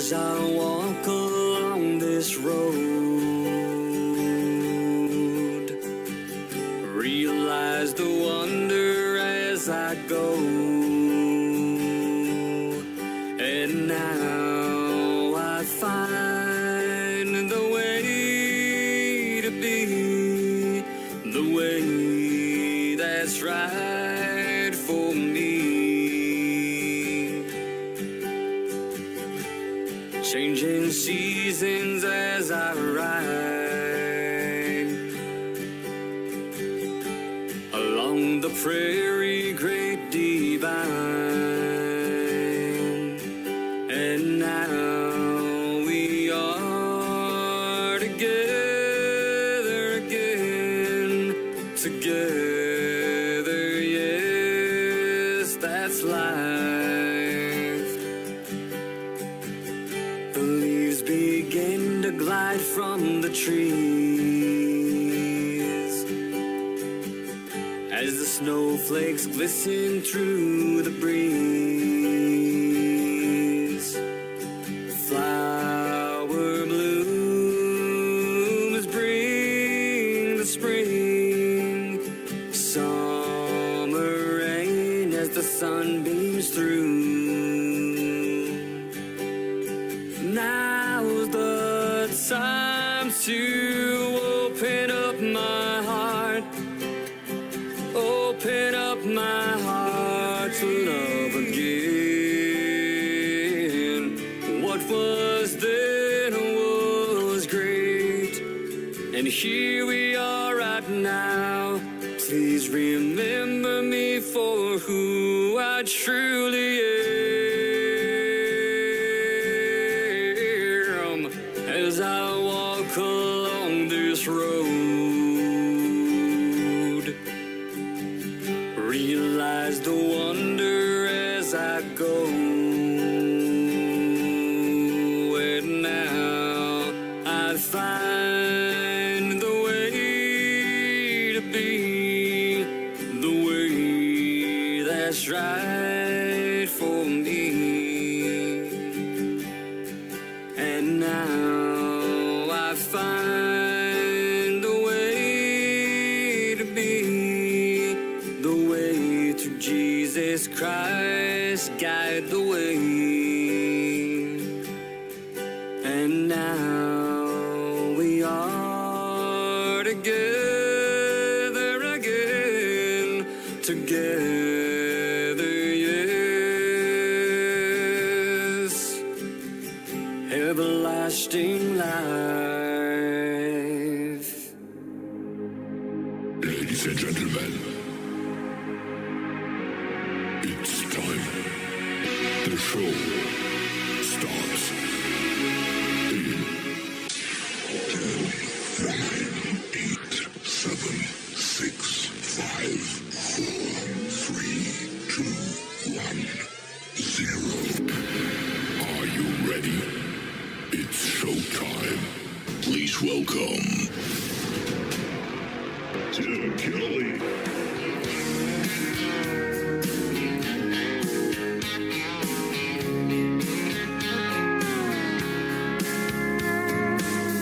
As I walk along this road, realize the wonder as I go. And now I find the way to be, the way that's right for me. Changing seasons as I ride along the prairie great divine. And now we are together again, together, yes, that's life. The leaves begin to glide from the trees as the snowflakes glisten through the breeze. Flower blooms bring the spring, summer rain as the sun beams through. Now's the time to open up my heart, open up my heart to love again. What was then was great, and here we are right now. Please remember me for who I truly am as I walk along this road. Realize the wonder as I go. And now I find the way to be, the way that's right for me. And now I find the way to be, the way to Jesus Christ, guide the way. And now we are together again, together, yes, everlasting life. Ladies and gentlemen, it's time. The show starts in 10, 9, 8, 7, 6, 5, 4, 3, 2, 1, 0. Are you ready? It's showtime. Please welcome Tim Kelly.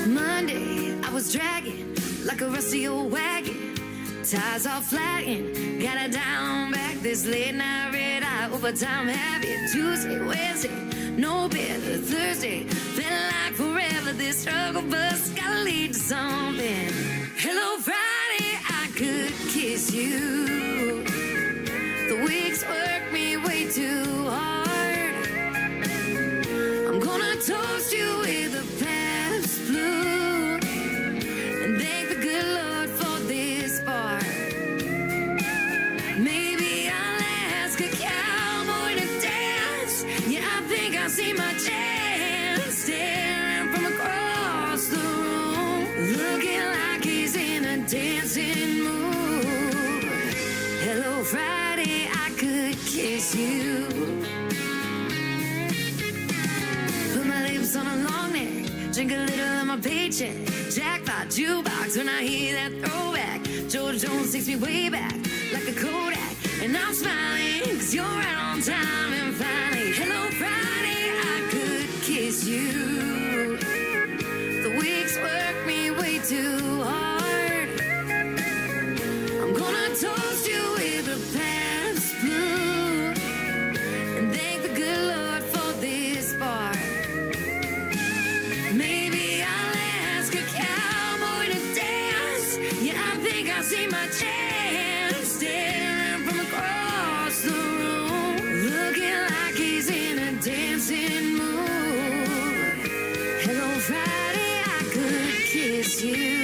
Monday, I was dragging like a rusty old wagon. Tires all flagging, got it down back. This late night red eye overtime habit. Tuesday, Wednesday, no better. Thursday, felt like forever. This struggle bus gotta lead to something. Hello, Friday, I could kiss you. The weeks work me way too hard. I'm gonna toast you with a Pabst Blue and thank the good Lord for this bar. Maybe I'll ask a cowboy to dance. Yeah, I think I see my chance. Staring from across the room, looking like he's in a dancing mood. Hello, Friday, I could kiss you. Put my lips on a long neck, drink a little of my paycheck. Jackpot jukebox when I hear that throwback. George Jones takes me way back like a Kodak. And I'm smiling, cause you're right on time. And finally, hello Friday, I could kiss kiss you. The weeks work me way too hard. I'm gonna toast you with a Pabst Blue and thank the good Lord for this bar. Maybe I'll ask a cowboy to dance. Yeah, I think I see my chance staring from across the room, looking like he's in a dancing mood. Hello, Friday, I could kiss you.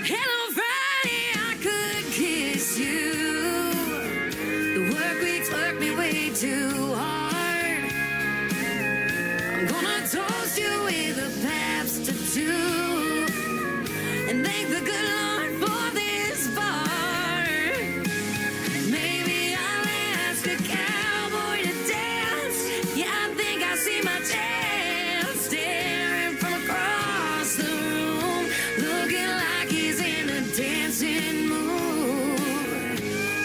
Hello, Friday, I could kiss you. The work weeks work me way too hard. I'm gonna toast you with a Pabst tattoo and thank the good Lord for this bar. Maybe I'll ask a cowboy to dance. Yeah, I think I see my chance staring from across the room, looking like he's in a dancing mood.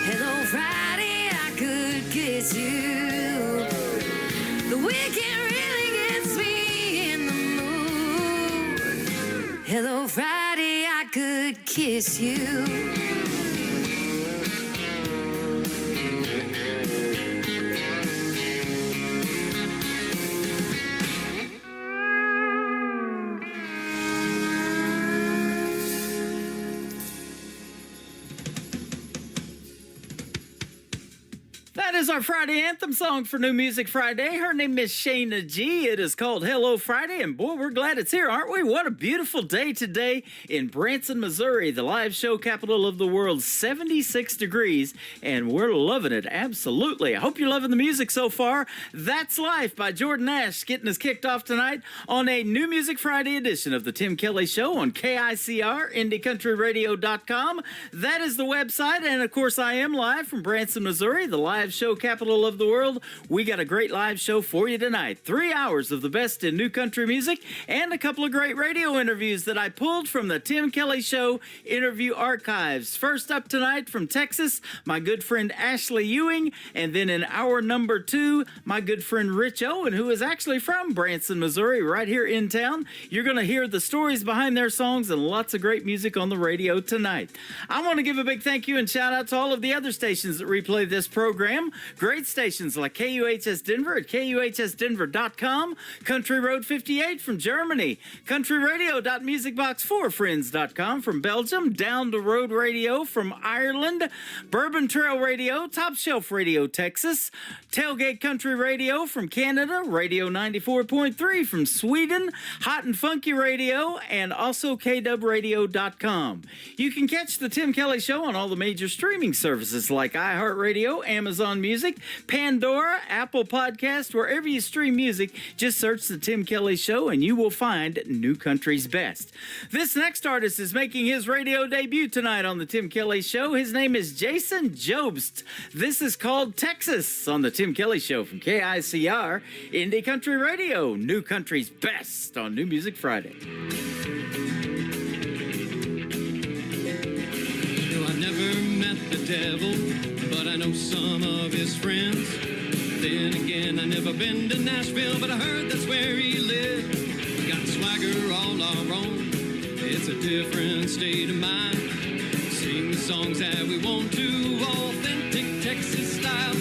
Hello, Friday, I could kiss you. The weekend really gets me in the mood. Hello, Friday, I could kiss you. That is our Friday anthem song for New Music Friday. Her name is Shayna G. It is called Hello Friday, and boy, we're glad it's here, aren't we? What a beautiful day today in Branson, Missouri, the live show capital of the world, 76 degrees, and we're loving it, absolutely. I hope you're loving the music so far. That's Life by Jordan Nash getting us kicked off tonight on a New Music Friday edition of the Tim Kelly Show on KICR, IndieCountryRadio.com. That is the website, and of course, I am live from Branson, Missouri, the live show capital of the world. We got a great live show for you tonight. 3 hours of the best in new country music and a couple of great radio interviews that I pulled from the Tim Kelly Show interview archives. First up tonight from Texas, my good friend Ashley Ewing, and then in hour number 2, my good friend Rich Owen, who is actually from Branson, Missouri, right here in town. You're going to hear the stories behind their songs and lots of great music on the radio tonight. I want to give a big thank you and shout out to all of the other stations that replay this program. Great stations like KUHS Denver at KUHSdenver.com, Country Road 58 from Germany, countryradio.musicbox4friends.com from Belgium, Down the Road Radio from Ireland, Bourbon Trail Radio, Top Shelf Radio Texas, Tailgate Country Radio from Canada, Radio 94.3 from Sweden, Hot and Funky Radio, and also KDubRadio.com. You can catch the Tim Kelly Show on all the major streaming services like iHeartRadio, Amazon Music, Pandora, Apple Podcast, wherever you stream music, just search The Tim Kelly Show and you will find New Country's Best. This next artist is making his radio debut tonight on The Tim Kelly Show. His name is Jason Jobst. This is called Texas on The Tim Kelly Show from KICR, Indie Country Radio, New Country's Best on New Music Friday. No, I've never met the devil, but I know some of his friends. Then again, I never been to Nashville, but I heard that's where he lived. Got swagger all our own, it's a different state of mind. Sing the songs that we want to, authentic Texas style.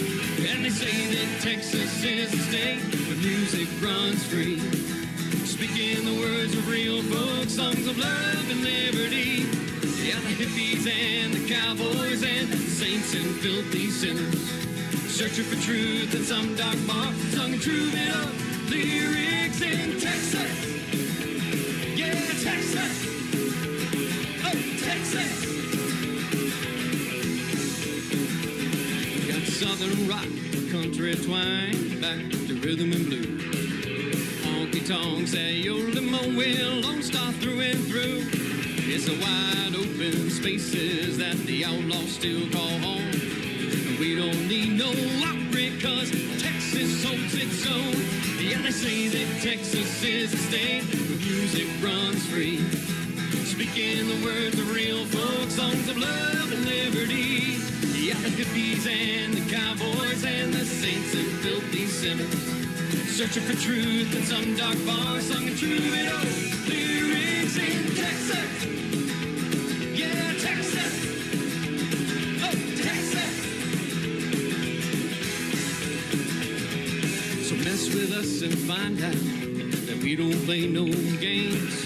And they say that Texas is the state where music runs free. Speaking the words of real folk songs of love and liberty. Yeah, the hippies and the cowboys and the saints and filthy sinners, searching for truth in some dark bar, sung and true it up, lyrics in Texas. Yeah, Texas. Oh, Texas. Got southern rock, country twang, back to rhythm and blues. Honky tonks, say your limo will, Lone Star through and through. It's the wide open spaces that the outlaws still call home. We don't need no Opry, cause Texas Texas holds its own. Yeah, they say that Texas is a state where music runs free. Speaking the words of real folk songs of love and liberty. Yeah, the hippies and the cowboys and the saints and filthy sinners, searching for truth in some dark bar, sung a troubadour lyrics in Texas. Yeah, Texas. Oh, Texas. So mess with us and find out that we don't play no games.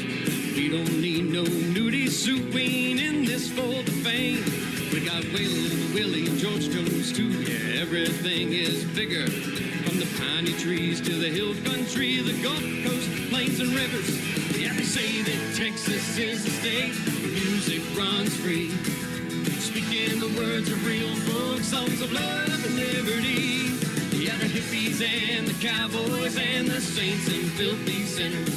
We don't need no nudie suit. We ain't in this for the fame. We got Waylon, Willie, and George Jones too. Yeah, everything is bigger. From the piney trees to the hill country, the Gulf Coast, plains and rivers. Yeah, they say that Texas is the state where music runs free. Speaking the words of real folk songs of love and liberty. Yeah, the hippies and the cowboys and the saints and filthy sinners,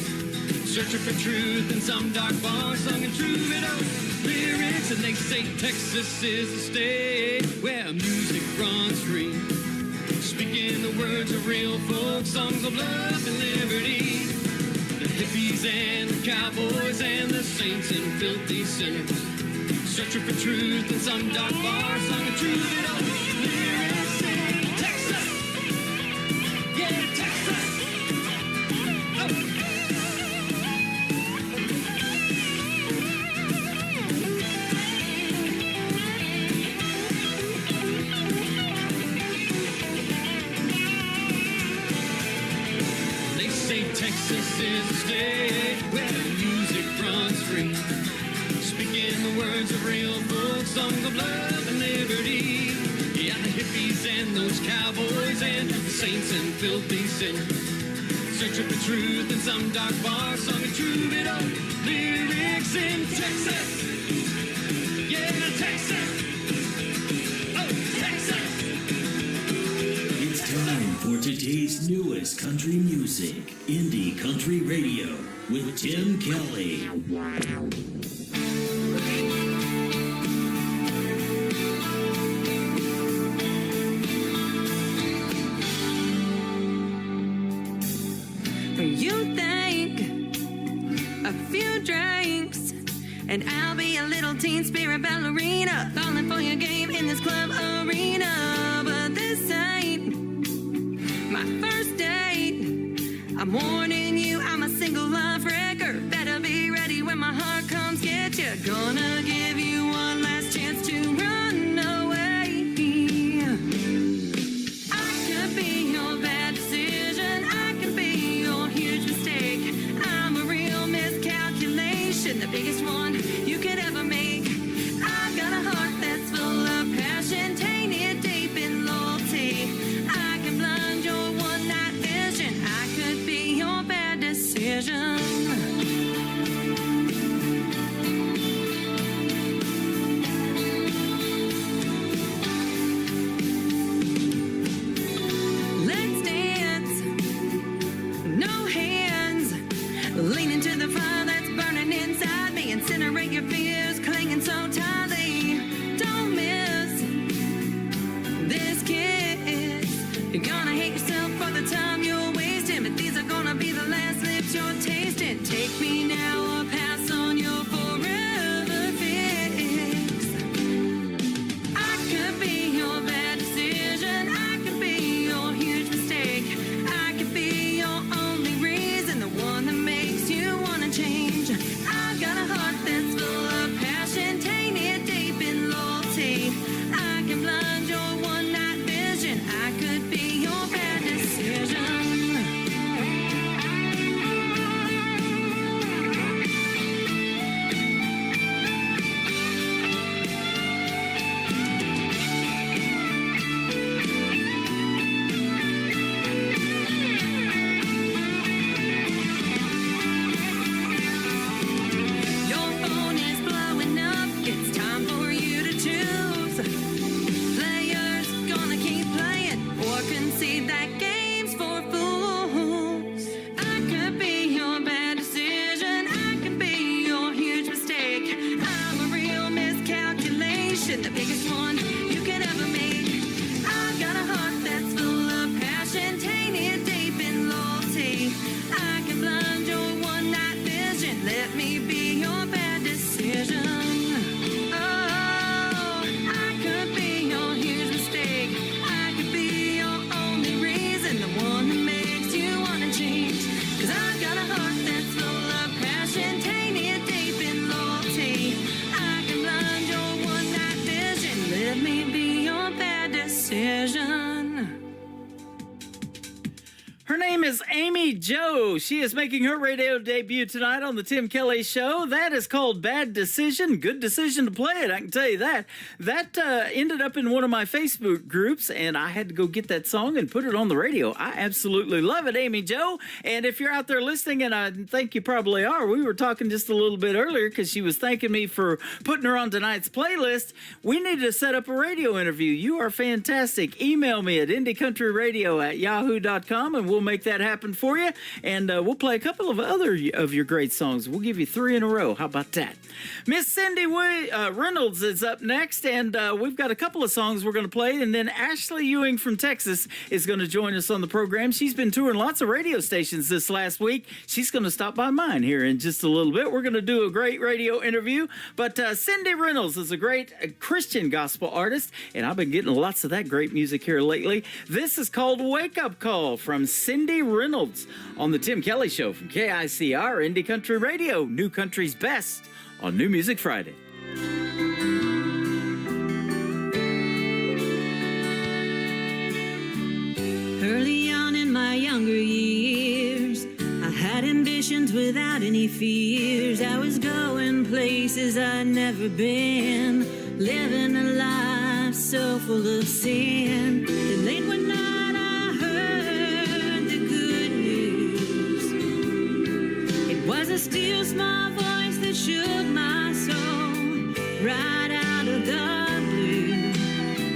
searching for truth in some dark bar, sung a troubadour lyrics. And they say Texas is the state where music runs free. Speaking the words of real folk songs of love and liberty. The hippies and the cowboys and the saints and filthy sinners, searching for truth in some dark bar, sung a troubadour lyrics in Texas. Yeah, Texas. Oh. Texas is a state where music runs free. Speaking the words of real folk songs of love and liberty. Yeah, the hippies and those cowboys and the saints and filthy sinners, searching for truth in some dark bar, sung a troubadour lyrics in Texas. Yeah, Texas. Oh, Texas. It's time for today's newest country music, Indie Country Radio, with Tim Kelly. You think a few drinks and I'll be a little teen spirit ballerina, falling for your game in this club arena. But this ain't my first date. I'm warning you, I'm a single life wrecker. Better be ready when my heart comes get you. Gonna give you one last chance to run away. I could be your bad decision, I could be your huge mistake. I'm a real miscalculation, the biggest one you could ever make. I've got a heart that's full of passion, tainted deep in loyalty. I can blind your one night vision, I could be your bad decision. Let's dance, no hands, lean into the fire that's burning inside me, incinerate your fears clinging so tightly. Don't miss this kiss, you're gonna hate yourself for the time you're wasting, but these are gonna be the last lips you're tasting. Take me now or pass on your forever fix. I could be your bad decision, I could be your huge mistake. I could be your only reason, the one that makes you wanna change. I've got a heart that's full of passion, tainted Jo. She is making her radio debut tonight on the Tim Kelly Show. That is called Bad Decision. Good decision to play it, I can tell you that. That ended up in one of my Facebook groups, and I had to go get that song and put it on the radio. I absolutely love it, Amy Jo. And if you're out there listening, and I think you probably are, we were talking just a little bit earlier because she was thanking me for putting her on tonight's playlist. We need to set up a radio interview. You are fantastic. Email me at indieCountryRadio@yahoo.com, and we'll make that happen for you. And we'll play a couple of other of your great songs. We'll give you 3 in a row. How about that? Miss Cindy Reynolds is up next, and we've got a couple of songs we're going to play. And then Ashley Ewing from Texas is going to join us on the program. She's been touring lots of radio stations this last week. She's going to stop by mine here in just a little bit. We're going to do a great radio interview. But Cindy Reynolds is a great Christian gospel artist, and I've been getting lots of that great music here lately. This is called Wake Up Call from Cindy Reynolds on the Tim Kelly Show from KICR Indie Country Radio, New Country's Best on New Music Friday. Early on in my younger years, I had ambitions without any fears. I was going places I'd never been, living a life so full of sin. Then late one night I heard the good news. It was a still small voice that shook my soul right out of the blue.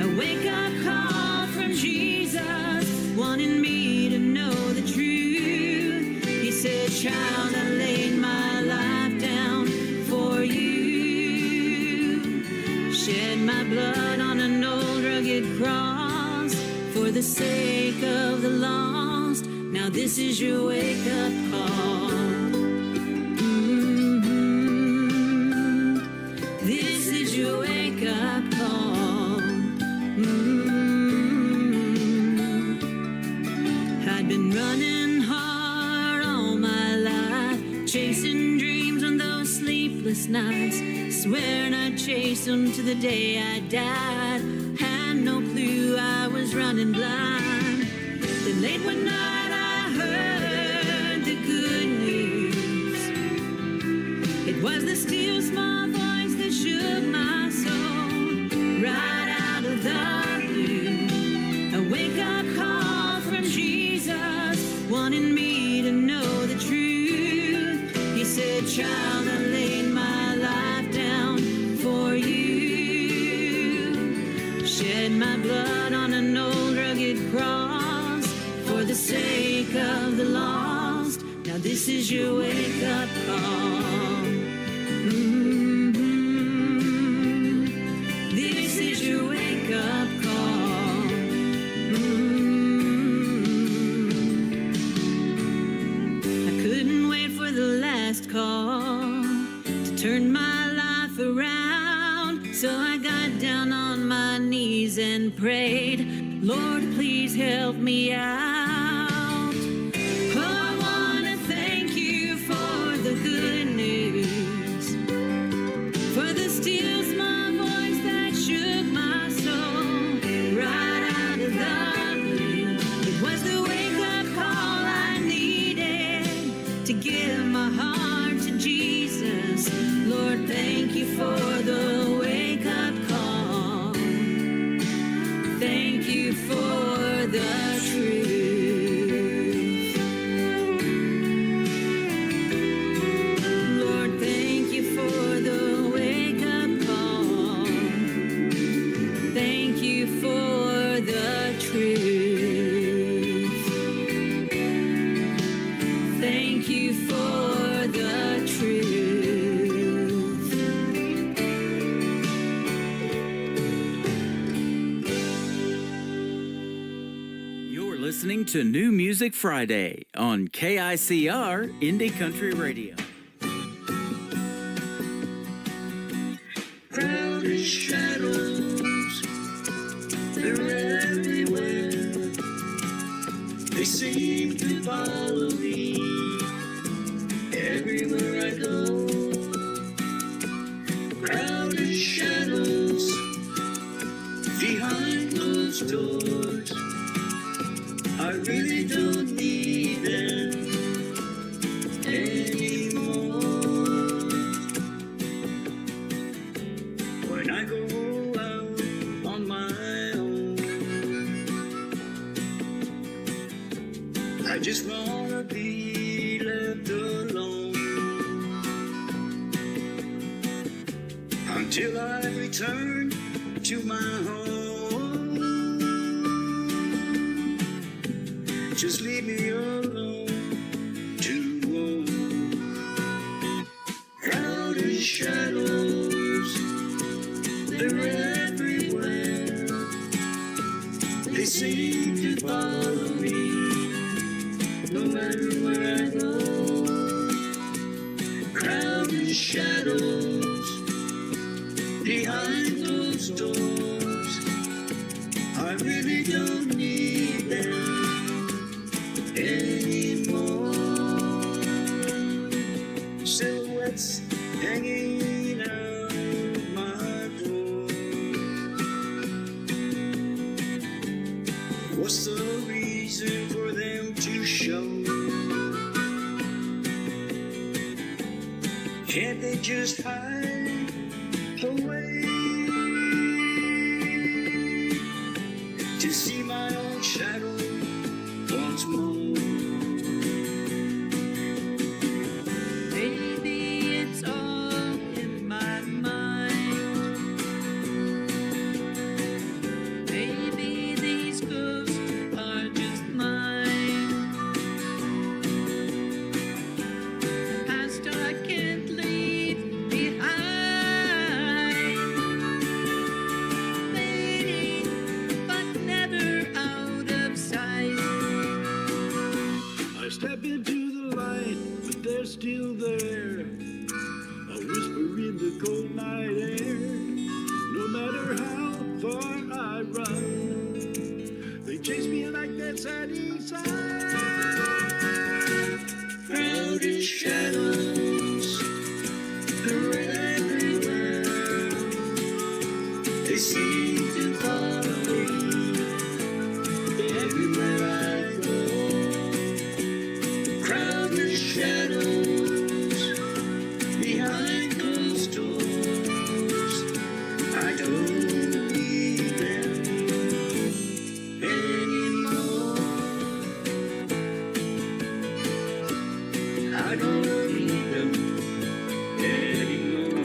A wake-up call from Jesus, wanting me to know the truth. He said, child, I laid my life down for you. Shed my blood on an old rugged cross for the sake of the lost. Now this is your wake-up call. This is your wake-up call. I'd been running hard all my life, chasing dreams on those sleepless nights, swearing I'd chase them to the day I died. Had no clue I was running blind. Then late one night I heard the good news. It was the still small voice that shook my soul right out of the blue. A wake-up call from Jesus, wanting me to know the truth. He said, child, I laid my life down for you. Shed my blood on an old rugged cross for the sake of the lost. Now this is your wake-up call. This is your wake-up call. I couldn't wait for the last call to turn my life around, so I got down on my knees and prayed, Lord, please help me out. Oh, I want to thank you for the good news, for the still small voice that shook my soul right out of the blue. It was the wake-up call I needed to give my heart to Jesus. Lord, thank you for the wake-up call. Thank you for the truth. Lord, thank you for the wake-up call. Thank you for the truth. Thank you for the truth. You're listening to New Music Friday on KICR Indie Country Radio. Crowded shadows, they're everywhere. They seem to follow me everywhere I go. Crowded shadows behind closed doors. I really don't need them. just wanna be left alone until I return to my home. Just leave me alone to roam. Crowded shadows, they're everywhere. They seem to follow me no matter where I go. Crowded shadows behind those doors. I really don't need them anymore. Silhouettes hanging out my door. What's the reason for them to show? Can't they just hide away? To see my own shadow once more. Maybe it's all in my mind. Maybe these ghosts are just mine. The past I can't leave behind. Fading, but never out of sight. I step into the light, but they're still there. A whisper in the cold night air. No matter how far I run, they chase me like that sagging sun. Crowded shadows, they're everywhere. They seem to follow me everywhere I go. Crowded shadows behind those doors. I don't need them anymore. I don't need them anymore.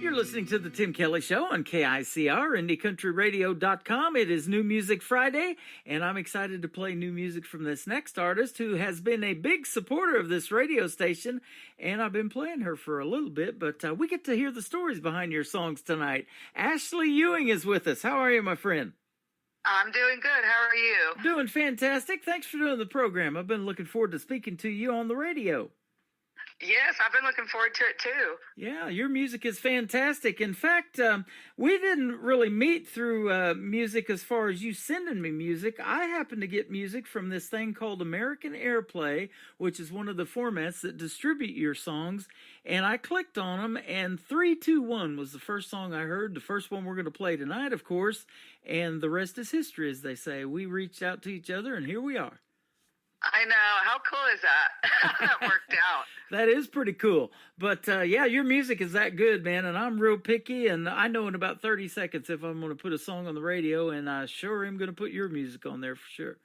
You're listening to the Tim Kelly Show on KICR, IndieCountryRadio.com. It is New Music Friday, and I'm excited to play new music from this next artist who has been a big supporter of this radio station, and I've been playing her for a little bit, but we get to hear the stories behind your songs tonight. Ashley Ewing is with us. How are you, my friend? I'm doing good. How are you? Doing fantastic. Thanks for doing the program. I've been looking forward to speaking to you on the radio. Yes, I've been looking forward to it too. Yeah, your music is fantastic. In fact, we didn't really meet through music as far as you sending me music. I happen to get music from this thing called American Airplay, which is one of the formats that distribute your songs. And I clicked on them, and 321 was the first song I heard, the first one we're going to play tonight, of course. And the rest is history, as they say. We reached out to each other, and here we are. I know. How cool is that? That worked out. That is pretty cool. But, yeah, your music is that good, man, and I'm real picky, and I know in about 30 seconds if I'm going to put a song on the radio, and I sure am going to put your music on there for sure.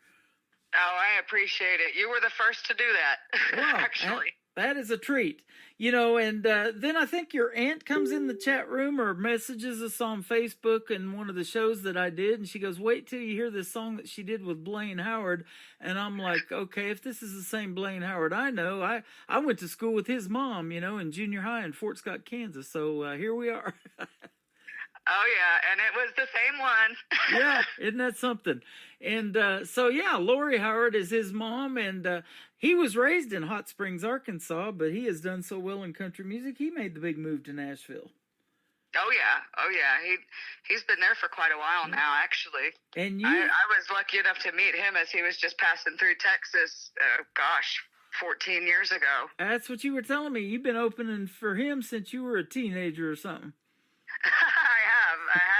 Oh, I appreciate it. You were the first to do that, Wow, actually. That is a treat. You know, and then I think your aunt comes in the chat room or messages us on Facebook in one of the shows that I did, and she goes, wait till you hear this song that she did with Blaine Howard. And I'm like, okay, if this is the same Blaine Howard I know, I went to school with his mom, you know, in junior high in Fort Scott, Kansas. So here we are. Oh, yeah, and it was the same one. Yeah, isn't that something? And so, yeah, Lori Howard is his mom, and he was raised in Hot Springs, Arkansas, but he has done so well in country music, he made the big move to Nashville. Oh, yeah. He's been there for quite a while now, actually. And you... I was lucky enough to meet him as he was just passing through Texas, 14 years ago. That's what you were telling me. You've been opening for him since you were a teenager or something. I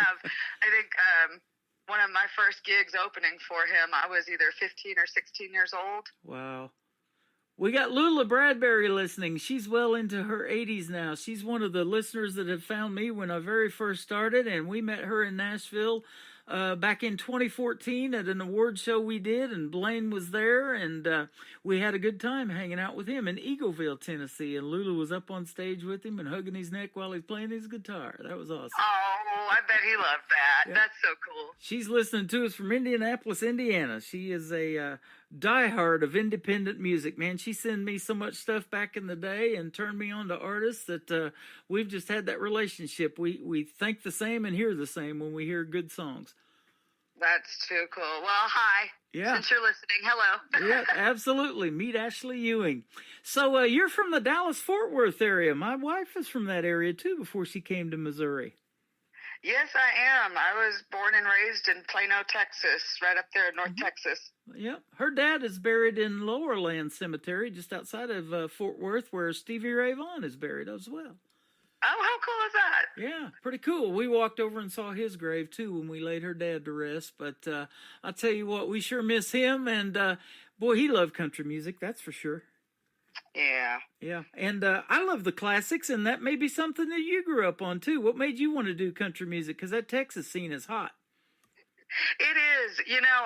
have. I think one of my first gigs opening for him, I was either 15 or 16 years old. Wow. We got Lula Bradbury listening. She's well into her 80s now. She's one of the listeners that have found me when I very first started, and we met her in Nashville back in 2014 at an award show we did, and Blaine was there, and we had a good time hanging out with him in Eagleville, Tennessee. And Lulu was up on stage with him and hugging his neck while he's playing his guitar. That was awesome. Oh, I bet he loved that. Yeah. That's so cool. She's listening to us from Indianapolis, Indiana. She is a diehard of independent music, man. She sent me so much stuff back in the day and turned me on to artists that we've just had that relationship. We think the same and hear the same when we hear good songs. That's too cool. Well, hi. Yeah. Since you're listening, hello. Yeah, absolutely. Meet Ashley Ewing. So you're from the Dallas-Fort Worth area. My wife is from that area, too, before she came to Missouri. Yes, I am. I was born and raised in Plano, Texas, right up there in North Texas. Yeah. Her dad is buried in Lowerland Cemetery, just outside of Fort Worth, where Stevie Ray Vaughan is buried as well. Oh, how cool is that? Yeah, pretty cool. We walked over and saw his grave, too, when we laid her dad to rest. But I'll tell you what, we sure miss him. And, boy, he loved country music, that's for sure. Yeah. Yeah, and I love the classics, and that may be something that you grew up on, too. What made you want to do country music? Because that Texas scene is hot. It is. You know,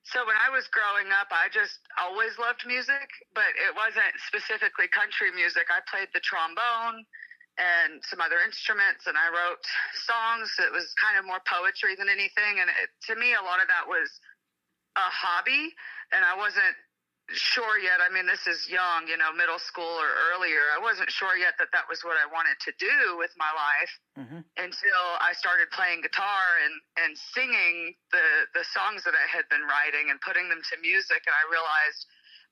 so when I was growing up, I just always loved music, but it wasn't specifically country music. I played the trombone and some other instruments, and I wrote songs. It was kind of more poetry than anything, and to me, a lot of that was a hobby, and I wasn't sure yet. I mean, this is young, you know, middle school or earlier. I wasn't sure yet that that was what I wanted to do with my life until I started playing guitar and singing the songs that I had been writing and putting them to music. And I realized,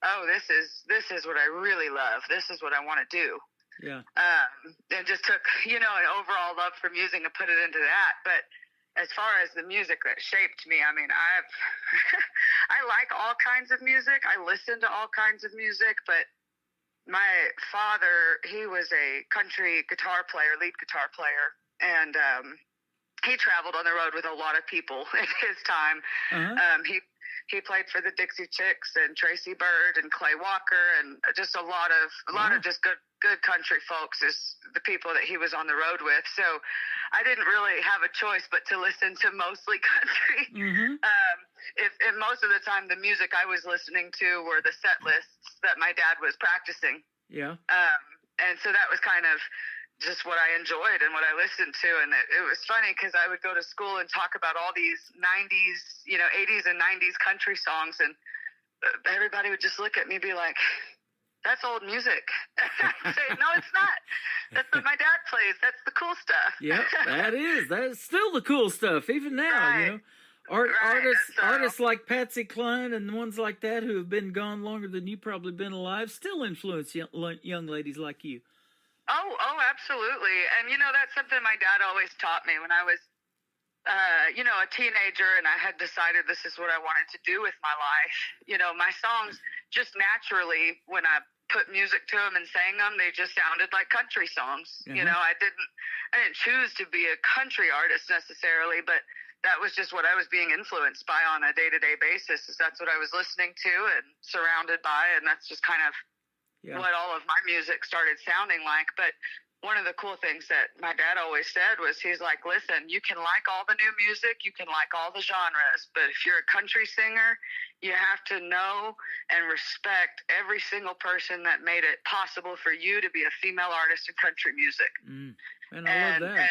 oh, this is what I really love. This is what I want to do. Yeah. And just took, you know, an overall love for music and put it into that. But as far as the music that shaped me, I mean, I like all kinds of music. I listen to all kinds of music, but my father, he was a country guitar player, lead guitar player, and he traveled on the road with a lot of people in his time. He played for the Dixie Chicks and Tracy Byrd and Clay Walker, and just a lot of just good country folks is the people that he was on the road with. So I didn't really have a choice but to listen to mostly country. If most of the time the music I was listening to were the set lists that my dad was practicing. Yeah. And so that was kind of just what I enjoyed and what I listened to. And it was funny because I would go to school and talk about all these 90s, you know, 80s and 90s country songs. And everybody would just look at me and be like, that's old music. I'd say, no, it's not. That's what my dad plays. That's the cool stuff. Yeah, that is. That is still the cool stuff, even now, Right. you know. Artists like Patsy Cline and ones like that who have been gone longer than you've probably been alive still influence young ladies like you. Oh, absolutely. And, you know, that's something my dad always taught me when I was, you know, a teenager and I had decided this is what I wanted to do with my life. You know, my songs just naturally, when I put music to them and sang them, they just sounded like country songs. You know, I didn't choose to be a country artist necessarily, but that was just what I was being influenced by on a day-to-day basis. Is that's what I was listening to and surrounded by, and that's just kind of what all of my music started sounding like. But one of the cool things that my dad always said was, he's like, listen, you can like all the new music, you can like all the genres, but if you're a country singer, you have to know and respect every single person that made it possible for you to be a female artist in country music. And I love that.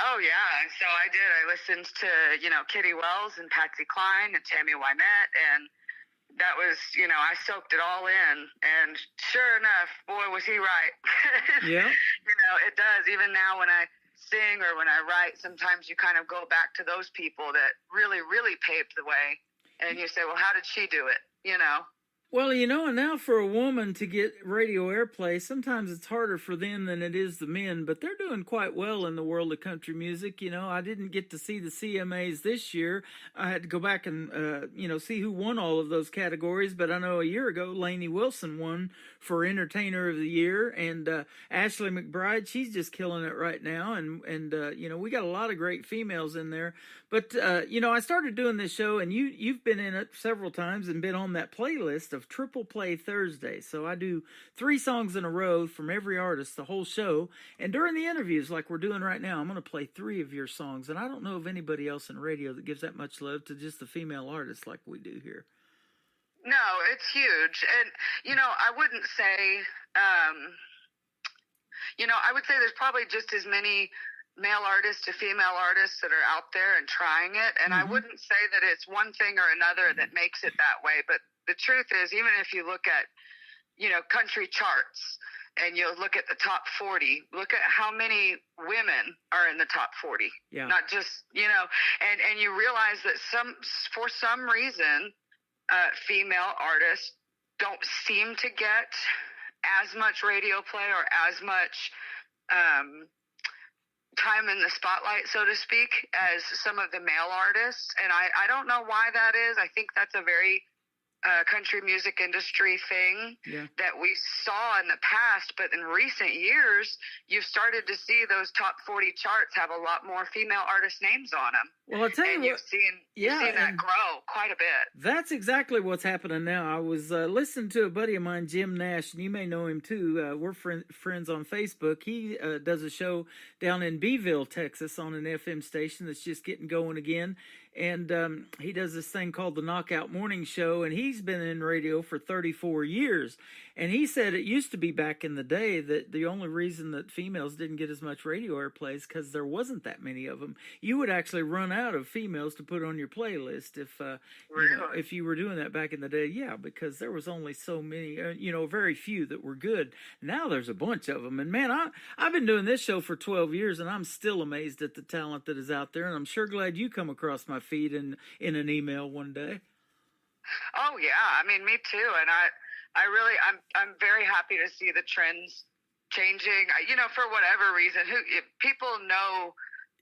Oh, yeah. And so I did. I listened to, you know, Kitty Wells and Patsy Cline and Tammy Wynette, and that was, you know, I soaked it all in. And sure enough, boy, was he right. Yeah. You know, it does. Even now when I sing or when I write, sometimes you kind of go back to those people that really, really paved the way. And you say, well, how did she do it? You know? Well, you know, and now for a woman to get radio airplay, sometimes it's harder for them than it is the men, but they're doing quite well in the world of country music. You know, I didn't get to see the CMAs this year. I had to go back and, you know, see who won all of those categories, but I know a year ago, Lainey Wilson won for Entertainer of the Year, and Ashley McBride, she's just killing it right now, and you know, we got a lot of great females in there. But, you know, I started doing this show, and you've been in it several times and been on that playlist of of Triple Play Thursday. So I do 3 songs in a row from every artist, the whole show. And during the interviews, like we're doing right now, I'm going to play 3 of your songs. And I don't know of anybody else in radio that gives that much love to just the female artists like we do here. No, it's huge. And, I wouldn't say, I would say there's probably just as many male artists to female artists that are out there and trying it. And I wouldn't say that it's one thing or another that makes it that way. But the truth is, even if you look at, country charts and you look at the top 40, look at how many women are in the top 40. Yeah. Not just, and you realize that for some reason, female artists don't seem to get as much radio play or as much, time in the spotlight, so to speak, as some of the male artists. And I don't know why that is. I think that's a very country music industry thing that we saw in the past, but in recent years, you've started to see those top 40 charts have a lot more female artist names on them. Well, I'll tell you You've seen that grow quite a bit. That's exactly what's happening now. I was listening to a buddy of mine, Jim Nash, and you may know him too. We're friends on Facebook. He does a show down in Beeville, Texas, on an FM station that's just getting going again. And he does this thing called the Knockout Morning Show, and he's been in radio for 34 years. And he said it used to be back in the day that the only reason that females didn't get as much radio airplay is because there wasn't that many of them. You would actually run out of females to put on your playlist if you were doing that back in the day. Yeah, because there was only so many, very few that were good. Now there's a bunch of them. And man, I've been doing this show for 12 years, and I'm still amazed at the talent that is out there. And I'm sure glad you come across my feed in an email one day. Oh yeah, I mean, me too. And I'm very happy to see the trends changing. For whatever reason, people know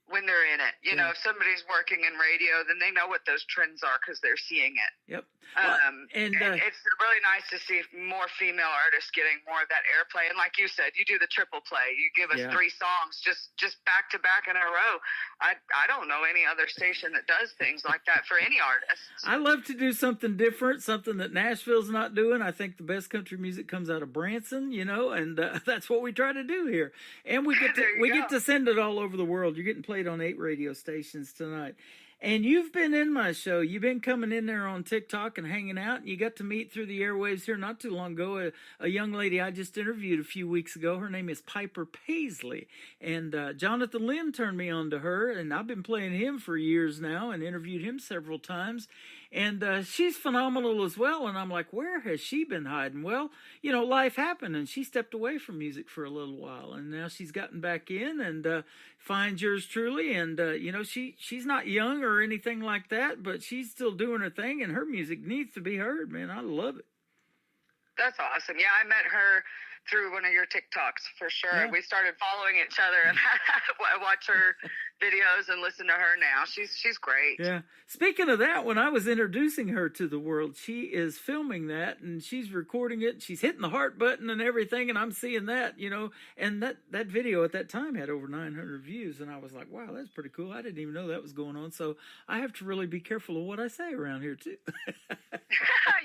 when they're in it. If somebody's working in radio, then they know what those trends are because they're seeing it. Yep. And it's really nice to see more female artists getting more of that airplay. And like you said, you do the triple play. You give us 3 songs just back to back in a row. I don't know any other station that does things like that for any artist. I love to do something different, something that Nashville's not doing. I think the best country music comes out of Branson, and that's what we try to do here. And we get to send it all over the world. You're getting played on 8 radio stations tonight. And you've been in my show. You've been coming in there on TikTok and hanging out. And you got to meet through the airwaves here not too long ago a young lady I just interviewed a few weeks ago. Her name is Piper Paisley. And Jonathan Lynn turned me on to her. And I've been playing him for years now and interviewed him several times. And she's phenomenal as well. And I'm like, where has she been hiding? Well, life happened, and she stepped away from music for a little while. And now she's gotten back in and finds yours truly. And, she's not young or anything like that, but she's still doing her thing, and her music needs to be heard, man. I love it. That's awesome. Yeah, I met her through one of your TikToks for sure. Yeah. We started following each other, and I watch her videos and listen to her now. She's great. Yeah. Speaking of that, when I was introducing her to the world, she is filming that and she's recording it. She's hitting the heart button and everything, and I'm seeing that, and that video at that time had over 900 views, and I was like, wow, that's pretty cool. I didn't even know that was going on. So I have to really be careful of what I say around here too.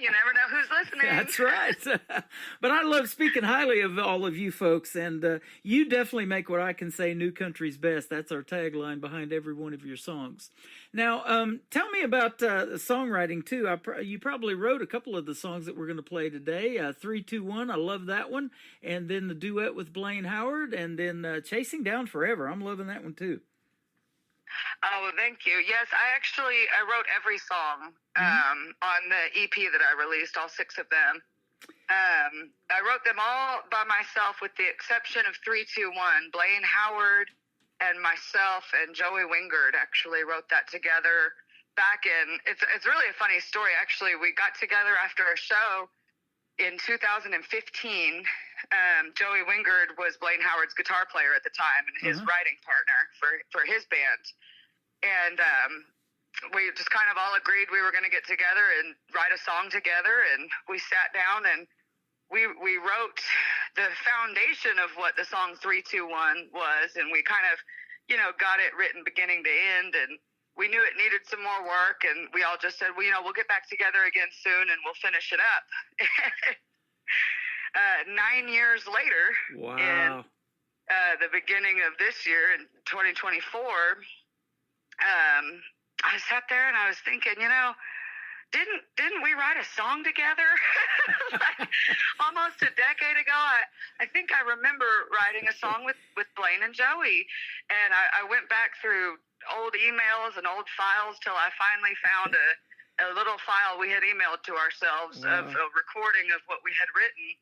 You never know who's listening. That's right. But I love speaking highly of all of you folks, and you definitely make what I can say new country's best. That's our tagline behind every one of your songs. Now, tell me about songwriting too. You probably wrote a couple of the songs that we're going to play today. 3-2-1, I love that one, and then the duet with Blaine Howard, and then Chasing Down Forever. I'm loving that one too. Oh, thank you. Yes, I wrote every song on the EP that I released, all 6 of them. I wrote them all by myself with the exception of 3-2-1. Blaine Howard and myself and Joey Wingard actually wrote that together back in, it's really a funny story. Actually, we got together after a show in 2015. Joey Wingard was Blaine Howard's guitar player at the time and his writing partner for his band. And we just kind of all agreed we were going to get together and write a song together. And we sat down and we wrote the foundation of what the song 3-2-1 was. And we kind of, got it written beginning to end. And we knew it needed some more work, and we all just said, well, we'll get back together again soon and we'll finish it up. 9 years later, Wow. in the beginning of this year in 2024, I sat there and I was thinking, didn't we write a song together? Like, almost a decade ago. I think I remember writing a song with Blaine and Joey, and I went back through old emails and old files till I finally found a little file we had emailed to ourselves of a recording of what we had written.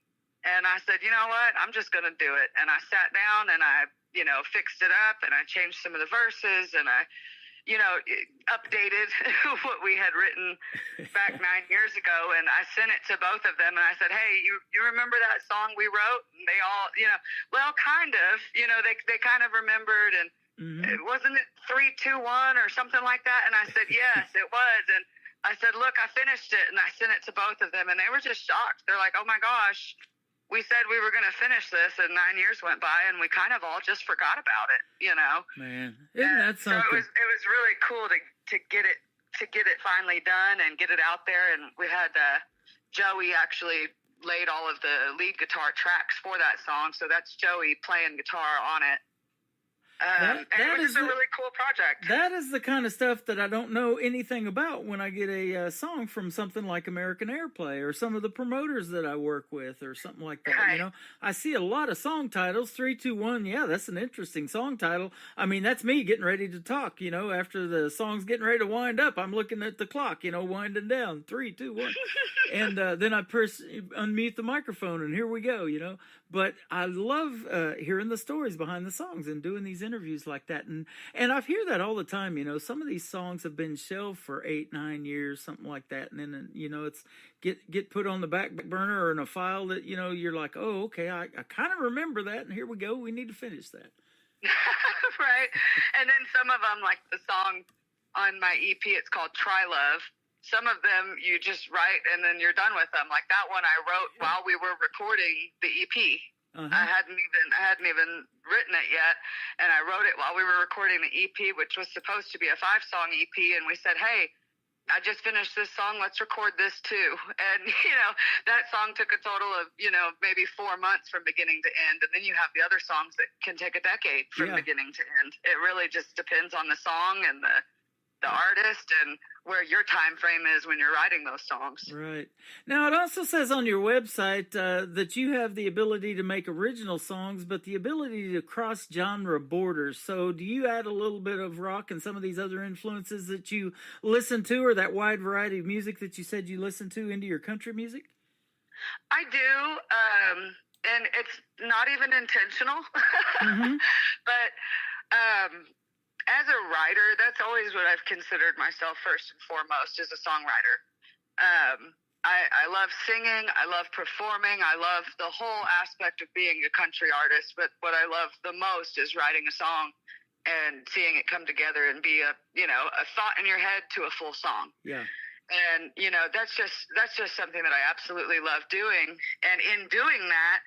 And I said, you know what, I'm just going to do it. And I sat down and I, fixed it up, and I changed some of the verses, and I, updated what we had written back 9 years ago. And I sent it to both of them, and I said, hey, you remember that song we wrote? And they all, well, kind of, they kind of remembered. And wasn't it 3, 2, 1 or something like that? And I said, yes, it was. And I said, look, I finished it. And I sent it to both of them, and they were just shocked. They're like, oh my gosh, we said we were going to finish this, and 9 years went by, and we kind of all just forgot about it, Man, isn't that something? So it was really cool to get it finally done and get it out there. And we had Joey actually laid all of the lead guitar tracks for that song, so that's Joey playing guitar on it. And it was just a really cool project. That is the kind of stuff that I don't know anything about when I get a song from something like American Airplay or some of the promoters that I work with or something like that. Right. I see a lot of song titles. 3, 2, 1. Yeah, that's an interesting song title. I mean, that's me getting ready to talk. After the song's getting ready to wind up, I'm looking at the clock. Winding down. 3, 2, 1, and then I unmute the microphone, and here we go. But I love hearing the stories behind the songs and doing these interviews like that. And I hear that all the time. Some of these songs have been shelved for 8, 9 years, something like that. And then, it's get put on the back burner or in a file that, you're like, oh, okay, I kind of remember that. And here we go. We need to finish that. Right. And then some of them, like the song on my EP, it's called Try Love. Some of them you just write and then you're done with them. Like that one I wrote while we were recording the EP. I hadn't even written it yet, and I wrote it while we were recording the EP, which was supposed to be a 5-song EP. And we said, hey, I just finished this song, let's record this too. And that song took a total of maybe 4 months from beginning to end. And then you have the other songs that can take a decade from beginning to end. It really just depends on the song and the artist and where your time frame is when you're writing those songs. Right. Now, it also says on your website that you have the ability to make original songs, but the ability to cross genre borders. So do you add a little bit of rock and some of these other influences that you listen to, or that wide variety of music that you said you listen to, into your country music? I do. And it's not even intentional. But as a writer, that's always what I've considered myself first and foremost, as a songwriter. I love singing. I love performing. I love the whole aspect of being a country artist. But what I love the most is writing a song and seeing it come together and be a thought in your head to a full song. Yeah. And, that's just something that I absolutely love doing. And in doing that,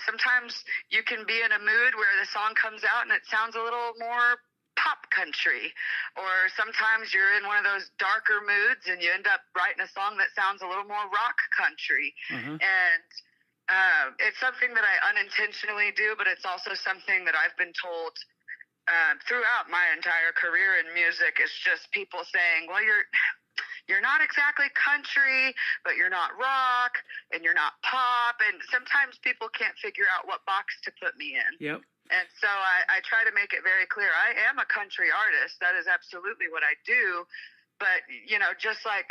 sometimes you can be in a mood where the song comes out and it sounds a little more pop country, or sometimes you're in one of those darker moods and you end up writing a song that sounds a little more rock country. And it's something that I unintentionally do, but it's also something that I've been told throughout my entire career in music. It's just people saying, well, you're not exactly country, but you're not rock, and you're not pop. And sometimes people can't figure out what box to put me in. Yep. And so I try to make it very clear. I am a country artist. That is absolutely what I do. But, just like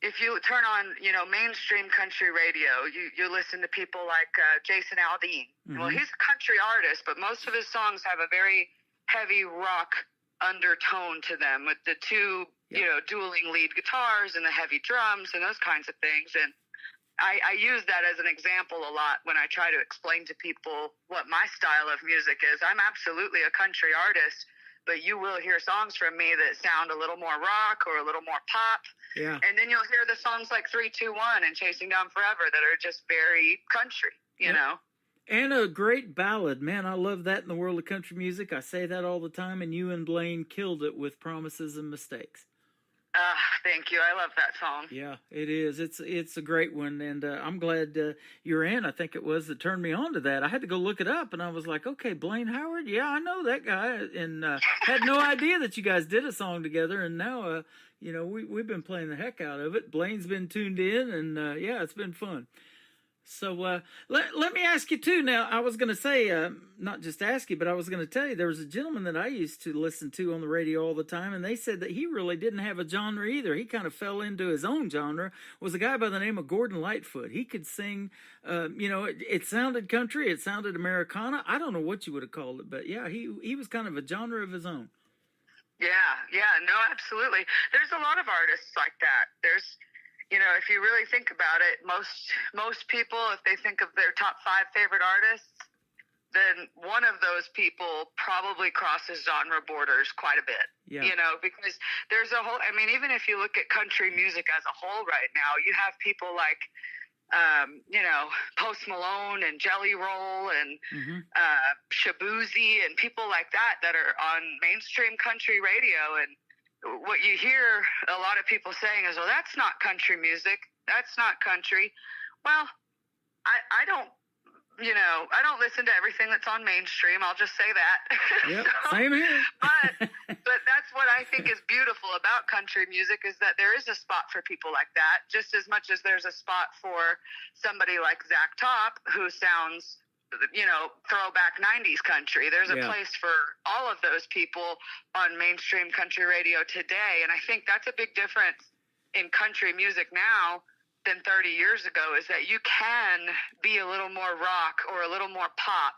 if you turn on, mainstream country radio, you listen to people like Jason Aldean. Well, he's a country artist, but most of his songs have a very heavy rock undertone to them, with the two, dueling lead guitars and the heavy drums and those kinds of things. And I use that as an example a lot when I try to explain to people what my style of music is. I'm absolutely a country artist, but you will hear songs from me that sound a little more rock or a little more pop. Yeah. And then you'll hear the songs like 3, 2, 1 and Chasing Down Forever that are just very country, you know? And a great ballad. Man, I love that in the world of country music. I say that all the time, and you and Blaine killed it with Promises and Mistakes. Thank you. I love that song. Yeah, it is. It's a great one, and I'm glad your aunt, I think it was, that turned me on to that. I had to go look it up, and I was like, okay, Blaine Howard, yeah, I know that guy, and had no idea that you guys did a song together, and now, we've been playing the heck out of it. Blaine's been tuned in, and yeah, it's been fun. So let me ask you too. Now, I was going to say, not just ask you, but I was going to tell you, there was a gentleman that I used to listen to on the radio all the time, and they said that he really didn't have a genre either. He kind of fell into his own genre. It was a guy by the name of Gordon Lightfoot. He could sing, it sounded country, it sounded Americana. I don't know what you would have called it, but yeah, he was kind of a genre of his own. Yeah, no, absolutely. There's a lot of artists like that. There's, if you really think about it, most people, if they think of their top 5 favorite artists, then one of those people probably crosses genre borders quite a bit. Yeah. Because there's a whole, even if you look at country music as a whole right now, you have people like, Post Malone and Jelly Roll and Shabuzi and people like that are on mainstream country radio, and what you hear a lot of people saying is, well, that's not country music. That's not country. Well, I don't, I don't listen to everything that's on mainstream. I'll just say that. Yep, same here. but that's what I think is beautiful about country music, is that there is a spot for people like that, just as much as there's a spot for somebody like Zach Top, who sounds, throwback 90s country. There's a place for all of those people on mainstream country radio today. And I think that's a big difference in country music now than 30 years ago, is that you can be a little more rock or a little more pop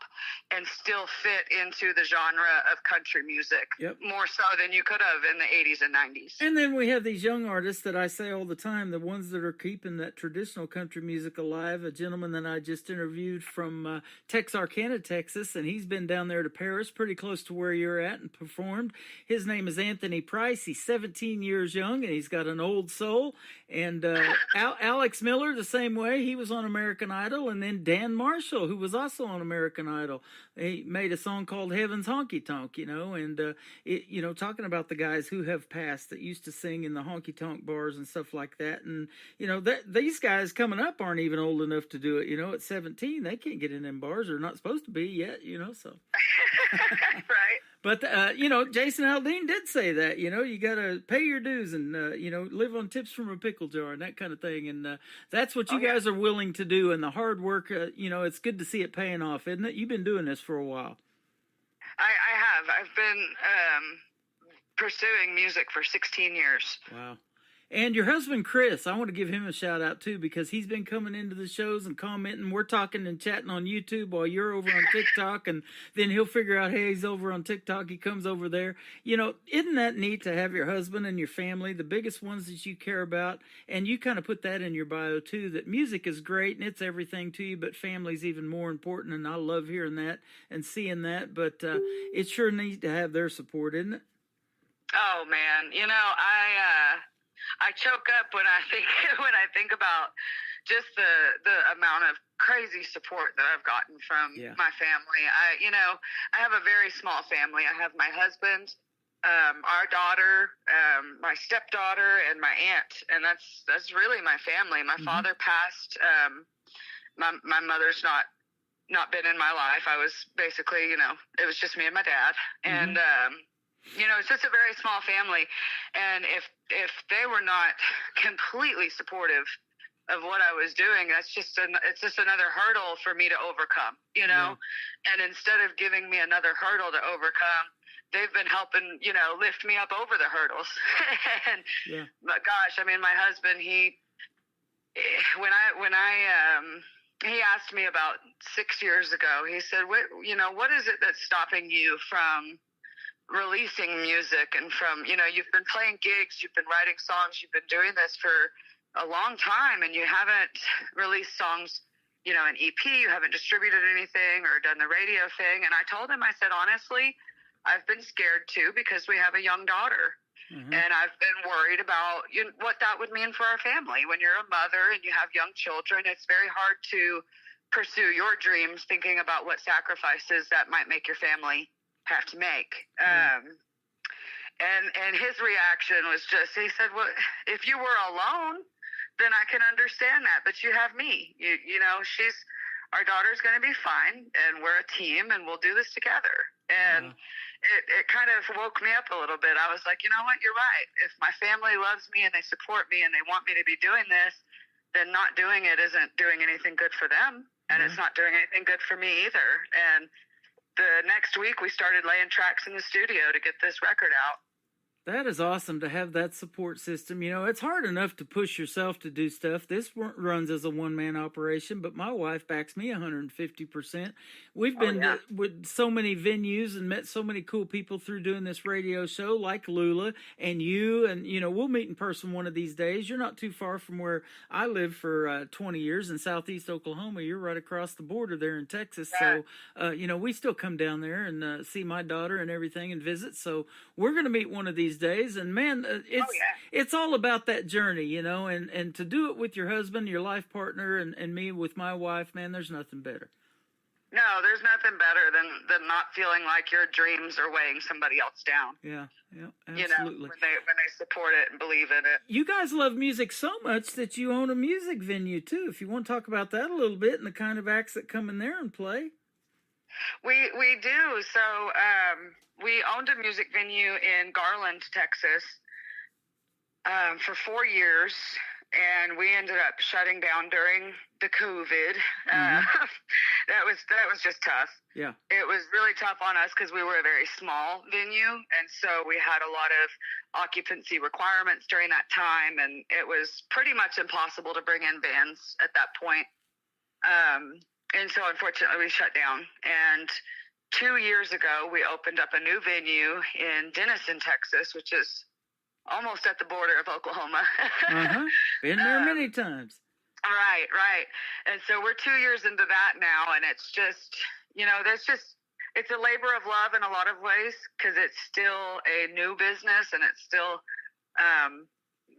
and still fit into the genre of country music. Yep. More so than you could have in the 80s and 90s. And then we have these young artists that I say all the time, the ones that are keeping that traditional country music alive. A gentleman that I just interviewed from Texarkana, Texas, and he's been down there to Paris, pretty close to where you're at, and performed. His name is Anthony Price. He's 17 years young, and he's got an old soul. And Alex Miller, the same way. He was on American Idol. And then Dan Marshall, who was also on American Idol. He made a song called Heaven's Honky Tonk, and talking about the guys who have passed that used to sing in the honky tonk bars and stuff like that. And, these guys coming up aren't even old enough to do it. At 17, they can't get in them bars. They're not supposed to be yet, so. Right. But, Jason Aldean did say that, you got to pay your dues and, live on tips from a pickle jar and that kind of thing. And that's what you guys are willing to do. And the hard work, it's good to see it paying off, isn't it? You've been doing this for a while. I have. I've been pursuing music for 16 years. Wow. And your husband, Chris, I want to give him a shout out too, because he's been coming into the shows and commenting. We're talking and chatting on YouTube while you're over on TikTok, and then he'll figure out, hey, he's over on TikTok. He comes over there. Isn't that neat to have your husband and your family, the biggest ones that you care about? And you kind of put that in your bio too, that music is great and it's everything to you, but family's even more important. And I love hearing that and seeing that, but it's sure neat to have their support, isn't it? Oh man, I choke up when I think about just the amount of crazy support that I've gotten from my family. I have a very small family. I have my husband, our daughter, my stepdaughter, and my aunt, and that's really my family. My father passed. My mother's not been in my life. I was basically, it was just me and my dad, and. It's just a very small family, and if they were not completely supportive of what I was doing, it's just another hurdle for me to overcome, and instead of giving me another hurdle to overcome, they've been helping, lift me up over the hurdles. And but gosh, my husband, he asked me about 6 years ago, he said, what is it that's stopping you from releasing music and from, you've been playing gigs, you've been writing songs, you've been doing this for a long time, and you haven't released songs, an EP, you haven't distributed anything or done the radio thing. And I told him, I said, honestly, I've been scared too, because we have a young daughter. And I've been worried about what that would mean for our family. When you're a mother and you have young children, it's very hard to pursue your dreams, thinking about what sacrifices that might make your family have to make. And his reaction was just, he said, well, if you were alone, then I can understand that, but you have me. You know, our daughter's going to be fine, and we're a team, and we'll do this together. And it kind of woke me up a little bit. I was like, you know what, you're right. If my family loves me and they support me and they want me to be doing this, then not doing it isn't doing anything good for them, and it's not doing anything good for me either. And the next week, we started laying tracks in the studio to get this record out. That is awesome to have that support system. You know, it's hard enough to push yourself to do stuff. This runs as a one-man operation, but my wife backs me 150%. We've been with so many venues and met so many cool people through doing this radio show, like Lula and you. And, you know, we'll meet in person one of these days. You're not too far from where I lived for 20 years in southeast Oklahoma. You're right across the border there in Texas. So, you know, we still come down there and see my daughter and everything and visit. So we're going to meet one of these days, and man, it's all about that journey, you know, and to do it with your husband, your life partner, and me with my wife, man, there's nothing better. No, there's nothing better than not feeling like your dreams are weighing somebody else down. Yeah, absolutely. You know, when they support it and believe in it. You guys love music so much that you own a music venue too. If you want to talk about that a little bit and the kind of acts that come in there and play. We do. So we owned a music venue in Garland, Texas, for 4 years, and we ended up shutting down during the COVID. That was just tough. Yeah, it was really tough on us because we were a very small venue, and so we had a lot of occupancy requirements during that time, and it was pretty much impossible to bring in bands at that point. And so, unfortunately, we shut down. And 2 years ago, we opened up a new venue in Denison, Texas, which is almost at the border of Oklahoma. Been there many times. Right. And so we're 2 years into that now, and it's just, you know, it's a labor of love in a lot of ways because it's still a new business and it's still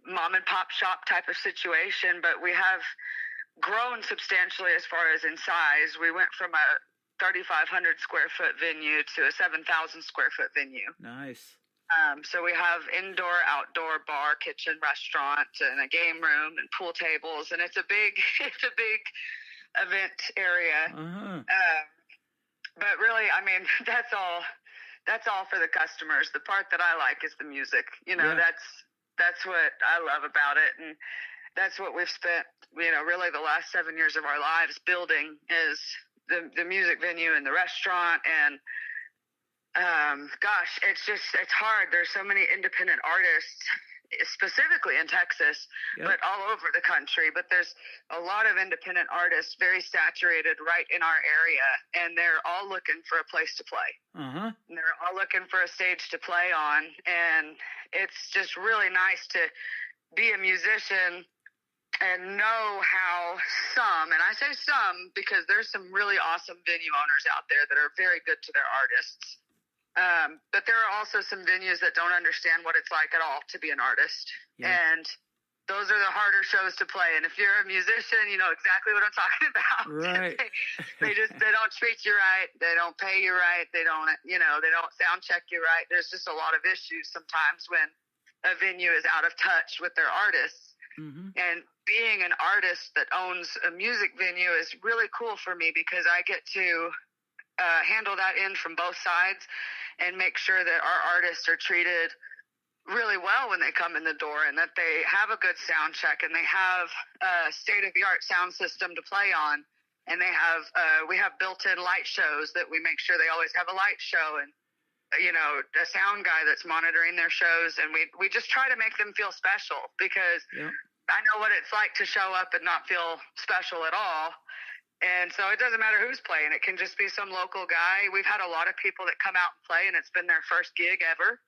mom and pop shop type of situation, but we have grown substantially as far as in size. We went from a 3,500 square foot venue to a 7,000 square foot venue. Nice. So we have indoor, outdoor bar, kitchen, restaurant, and a game room and pool tables, and it's a big event area. But really, I mean, that's all for the customers. The part that I like is the music. You know, that's what I love about it, and that's what we've spent, you know, really the last 7 years of our lives building is the music venue and the restaurant. And gosh, it's hard. There's so many independent artists, specifically in Texas, but all over the country. But there's a lot of independent artists, very saturated right in our area, and they're all looking for a place to play. And they're all looking for a stage to play on, and it's just really nice to be a musician and know how and I say some because there's some really awesome venue owners out there that are very good to their artists. But there are also some venues that don't understand what it's like at all to be an artist. And those are the harder shows to play. And if you're a musician, you know exactly what I'm talking about. Right. they don't treat you right. They don't pay you right. They don't sound check you right. There's just a lot of issues sometimes when a venue is out of touch with their artists. And being an artist that owns a music venue is really cool for me because I get to handle that in from both sides and make sure that our artists are treated really well when they come in the door and that they have a good sound check and they have a state-of-the-art sound system to play on, and they have we have built-in light shows that we make sure they always have a light show and, you know, a sound guy that's monitoring their shows, and we just try to make them feel special because I know what it's like to show up and not feel special at all. And so it doesn't matter who's playing. It can just be some local guy. We've had a lot of people that come out and play, and it's been their first gig ever.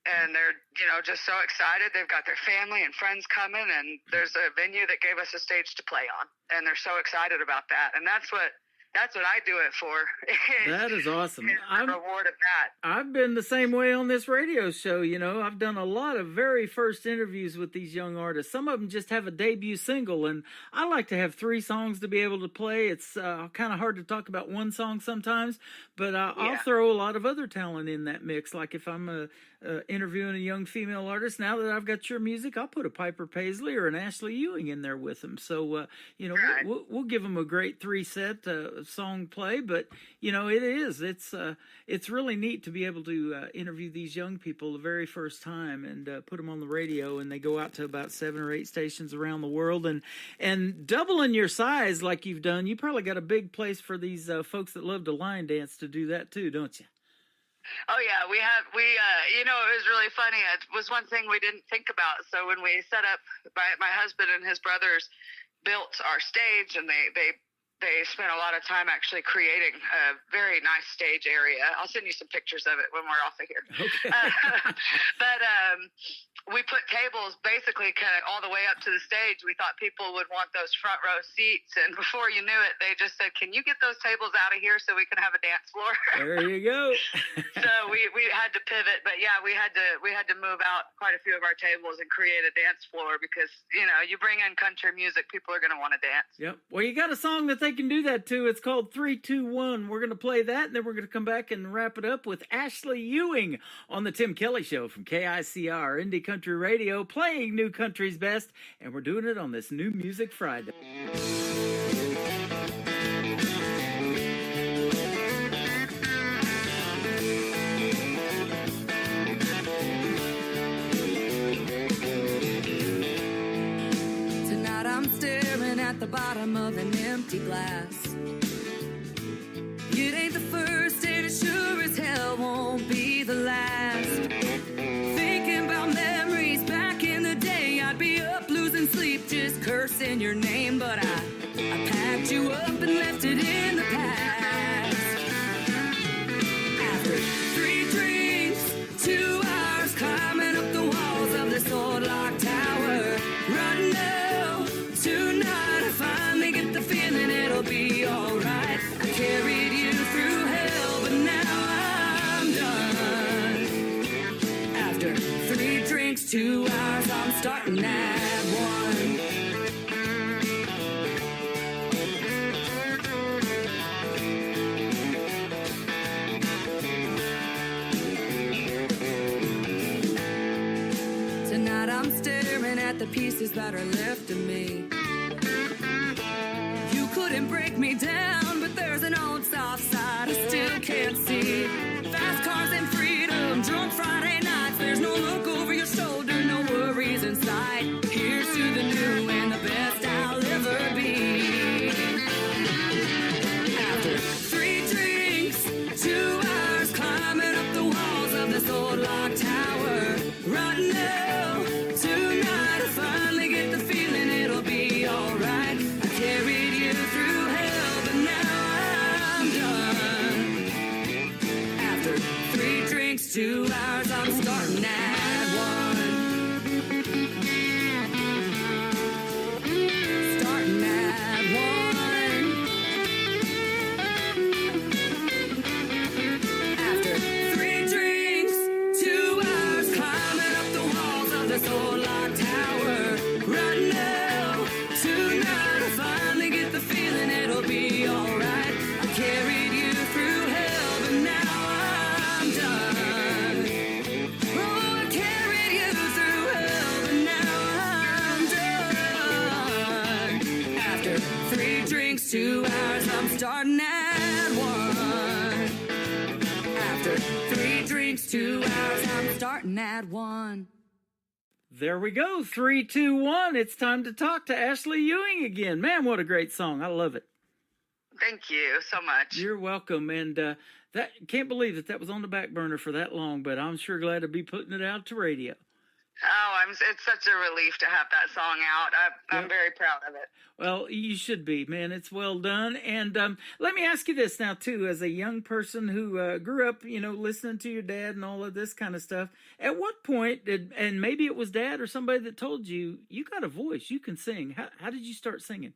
And they're, you know, just so excited. They've got their family and friends coming, and there's a venue that gave us a stage to play on. And they're so excited about that. And that's what that's what I do it for. That is awesome. Is the reward of that. I've been the same way on this radio show. You know, I've done a lot of very first interviews with these young artists. Some of them just have a debut single, and I like to have 3 songs to be able to play. It's kind of hard to talk about one song sometimes, but I'll throw a lot of other talent in that mix. Like if I'm interviewing a young female artist, now that I've got your music, I'll put a Piper Paisley or an Ashley Ewing in there with them. So, you know, Right. we'll give them a great 3-set song play, but you know, it's really neat to be able to interview these young people the very first time and put them on the radio, and they go out to about 7 or 8 stations around the world, and doubling your size like you've done, you probably got a big place for these folks that love to line dance to do that too, don't you? Oh yeah, we you know, it was really funny. It was one thing we didn't think about. So when we set up, my husband and his brothers built our stage, and they spent a lot of time actually creating a very nice stage area. I'll send you some pictures of it when we're off of here. Okay. But we put tables basically kind of all the way up to the stage. We thought people would want those front row seats, and before you knew it, they just said, "Can you get those tables out of here so we can have a dance floor?" There you go. So we had to pivot, but yeah, we had to move out quite a few of our tables and create a dance floor, because you know, you bring in country music, people are going to want to dance. Yep. Well, you got a song that they can do that to. It's called 3, 2, 1. We're going to play that, and then we're going to come back and wrap it up with Ashley Ewing on the Tim Kelly Show from KICR Indie Country Radio, playing new country's best, and we're doing it on this New Music Friday. Tonight I'm staring at the bottom of an empty glass. It ain't the first, and it sure as hell won't be the last. Thinking about memories back in the day, I'd be up losing sleep just cursing your name, but I packed you up and left it in the past. After 3 drinks, 2 hours climbing up the walls of this old lock tower, right now, tonight I finally get the feeling it'll be alright. I carried you through hell, but now I'm done. After 3 drinks, 2 hours, I'm starting at 1. Tonight I'm staring at the pieces that are left of me. You couldn't break me down, but there's an old soft side I still can't see. Fast cars and freedom, drunk Friday nights. There's no look over your shoulder, no worries in sight. Here's to the new and the best I'll ever be. After 3 drinks, 2 hours climbing up the walls of this old lock tower, right now, tonight I finally get the feeling it'll be alright. I carried you through hell, but now I'm done. After 3 drinks, 2 hours, I'm starting at 1. Starting at 1. After 3 drinks, 2 hours climbing up the walls of this old lock tower, right now, tonight I finally get the feeling it'll be alright. I carried you through hell, but now I'm done. Oh, I carried you through hell, but now I'm done. After 3 drinks, 2 hours, I'm starting at 1. After 3 drinks, 2 hours, I'm starting at 1. There we go. 3, 2, 1. It's time to talk to Ashley Ewing again. Man, what a great song. I love it. Thank you so much. You're welcome. And that can't believe that was on the back burner for that long, but I'm sure glad to be putting it out to radio. Oh, it's such a relief to have that song out. I'm very proud of it. Well, you should be, man. It's well done. And let me ask you this now, too, as a young person who grew up, you know, listening to your dad and all of this kind of stuff, at what point and maybe it was dad or somebody that told you, you got a voice, you can sing. How did you start singing?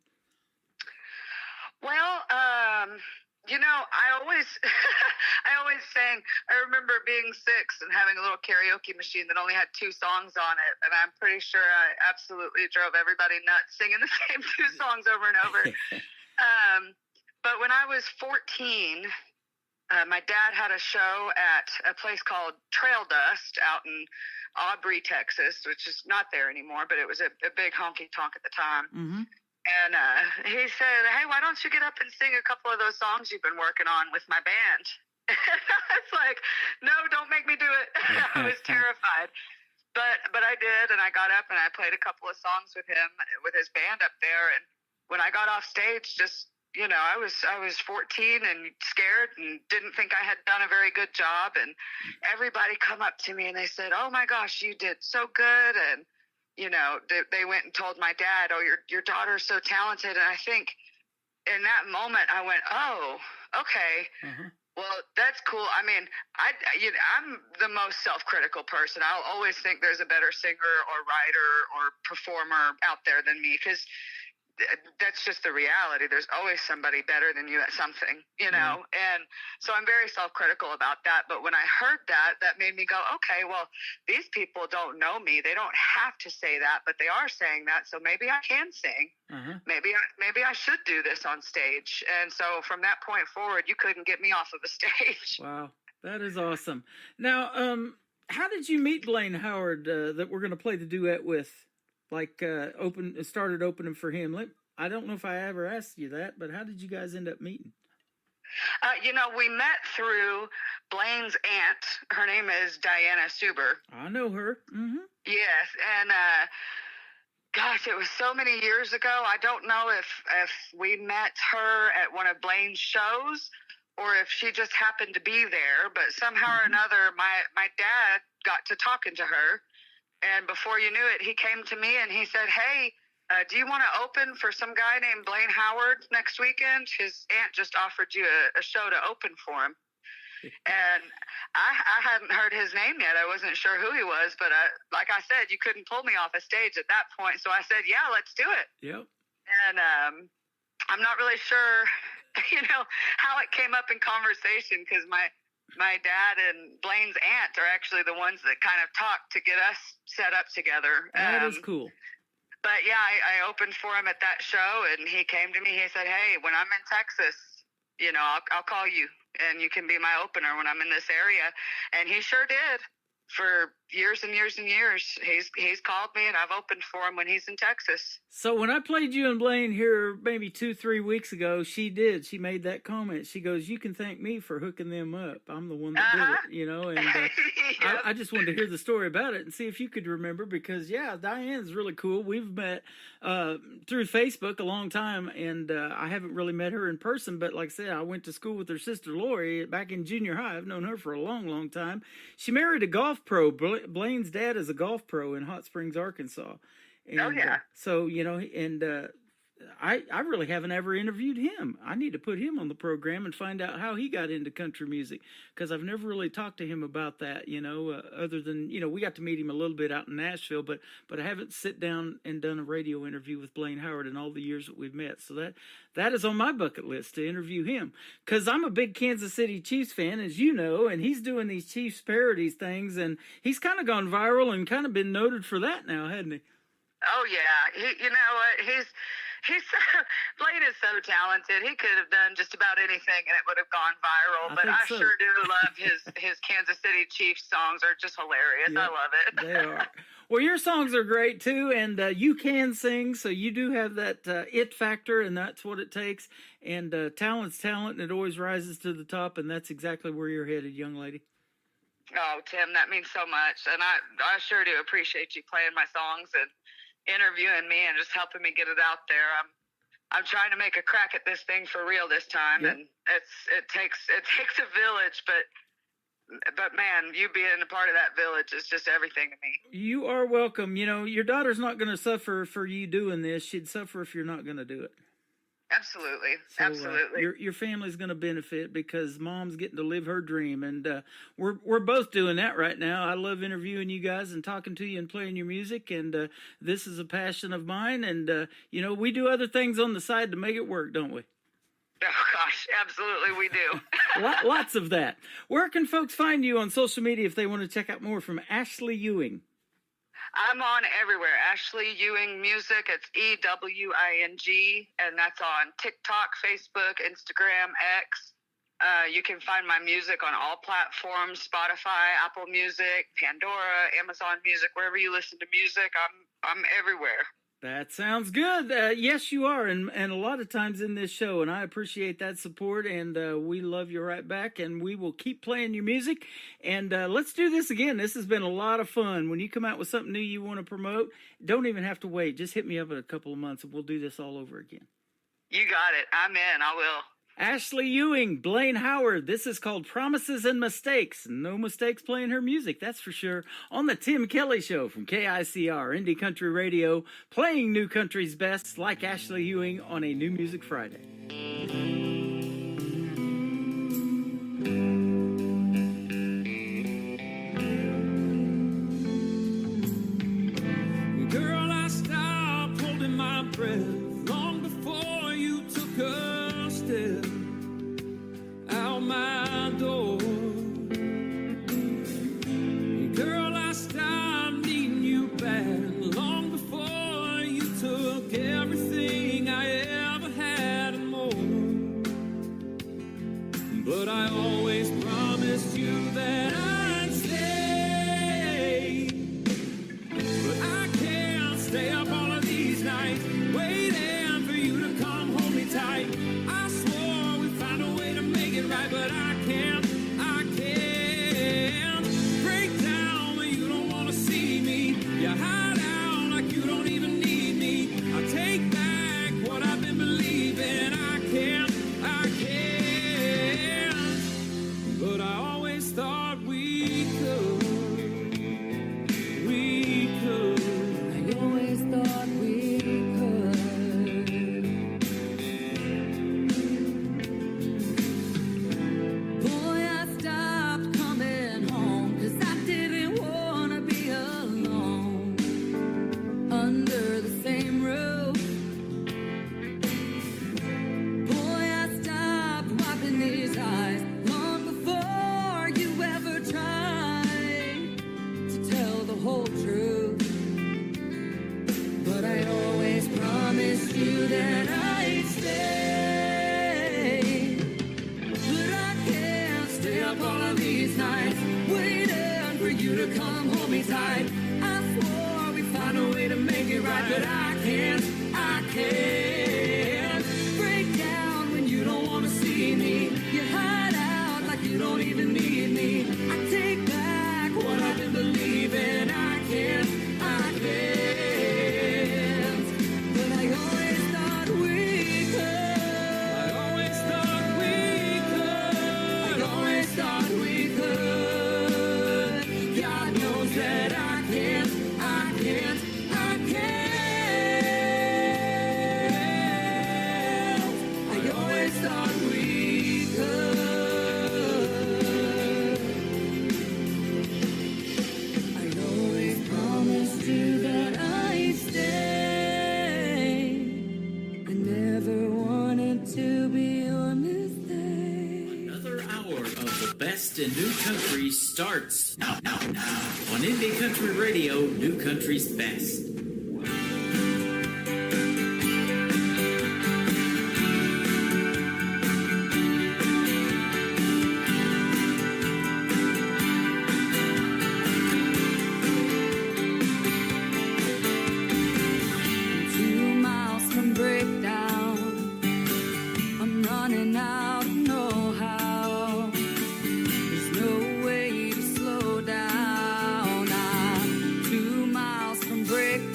Well, I always, I always sang. I remember being 6 and having a little karaoke machine that only had 2 songs on it, and I'm pretty sure I absolutely drove everybody nuts singing the same 2 songs over and over. But when I was 14, my dad had a show at a place called Trail Dust out in Aubrey, Texas, which is not there anymore, but it was a big honky tonk at the time. Mm-hmm. And he said, "Hey, why don't you get up and sing a couple of those songs you've been working on with my band?" And I was like, "No, don't make me do it." I was terrified. But I did, and I got up and I played a couple of songs with him, with his band up there. And when I got off stage, just, I was 14 and scared and didn't think I had done a very good job. And everybody come up to me and they said, "Oh my gosh, you did so good." And they went and told my dad, "Oh, your daughter's so talented." And I think in that moment I went, "Oh, okay. Uh-huh. Well, that's cool." I mean, I'm the most self-critical person. I'll always think there's a better singer or writer or performer out there than me, because that's just the reality. There's always somebody better than you at something, And so I'm very self-critical about that. But when I heard that, that made me go, okay, well, these people don't know me. They don't have to say that, but they are saying that. So maybe I can sing. Uh-huh. Maybe I should do this on stage. And so from that point forward, you couldn't get me off of a stage. Wow, that is awesome. Now, how did you meet Blaine Howard that we're going to play the duet with? Started opening for him. I don't know if I ever asked you that, but how did you guys end up meeting? We met through Blaine's aunt. Her name is Diana Suber. I know her. Mm-hmm. Yes, and gosh, it was so many years ago. I don't know if we met her at one of Blaine's shows or if she just happened to be there, but somehow or another, my dad got to talking to her. And before you knew it, he came to me and he said, "Hey, do you want to open for some guy named Blaine Howard next weekend? His aunt just offered you a show to open for him." And I hadn't heard his name yet. I wasn't sure who he was, but like I said, you couldn't pull me off a stage at that point. So I said, "Yeah, let's do it." Yep. And I'm not really sure, how it came up in conversation, because my dad and Blaine's aunt are actually the ones that kind of talked to get us set up together. That is cool. But yeah, I opened for him at that show, and he came to me. He said, "Hey, when I'm in Texas, I'll call you, and you can be my opener when I'm in this area." And he sure did. For years and years and years, he's called me, and I've opened for him when he's in Texas. So when I played you and Blaine here maybe 2-3 weeks ago, she made that comment. She goes, "You can thank me for hooking them up. I'm the one that did it," And Yep. I just wanted to hear the story about it and see if you could remember, because Diane's really cool. We've met through Facebook a long time, and I haven't really met her in person, but like I said, I went to school with her sister Lori back in junior high. I've known her for a long, long time. She married a golf pro. Blaine's dad is a golf pro in Hot Springs, Arkansas. And, Oh, yeah. I really haven't ever interviewed him. I need to put him on the program and find out how he got into country music, because I've never really talked to him about that, other than, we got to meet him a little bit out in Nashville, but I haven't sit down and done a radio interview with Blaine Howard in all the years that we've met. So that is on my bucket list, to interview him, because I'm a big Kansas City Chiefs fan, as you know, and he's doing these Chiefs parodies things, and he's kind of gone viral and kind of been noted for that now, hasn't he? Oh yeah, you know what? He's Blaine is so talented. He could have done just about anything and it would have gone viral. But I sure do love his Kansas City Chiefs songs. Are just hilarious. Yeah, I love it. They are. Well, your songs are great too, and you can sing, so you do have that it factor, and that's what it takes. And talent's talent, and it always rises to the top, and that's exactly where you're headed, young lady. Oh, Tim, that means so much, and I sure do appreciate you playing my songs and interviewing me and just helping me get it out there. I'm trying to make a crack at this thing for real this time, and it takes a village, but man, you being a part of that village is just everything to me. You are welcome. Your daughter's not going to suffer for you doing this. She'd suffer if you're not going to do it. Absolutely. So, Absolutely. Your family's going to benefit because Mom's getting to live her dream, and we're both doing that right now. I love interviewing you guys and talking to you and playing your music, and this is a passion of mine. And we do other things on the side to make it work, don't we? Oh gosh, absolutely we do. Lots of that. Where can folks find you on social media if they want to check out more from Ashley Ewing? I'm on everywhere. Ashley Ewing Music. It's EWING, and that's on TikTok, Facebook, Instagram, X. You can find my music on all platforms: Spotify, Apple Music, Pandora, Amazon Music. Wherever you listen to music, I'm everywhere. That sounds good. Yes, you are, and a lot of times in this show, and I appreciate that support, and we love you right back, and we will keep playing your music, and let's do this again. This has been a lot of fun. When you come out with something new you want to promote, don't even have to wait. Just hit me up in a couple of months, and we'll do this all over again. You got it. I'm in. I will. Ashley Ewing, Blaine Howard. This is called Promises and Mistakes. No mistakes playing her music, that's for sure. On the Tim Kelly Show from KICR, Indie Country Radio, playing new country's best, like Ashley Ewing on a New Music Friday. Girl, I stopped holding my breath long before you took a step out my door. Girl, I stopped needing you back long before you took everything I ever had and more. But I always promised you that I'd stay. But I can't stay up all of these nights waiting for you to come hold me tight. I swore we'd find a way to make it right, but I can't break down when you don't want to see me. You hide out like you don't even need me. I take back what I've been believing. I can't, but I always thought we could. I always thought we could. Boy, I stopped coming home 'cause I didn't want to be alone under the same roof. Boy, I stopped wiping these eyes long before you ever tried to tell the whole truth. But I always promised you that I'd stay. But I can't stay up all of these nights waiting for you to come hold me tight. I swore we'd find a way to make it right, but I can't break down when you don't want to see me. You hide out like you don't even need me. I take back what I've been believing. I can't, but I always thought we could. I always thought we could. I always thought we could. God knows that I can't. I always thought we could. I always promised you that I'd stay. I never wanted to be your mistake. Another hour of the best in new country starts now. On Indie Country Radio, New Country's Best. Break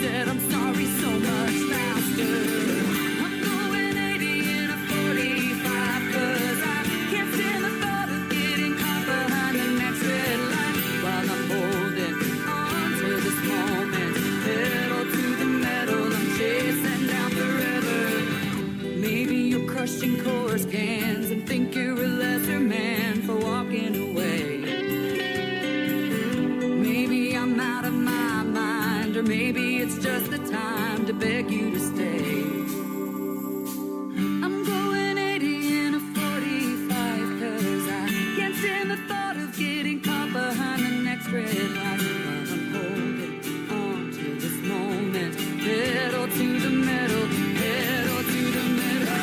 said I'm sorry so much faster. I'm going 80 in a 45, 'cause I can't stand the thought of getting caught behind the next red light while I'm holding on to this moment. Pedal to the metal, I'm chasing down forever. Maybe you're crushing chorus cans and think you're a lesser man for walking away. Maybe I'm out of my mind, or maybe it's just the time to beg you to stay. I'm going 80 in a 45, 'cause I can't stand the thought of getting caught behind the next red light while I'm holding on to this moment. Pedal to the metal, pedal to the metal.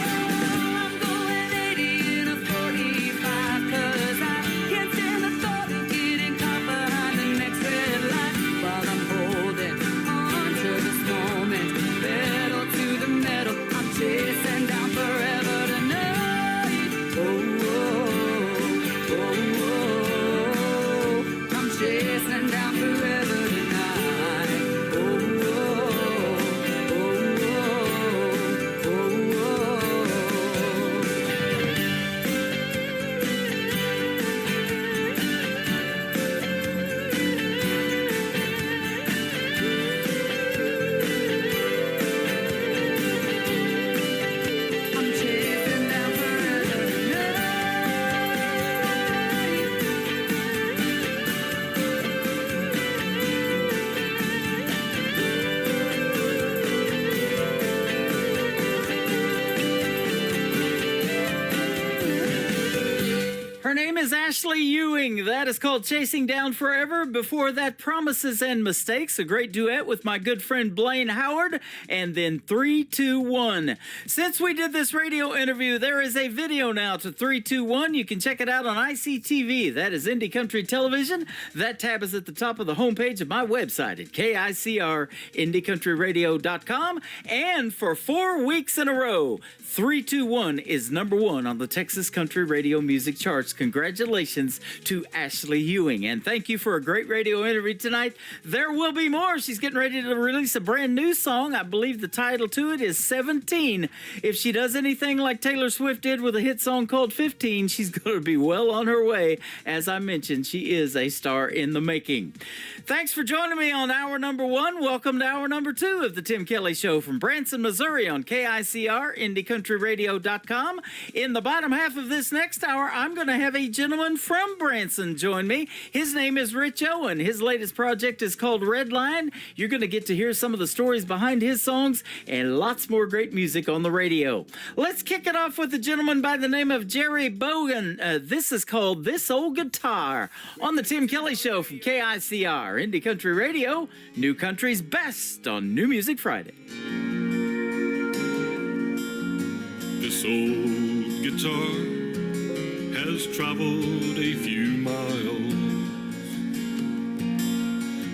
I'm going 80 in a 45, 'cause I can't stand the thought of getting caught behind the next red light while I'm holding on to this moment. Pedal to the metal, I'm chasing down forever tonight. Oh, oh, oh, oh. I'm chasing down forever tonight. Oh, oh, oh, oh, oh, I'm chasing down forever tonight. Her name is Ashley Ewing. That is called Chasing Down Forever. Before that, Promises and Mistakes, a great duet with my good friend Blaine Howard. And then 3-2-1. Since we did this radio interview, there is a video now to 3-2-1. You can check it out on ICTV. That is Indie Country Television. That tab is at the top of the homepage of my website at KICRIndieCountryRadio.com. And for 4 weeks in a row, 3-2-1 is #1 on the Texas Country Radio Music Charts. Congratulations to Ashley Ewing. And thank you for a great radio interview tonight. There will be more. She's getting ready to release a brand new song. I believe the title to it is 17. If she does anything like Taylor Swift did with a hit song called 15, she's going to be well on her way. As I mentioned, she is a star in the making. Thanks for joining me on hour #1. Welcome to hour #2 of the Tim Kelly Show from Branson, Missouri on KICR, IndieCountryRadio.com. In the bottom half of this next hour, I'm going to have a gentleman from Branson join me. His name is Rich Owen. His latest project is called Red Line. You're going to get to hear some of the stories behind his songs and lots more great music on the radio. Let's kick it off with a gentleman by the name of Jerry Bogan. This is called This Old Guitar on the Tim Kelly Show from KICR, Indie Country Radio, New Country's best on New Music Friday. This old guitar has traveled a few miles.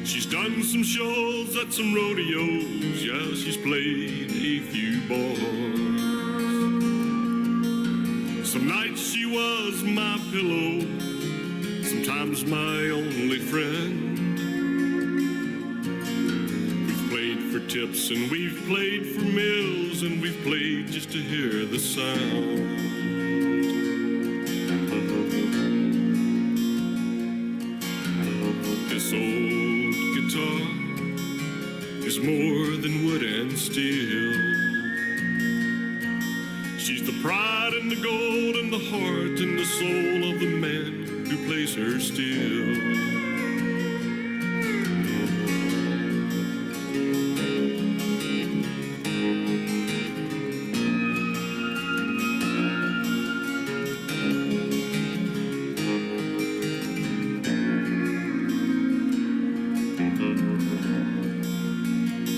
She's done some shows at some rodeos. Yeah, she's played a few bars. Some nights she was my pillow, sometimes my only friend. We've played for tips and we've played for meals, and we've played just to hear the sound. This old guitar is more than wood and steel. She's the pride and the gold and the heart and the soul of the man who plays her still.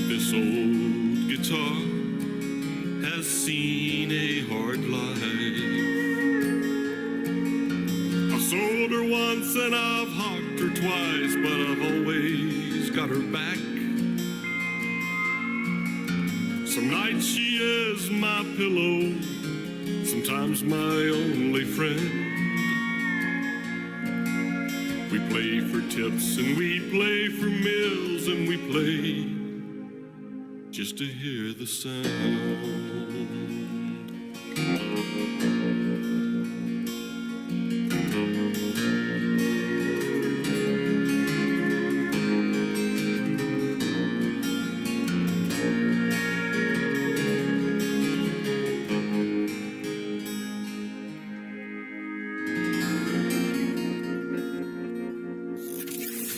This old guitar has seen a hard life. I've sold her once and I've hawked her twice, but I've always got her back. Some nights she is my pillow, sometimes my only friend. We play for tips and we play for meals and we play just to hear the sound.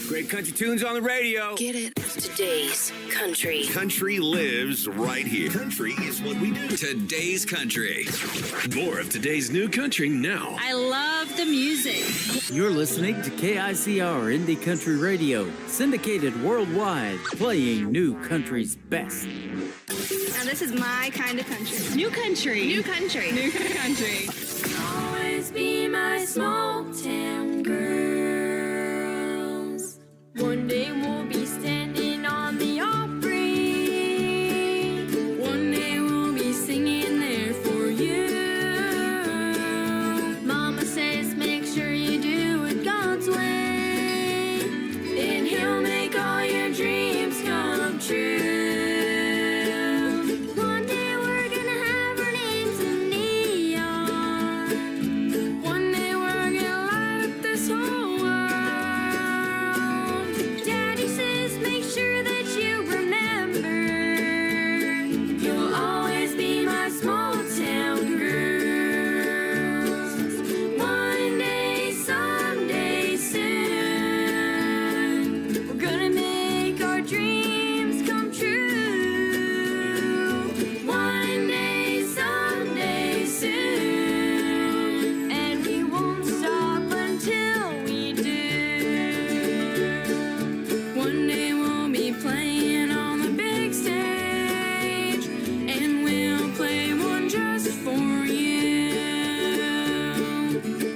Great country tunes on the radio. Get it? Today's country. Country lives right here. Country is what we do. Today's country. More of today's new country now. I love the music. You're listening to KICR Indie Country Radio, syndicated worldwide, playing new country's best. Now this is my kind of country. New country. New country. New country. Always be my small town girls. One day we'll be standing on the Opry. One day we'll be singing there for you. Mama says make sure you do it God's way, and He'll make all your dreams come true. One day we're gonna have our names in neon. One day we're gonna light up this whole world. Daddy says make sure that you remember, you'll always be my small town girls. One day, someday soon, we're gonna make our dreams come true. One day, someday soon, and we won't stop until we do. One day we'll be playing on the big stage, and we'll play one just for you.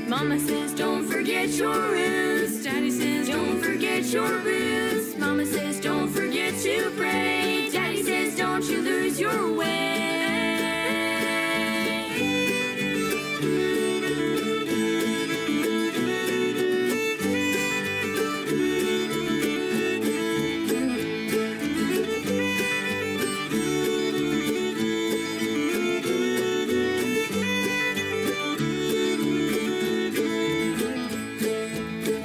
Mama says don't forget your roots. Daddy says don't forget your roots. Mama says don't forget to pray. Daddy says don't you lose your way.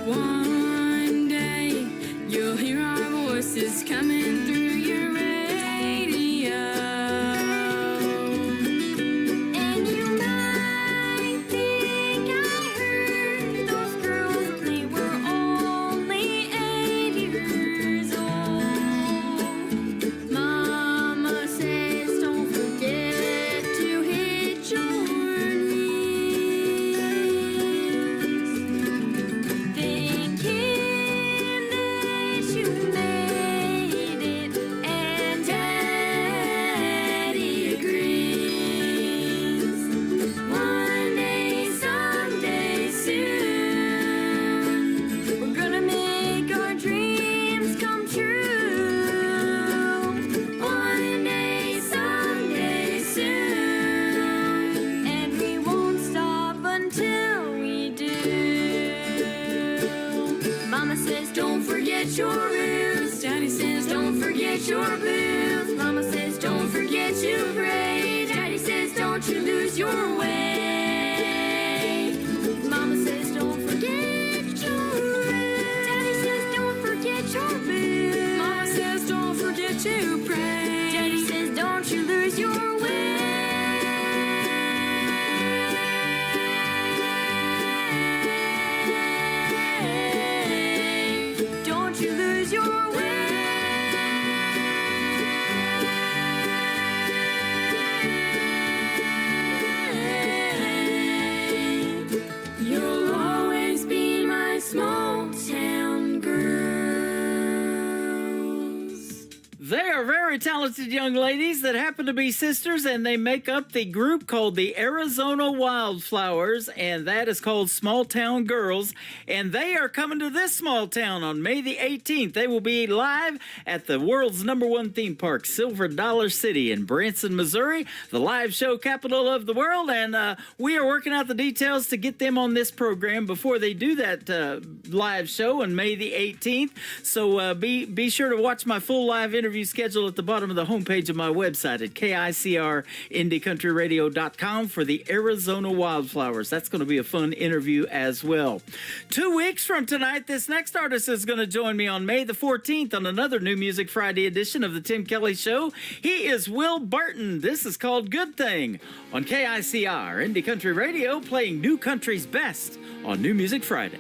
One day you'll hear our voices coming through your radio, and you might think I heard those girls when they were only 8 years old. Mama says don't forget to hit your knees, thinking that you made it, and Daddy agrees. One day, someday soon, we're gonna make our dreams come true. One day, someday soon, and we won't stop until we do. Mama says don't forget your roots. Daddy says don't forget your blues. Mama says don't forget to pray. Daddy says don't you lose your way. Mama says don't forget your roots. Daddy says don't forget your blues. Mama says don't forget to pray. Daddy says don't you lose your way. Don't you lose your way. You'll always be my small town girls. They are very talented young ladies that happen to be sisters, and they make up the group called the Arizona Wildflowers, and that is called Small Town Girls. And they are coming to this small town on May the 18th. They will be live at the world's #1 theme park, Silver Dollar City in Branson, Missouri, the live show capital of the world. And we are working out the details to get them on this program before they do that live show on May the 18th. So be sure to watch my full live interview schedule schedule at the bottom of the homepage of my website at KICRIndieCountryRadio.com for the Arizona Wildflowers. That's going to be a fun interview as well. 2 weeks from tonight, this next artist is going to join me on May the 14th on another New Music Friday edition of the Tim Kelly Show. He is Will Burton. This is called Good Thing on KICR Indie Country Radio, playing new country's best on New Music Friday.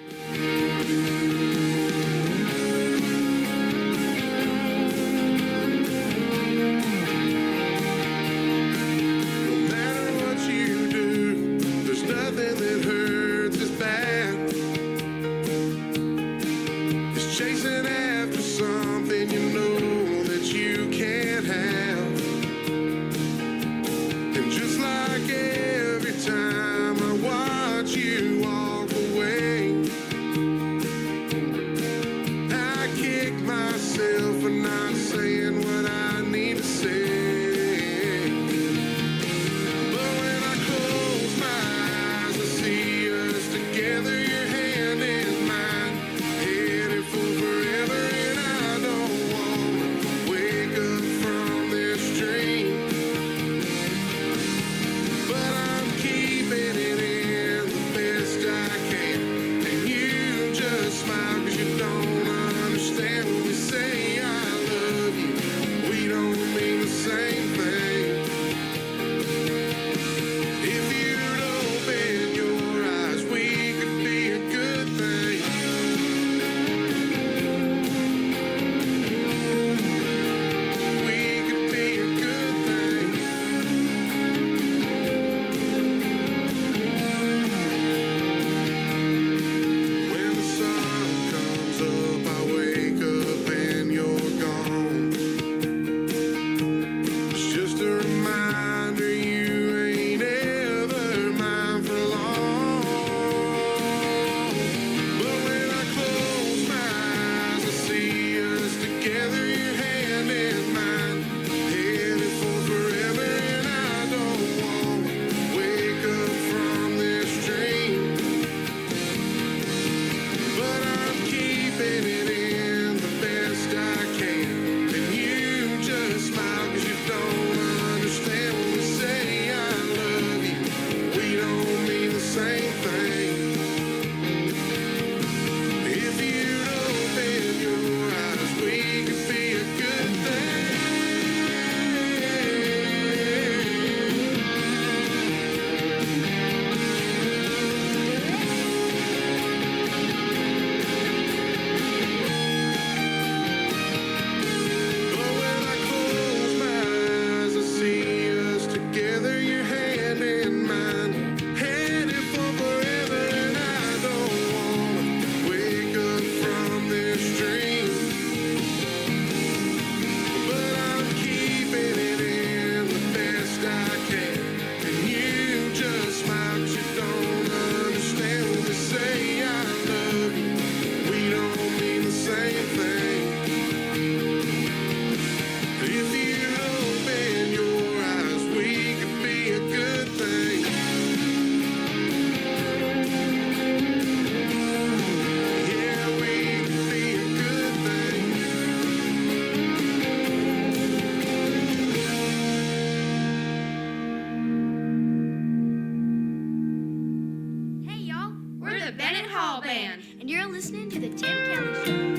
And you're listening to the Tim Kelly Show.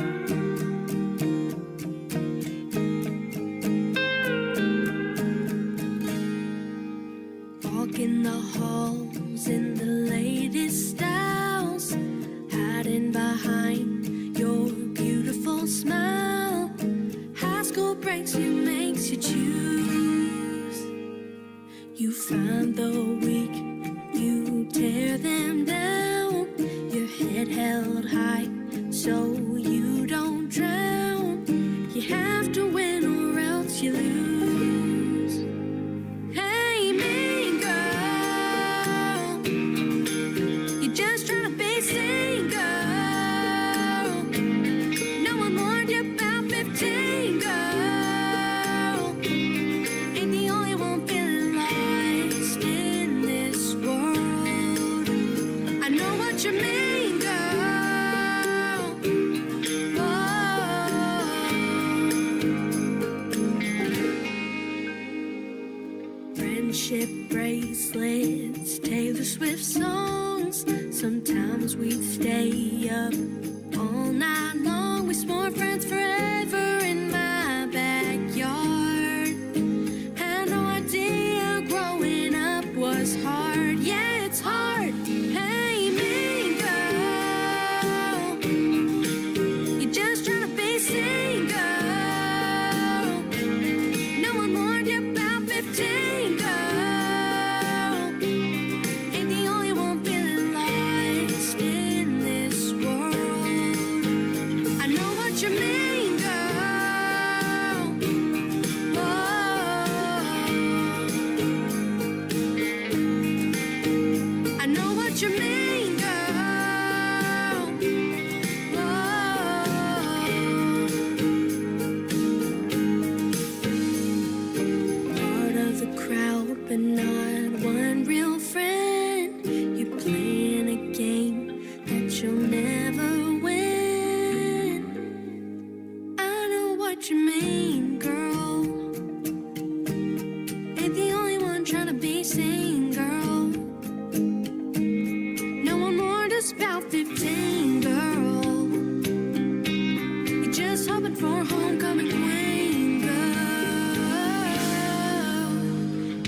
Walking the halls in the latest styles, hiding behind your beautiful smile. High school breaks you, makes you choose. You find the weak, you tear them down. Your head held high, so you friendship bracelets, Taylor Swift songs. Sometimes we'd stay up all night long. We swore friends forever in my backyard. Had no idea growing up was hard. Yeah, it's hard. Hey, mean girl, you're just trying to be single. No one warned you about 15, girl. Ain't the only one feeling lost in this world. I know what you mean, girl. Whoa. I know what you mean, girl. Whoa. Part of the crowd, but not one real friend. You're playing a game that you'll never win. I know what you mean, girl. Ain't the only one trying to be seen, girl. No one warned us about 15, girl. You're just hoping for a homecoming queen, girl.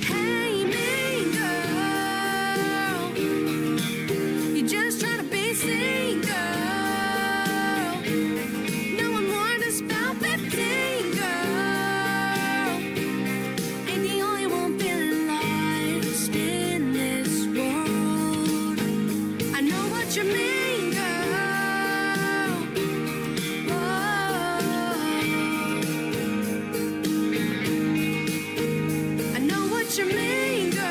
Hey, mean girl, you're just trying to be seen, girl. No one warned us about 15, girl. Ain't the only one feeling lost in this world. I know what you mean, girl. Whoa. I know what you mean, girl.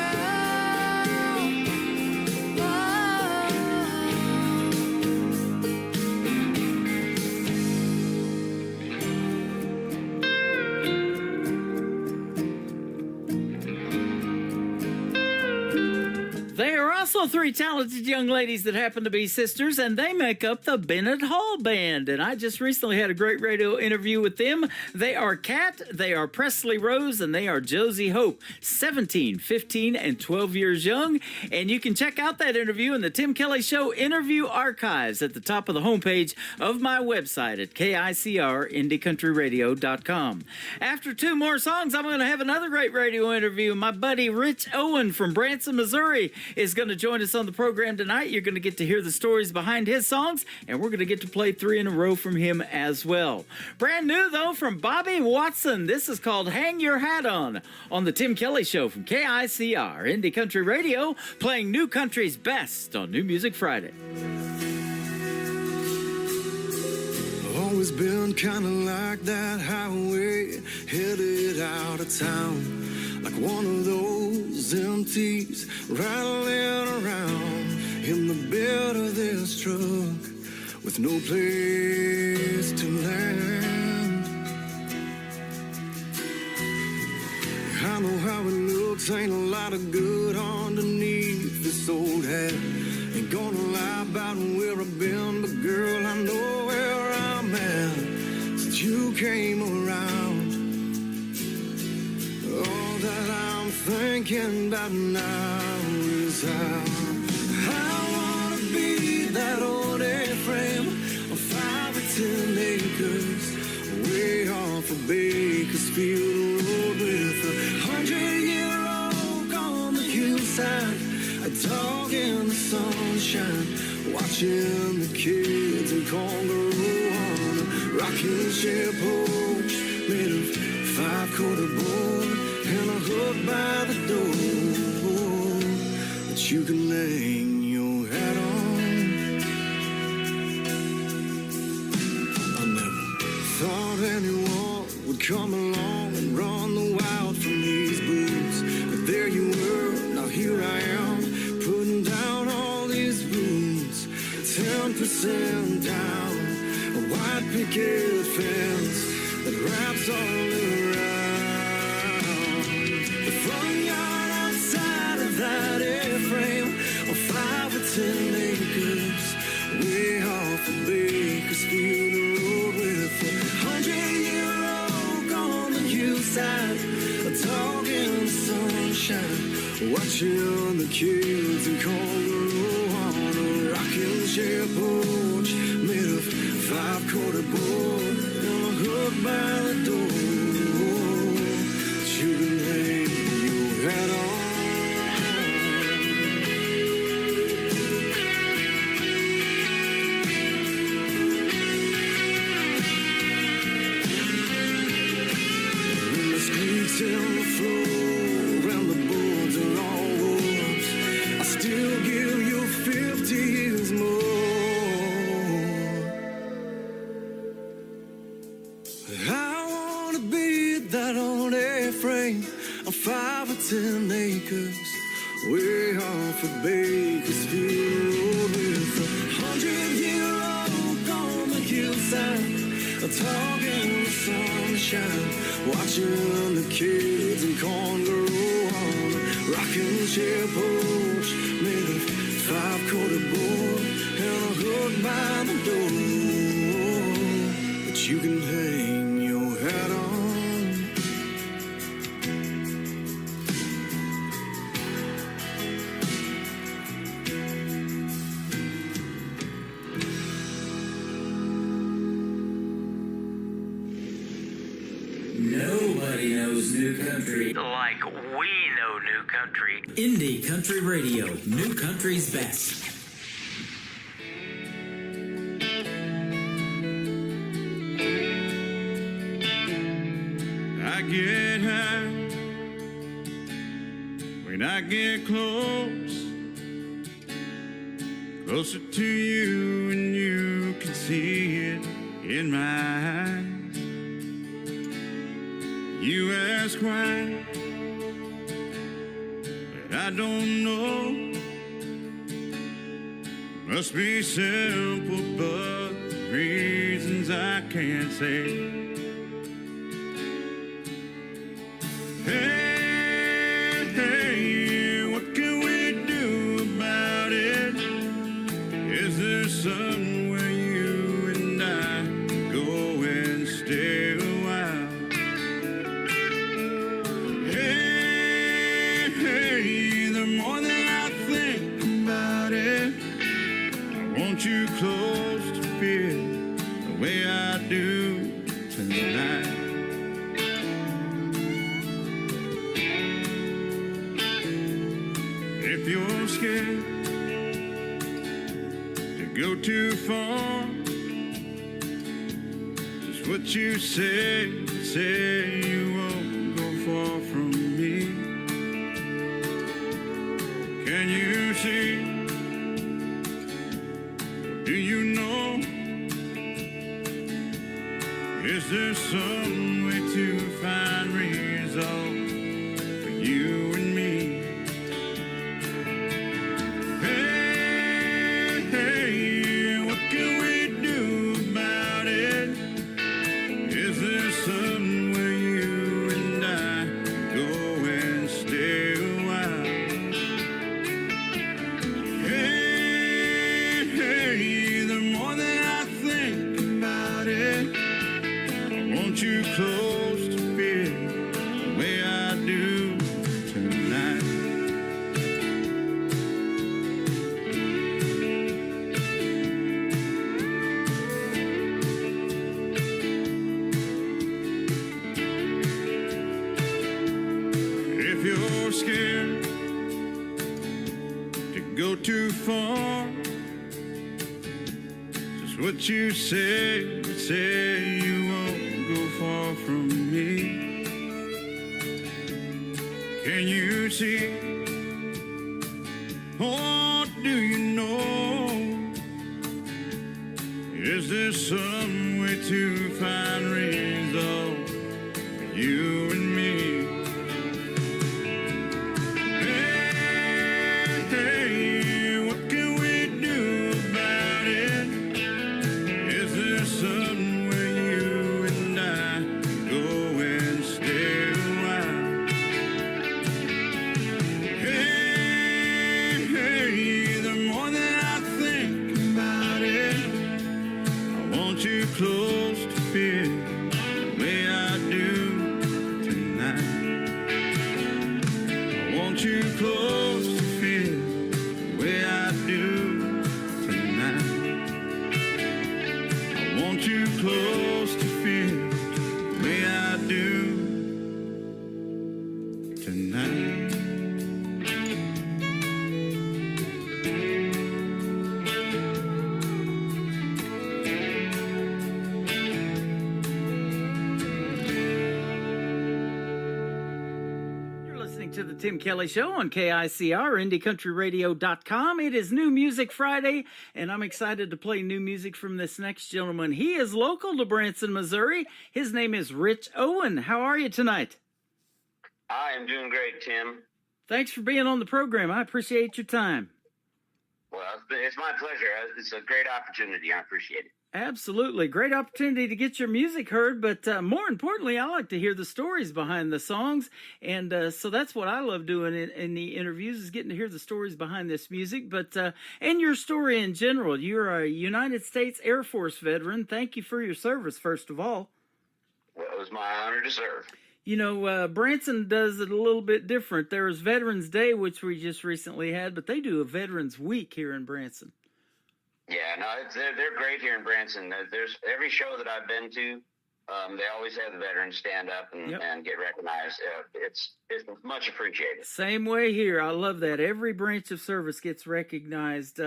They are also three talented young ladies that happen to be sisters, and they make up the Bennett Hall Band. And I just recently had a great radio interview with them. They are Kat, they are Presley Rose, and they are Josie Hope, 17, 15, and 12 years young. And you can check out that interview in the Tim Kelly Show interview archives at the top of the homepage of my website at KICRIndieCountryRadio.com. After two more songs, I'm going to have another great radio interview. My buddy Rich Owen from Branson, Missouri is going to join us on the program tonight. You're going to get to hear the stories behind his songs, and we're going to get to play 3 in a row from him as well. Brand new, though, from Bobby Watson. This is called Hang Your Hat On the Tim Kelly Show from KICR Indie Country Radio, playing New Country's best on New Music Friday. Always been kinda like that highway, headed out of town. Like one of those MTs rattling around in the bed of this truck with no place to land. I know how it looks, ain't a lot of good underneath this old hat. Ain't gonna lie about where I've been, but girl, I know where I'm at since you came around. All that I'm thinking about now is how I wanna be that old A-frame on 5 or 10 acres, way off of Bakersfield Road with a 100-year-old on the hillside, a dog in the sunshine, watching the kids in Congaroo on a rocking chair porch made of 5-quarter board and a hook by the door that you can hang your hat on. I never thought anyone would come along and run the wild from these boots, but there you were, now here I am, putting down all these roots, 10% down, a white picket fence that wraps all around the front yard outside of that A-frame on 5 or 10 acres, way off of Bakersfield Road with a 100-year-old on the hillside, a dog in the sunshine, Watching the kids in Congaroo on a rocking chair porch made of 5-quarter board and a hook by the door that you can hang your hat on. And the squeaks in the floor and the boards are all warped, I still give you 50 years more. I wanna be that old airframe on 5 or 10 acres, way off of Bakersfield with 100-year-old on the hillside, talking in the sunshine, watching the kids in Congaroo on a rocking chair porch made of 5-quarter board and a hook by the door that you can hang your hat on. Nobody knows new country Like we know new country. Indie Country Radio, new country's best. I get high when I get closer to you, and you can see it in my eyes. You ask why, but I don't know. Must be simple, but reasons I can't say. Hey, what can we do about it? Is there somewhere you and I go and stay a while? Hey, the more that I think about it, I want you close to feel the way I do tonight. If you're scared to go too far, just what you say you won't go far from me. Can you see? Do you know? Is there some way to find resolve for you and me? Hey, what can we do about it? Is there somewhere you and I go and stay a while? Hey, the more that I think about it, I want you close to feel the way I do tonight. If you're scared to go too far, just what you say you won't go far from me. Can you see? Or do you know? Is there some way to find resolve for you and me? Hey, what can we do about it? Is there somewhere you and I go and stay a while? Hey, the more that I think about it, I want you close to feel tonight. To the Tim Kelly Show on KICR, IndieCountryRadio.com. It is New Music Friday, and I'm excited to play new music from this next gentleman. He is local to Branson, Missouri. His name is Rich Owen. How are you tonight? I am doing great, Tim. Thanks for being on the program. I appreciate your time. Well, it's my pleasure. It's a great opportunity. I appreciate it. Absolutely. Great opportunity to get your music heard, but more importantly, I like to hear the stories behind the songs, and so that's what I love doing in the interviews, is getting to hear the stories behind this music, but and your story in general. You're a United States Air Force veteran. Thank you for your service, first of all. Well, it was my honor to serve. You know, Branson does it a little bit different. There's Veterans Day, which we just recently had, but they do a Veterans Week here in Branson. Yeah, no, they're great here in Branson. There's every show that I've been to, they always have the veterans stand up and get recognized. It's much appreciated. Same way here. I love that. Every branch of service gets recognized.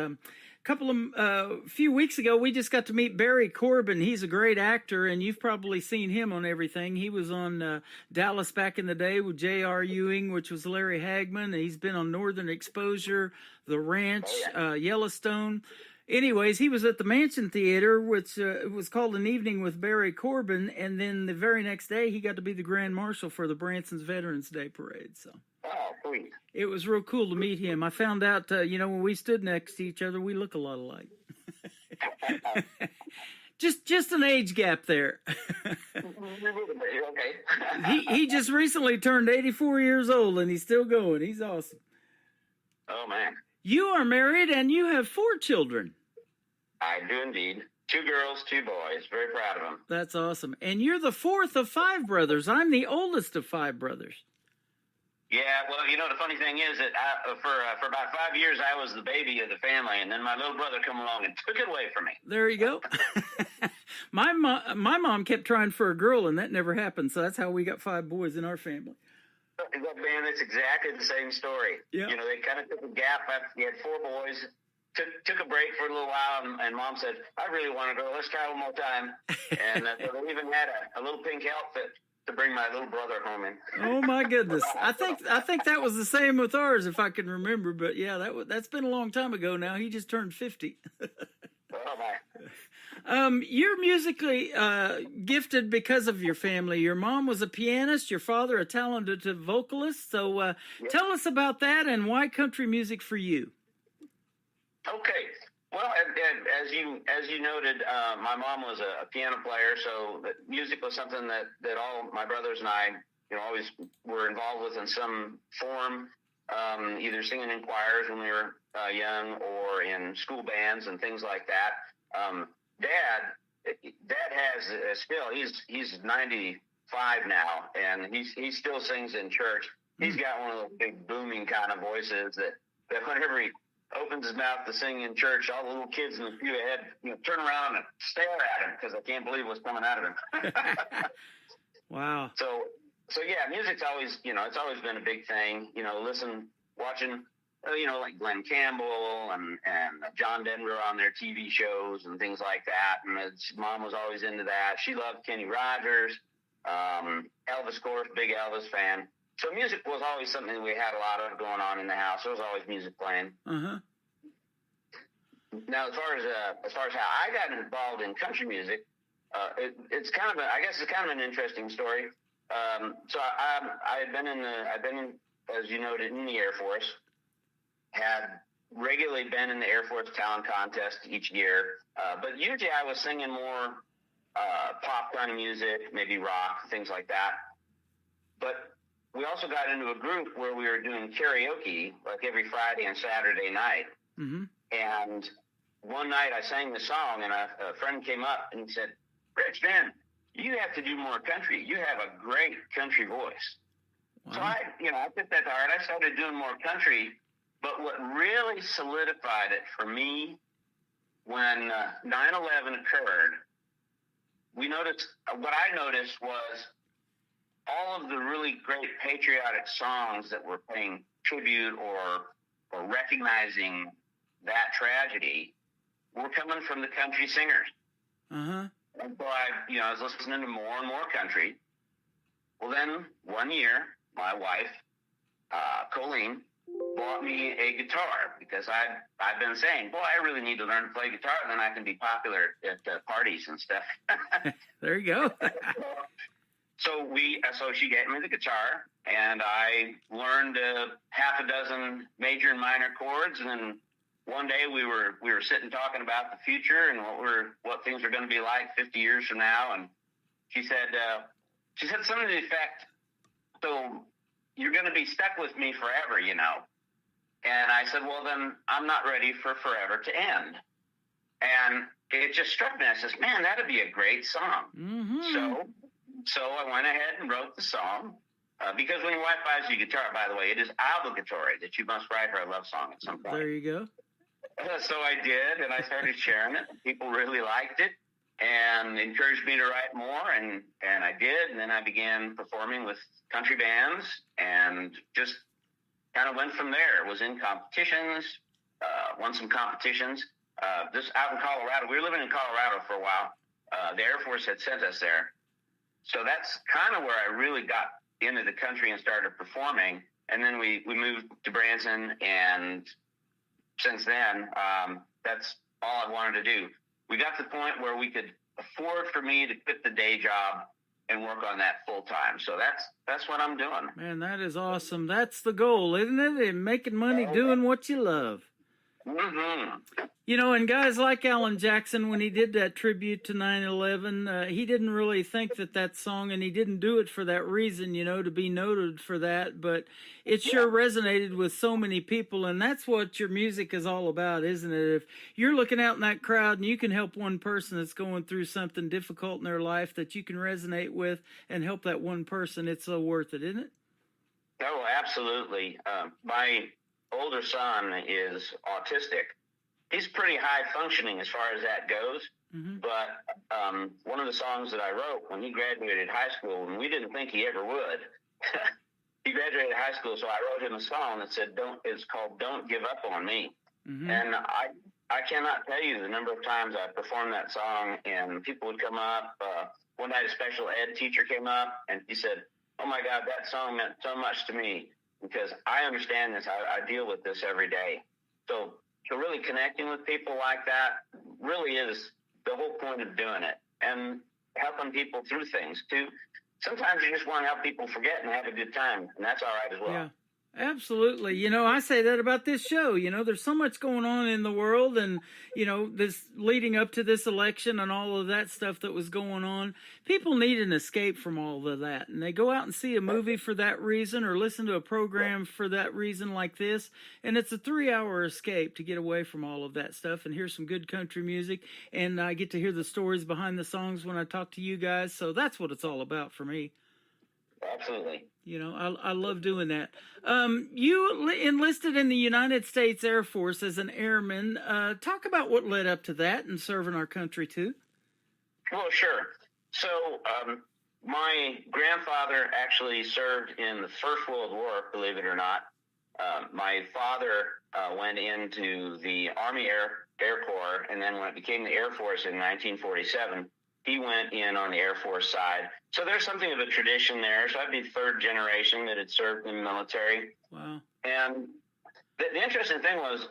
Few weeks ago, we just got to meet Barry Corbin. He's a great actor, and you've probably seen him on everything. He was on Dallas back in the day with J.R. Ewing, which was Larry Hagman. He's been on Northern Exposure, The Ranch, Yellowstone. Anyways, he was at the Mansion Theater, which was called An Evening with Barry Corbin, and then the very next day, he got to be the Grand Marshal for the Branson's Veterans Day Parade. So, oh, sweet. It was real cool to meet him. I found out, when we stood next to each other, we look a lot alike. just an age gap there. Okay. he just recently turned 84 years old, and he's still going. He's awesome. Oh, man. You are married, and you have 4 children. I do indeed. 2 girls, 2 boys. Very proud of them. That's awesome. And you're the 4th of 5 brothers. I'm the oldest of 5 brothers. Yeah, well, the funny thing is that for about 5 years, I was the baby of the family, and then my little brother come along and took it away from me. There you go. My mom kept trying for a girl, and that never happened, so that's how we got 5 boys in our family. Man, it's exactly the same story. Yeah. They kind of took a gap after we had 4 boys, took a break for a little while, and Mom said, I really want to go. Let's try one more time. And so they even had a little pink outfit to bring my little brother home in. Oh, my goodness. I think that was the same with ours, if I can remember. But, yeah, that's been a long time ago now. He just turned 50. Oh, my. You're musically gifted because of your family. Your mom was a pianist, your father a talented vocalist. So tell us about that and why country music for you. Okay. Well, as you noted, my mom was a piano player, so music was something that all my brothers and I, always were involved with in some form, either singing in choirs when we were young or in school bands and things like that. Dad has still, he's 95 now, and he still sings in church. He's got one of those big booming kind of voices that whenever he opens his mouth to sing in church, all the little kids in the pew ahead, turn around and stare at him because they can't believe what's coming out of him. Wow. So yeah, music's always, it's always been a big thing, watching, like Glenn Campbell and John Denver on their TV shows and things like that. And his mom was always into that. She loved Kenny Rogers, Elvis, of course, big Elvis fan. So music was always something that we had a lot of going on in the house. There was always music playing. Uh-huh. Now, as far as how I got involved in country music, it's kind of an interesting story. So I've been as you noted, in the Air Force. Had regularly been in the Air Force talent contest each year, but usually I was singing more pop kind of music, maybe rock, things like that. But we also got into a group where we were doing karaoke like every Friday and Saturday night. Mm-hmm. And one night I sang the song, and a friend came up and he said, Rich, man, you have to do more country. You have a great country voice. Wow. So I took that to heart. I started doing more country. But what really solidified it for me when 9/11 occurred, what I noticed was all of the really great patriotic songs that were paying tribute or recognizing that tragedy were coming from the country singers. Uh-huh. And so I was listening to more and more country. Well, then one year, my wife, Colleen, bought me a guitar because I've been saying, boy, I really need to learn to play guitar, and then I can be popular at parties and stuff. There you go. So she gave me the guitar, and I learned half a dozen major and minor chords. And then one day we were sitting talking about the future and what things are going to be like 50 years from now. And she said something to the effect, "So you're going to be stuck with me forever, you know." And I said, "Well, then I'm not ready for forever to end." And it just struck me. I says, "Man, that'd be a great song." Mm-hmm. So I went ahead and wrote the song. Because when your wife buys you a guitar, by the way, it is obligatory that you must write her a love song at some point. There you go. So I did, and I started sharing it. People really liked it and encouraged me to write more, and I did. And then I began performing with country bands and just kind of went from there. Was in competitions, won some competitions. This out in Colorado. We were living in Colorado for a while. The Air Force had sent us there. So that's kind of where I really got into the country and started performing. And then we moved to Branson, and since then, that's all I wanted to do. We got to the point where we could afford for me to quit the day job and work on that full time. So that's what I'm doing. Man, that is awesome. That's the goal, isn't it? And making money doing what you love. Mm-hmm. You know, and guys like Alan Jackson, when he did that tribute to 9/11, he didn't really think that song, and he didn't do it for that reason, you know, to be noted for that. But it sure resonated with so many people, and that's what your music is all about, isn't it? If you're looking out in that crowd and you can help one person that's going through something difficult in their life that you can resonate with and help that one person, it's so worth it, isn't it? Oh, absolutely. My older son is autistic. He's pretty high functioning as far as that goes. Mm-hmm. But one of the songs that I wrote when he graduated high school, and we didn't think he ever would, he graduated high school, so I wrote him a song that said, it's called "Don't Give Up on Me." Mm-hmm. And I cannot tell you the number of times I performed that song, and people would come up. One night a special ed teacher came up, and he said, "Oh my God, that song meant so much to me, because I understand this. I deal with this every day." So really connecting with people like that really is the whole point of doing it, and helping people through things too. Sometimes you just want to help people forget and have a good time, and that's all right as well. Yeah. Absolutely. You know, I say that about this show. You know, there's so much going on in the world, and, you know, this leading up to this election and all of that stuff that was going on. People need an escape from all of that, and they go out and see a movie for that reason, or listen to a program for that reason like this, and it's a 3-hour escape to get away from all of that stuff and hear some good country music, and I get to hear the stories behind the songs when I talk to you guys, so that's what it's all about for me. Absolutely. You know, I love doing that. You enlisted in the United States Air Force as an airman. Talk about what led up to that and serving our country too. Well, sure. So my grandfather actually served in the First World War, believe it or not. My father went into the Army Air Corps, and then when it became the Air Force in 1947, he went in on the Air Force side. So there's something of a tradition there. So I'd be third generation that had served in the military. Wow. And the interesting thing was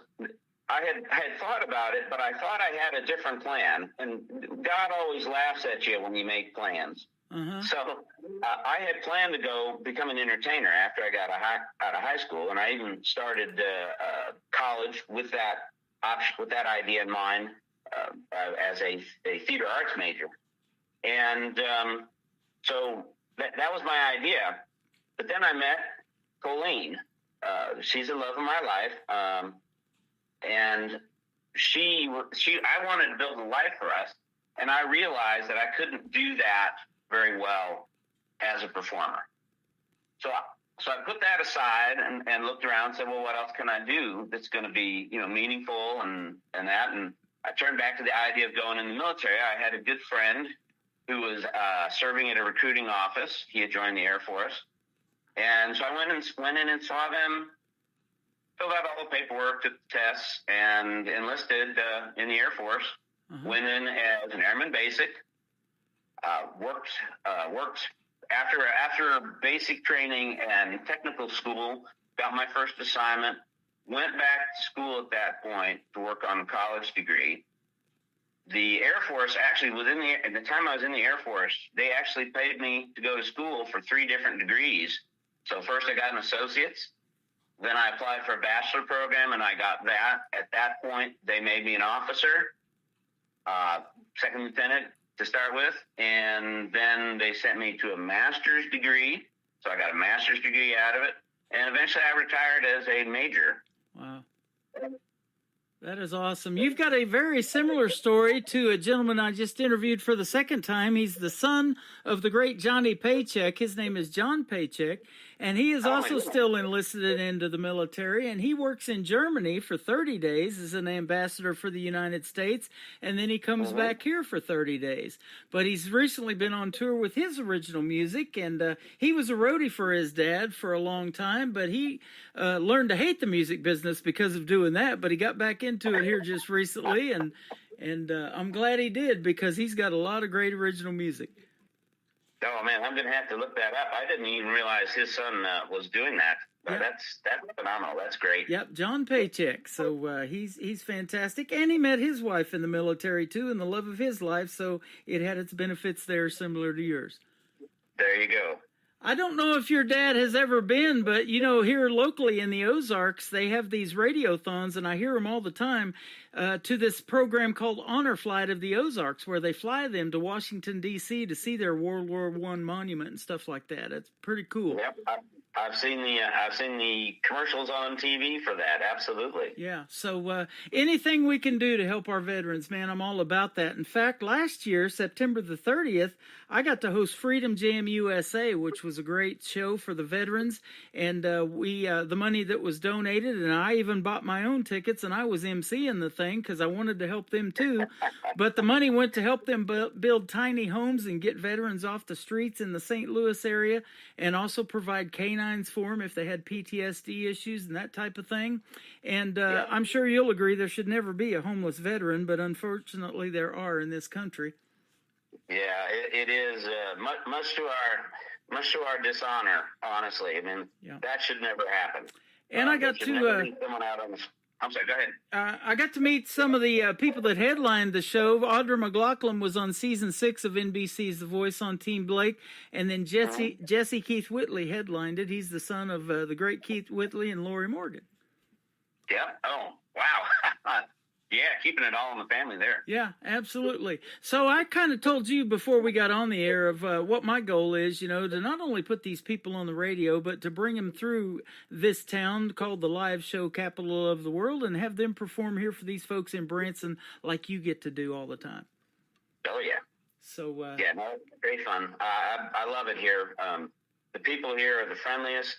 I had thought about it, but I thought I had a different plan. And God always laughs at you when you make plans. Uh-huh. So I had planned to go become an entertainer after I got out of high school. And I even started college with that idea in mind as a theater arts major. And so that was my idea. But then I met Colleen. She's the love of my life. And I wanted to build a life for us. And I realized that I couldn't do that very well as a performer. So I put that aside and looked around and said, well, what else can I do that's going to be, meaningful and that. And I turned back to the idea of going in the military. I had a good friend who was serving at a recruiting office. He had joined the Air Force. And so I went in and saw them, filled out all the paperwork, took the tests, and enlisted in the Air Force. Went in as an airman basic. Worked after basic training and technical school. Got my first assignment. Went back to school at that point to work on a college degree. The Air Force actually at the time I was in the Air Force, they actually paid me to go to school for 3 different degrees. So first I got an associate's, then I applied for a bachelor program and I got that. At that point, they made me an officer, second lieutenant to start with, and then they sent me to a master's degree. So I got a master's degree out of it, and eventually I retired as a major. Wow. That is awesome. You've got a very similar story to a gentleman I just interviewed for the second time. He's the son of the great Johnny Paycheck. His name is John Paycheck, and he is also still enlisted into the military, and he works in Germany for 30 days as an ambassador for the United States, and then he comes back here for 30 days. But he's recently been on tour with his original music, and he was a roadie for his dad for a long time, but he learned to hate the music business because of doing that, but he got back into it here just recently, and I'm glad he did, because he's got a lot of great original music. Oh man, I'm gonna have to look that up. I didn't even realize his son was doing that. That's phenomenal. That's great. Yep, John Paycheck. So he's fantastic, and he met his wife in the military too, and the love of his life. So it had its benefits there, similar to yours. There you go. I don't know if your dad has ever been, but, you know, here locally in the Ozarks, they have these radiothons, and I hear them all the time, to this program called Honor Flight of the Ozarks, where they fly them to Washington, D.C. to see their World War I monument and stuff like that. It's pretty cool. Yep, I've seen the commercials on TV for that. Absolutely. Yeah. So anything we can do to help our veterans, man, I'm all about that. In fact, last year, September the 30th, I got to host Freedom Jam USA, which was a great show for the veterans. And we the money that was donated, and I even bought my own tickets, and I was emceeing the thing because I wanted to help them too. But the money went to help them build tiny homes and get veterans off the streets in the St. Louis area, and also provide canines for them if they had PTSD issues and that type of thing. And I'm sure you'll agree there should never be a homeless veteran, but unfortunately there are in this country. Yeah, it is much to our dishonor, honestly. I mean, that should never happen. And I got to I'm sorry, go ahead. I got to meet some of the people that headlined the show. Audra McLaughlin was on season 6 of NBC's The Voice on Team Blake, and then Jesse Keith Whitley headlined it. He's the son of the great Keith Whitley and Lori Morgan. Yeah. Oh, wow. Yeah, keeping it all in the family there. Yeah, absolutely. So I kind of told you before we got on the air of what my goal is, you know, to not only put these people on the radio, but to bring them through this town called the live show capital of the world and have them perform here for these folks in Branson like you get to do all the time. Oh, yeah. So, yeah, no, great fun. I love it here. The people here are the friendliest.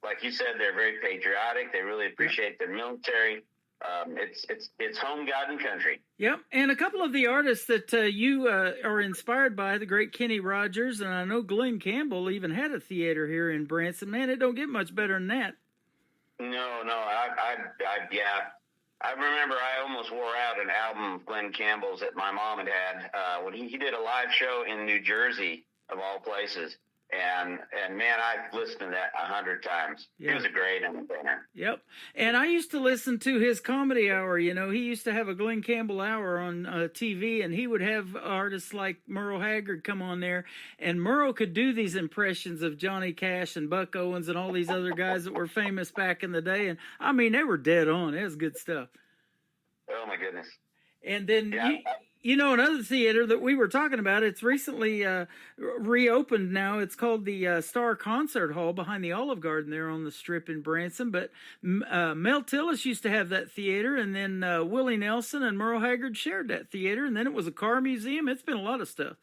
Like you said, they're very patriotic. They really appreciate their military. It's home, God, and country. Yep, and a couple of the artists that you are inspired by, the great Kenny Rogers, and I know Glenn Campbell even had a theater here in Branson. Man, it don't get much better than that. No, I remember I almost wore out an album of Glenn Campbell's that my mom had when he did a live show in New Jersey, of all places. And man, I've listened to that 100 times. Yeah. He was a great entertainer. Yep. And I used to listen to his comedy hour. You know, he used to have a Glenn Campbell hour on TV, and he would have artists like Merle Haggard come on there. And Merle could do these impressions of Johnny Cash and Buck Owens and all these other guys that were famous back in the day. And I mean, they were dead on. It was good stuff. Oh, my goodness. And then you know, another theater that we were talking about, it's recently reopened now. It's called the Star Concert Hall behind the Olive Garden there on the Strip in Branson. But Mel Tillis used to have that theater, and then Willie Nelson and Merle Haggard shared that theater, and then it was a car museum. It's been a lot of stuff.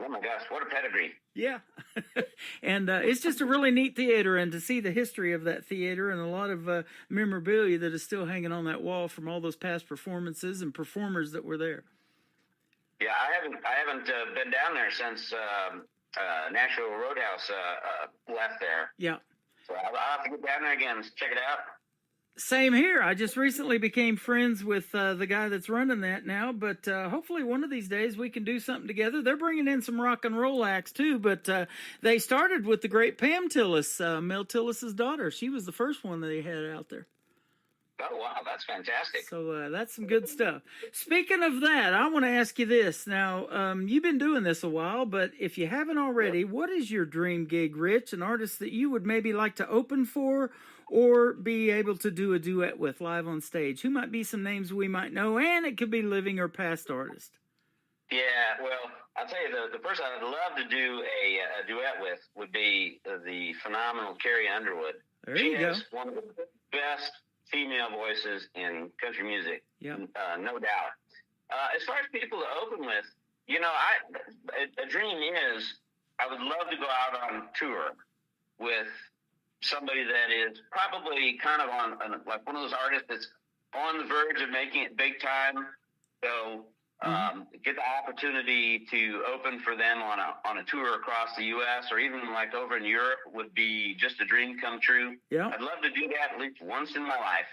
Oh, my gosh, what a pedigree. Yeah. And it's just a really neat theater, and to see the history of that theater and a lot of memorabilia that is still hanging on that wall from all those past performances and performers that were there. Yeah, I haven't been down there since Nashville Roadhouse left there. Yeah. So I'll have to get down there again, check it out. Same here. I just recently became friends with the guy that's running that now, but hopefully one of these days we can do something together. They're bringing in some rock and roll acts too, but they started with the great Pam Tillis, Mel Tillis's daughter. She was the first one that they had out there. Oh, wow, that's fantastic. So that's some good stuff. Speaking of that, I want to ask you this. Now, you've been doing this a while, but if you haven't already, what is your dream gig, Rich? An artist that you would maybe like to open for or be able to do a duet with live on stage? Who might be some names we might know, and it could be living or past artist. Yeah, well, I'll tell you, the person I'd love to do a duet with would be the phenomenal Carrie Underwood. There you go. She is one of the best female voices in country music, no doubt. As far as people to open with, a dream is I would love to go out on tour with somebody that is probably kind of on like one of those artists that's on the verge of making it big time. So get the opportunity to open for them on a tour across the U.S. or even like over in Europe would be just a dream come true. Yeah, I'd love to do that at least once in my life.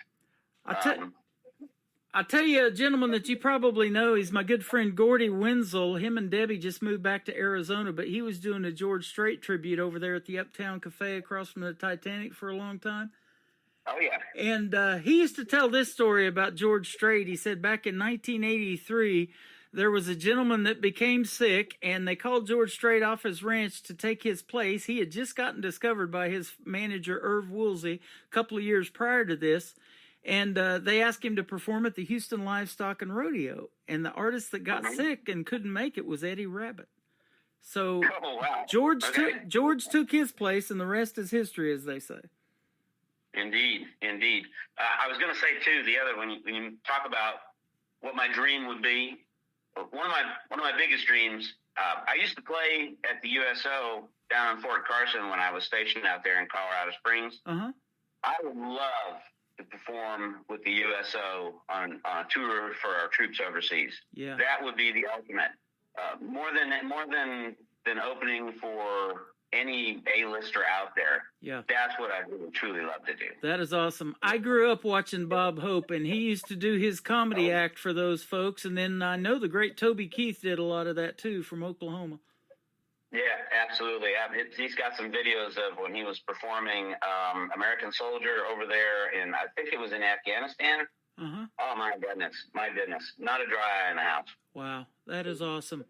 I'll tell you a gentleman that you probably know. He's my good friend Gordy Wenzel. Him and Debbie just moved back to Arizona, but he was doing a George Strait tribute over there at the Uptown Cafe across from the Titanic for a long time. Oh, yeah. And he used to tell this story about George Strait. He said back in 1983, there was a gentleman that became sick, and they called George Strait off his ranch to take his place. He had just gotten discovered by his manager, Irv Woolsey, a couple of years prior to this. And they asked him to perform at the Houston Livestock and Rodeo. And the artist that got sick and couldn't make it was Eddie Rabbit. So George took his place, and the rest is history, as they say. Indeed. I was going to say too, the other when you talk about what my dream would be, one of my biggest dreams. I used to play at the USO down in Fort Carson when I was stationed out there in Colorado Springs. I would love to perform with the USO on a tour for our troops overseas. Yeah, that would be the ultimate. More than opening for any A-lister out there. Yeah, that's what I would truly love to do. That is awesome. I grew up watching Bob Hope, and he used to do his comedy act for those folks. And then I know the great Toby Keith did a lot of that too from Oklahoma. Yeah, absolutely. He's got some videos of when he was performing American Soldier over there in, I think it was in Afghanistan. Oh, my goodness. Not a dry eye in the house. Wow, that is awesome.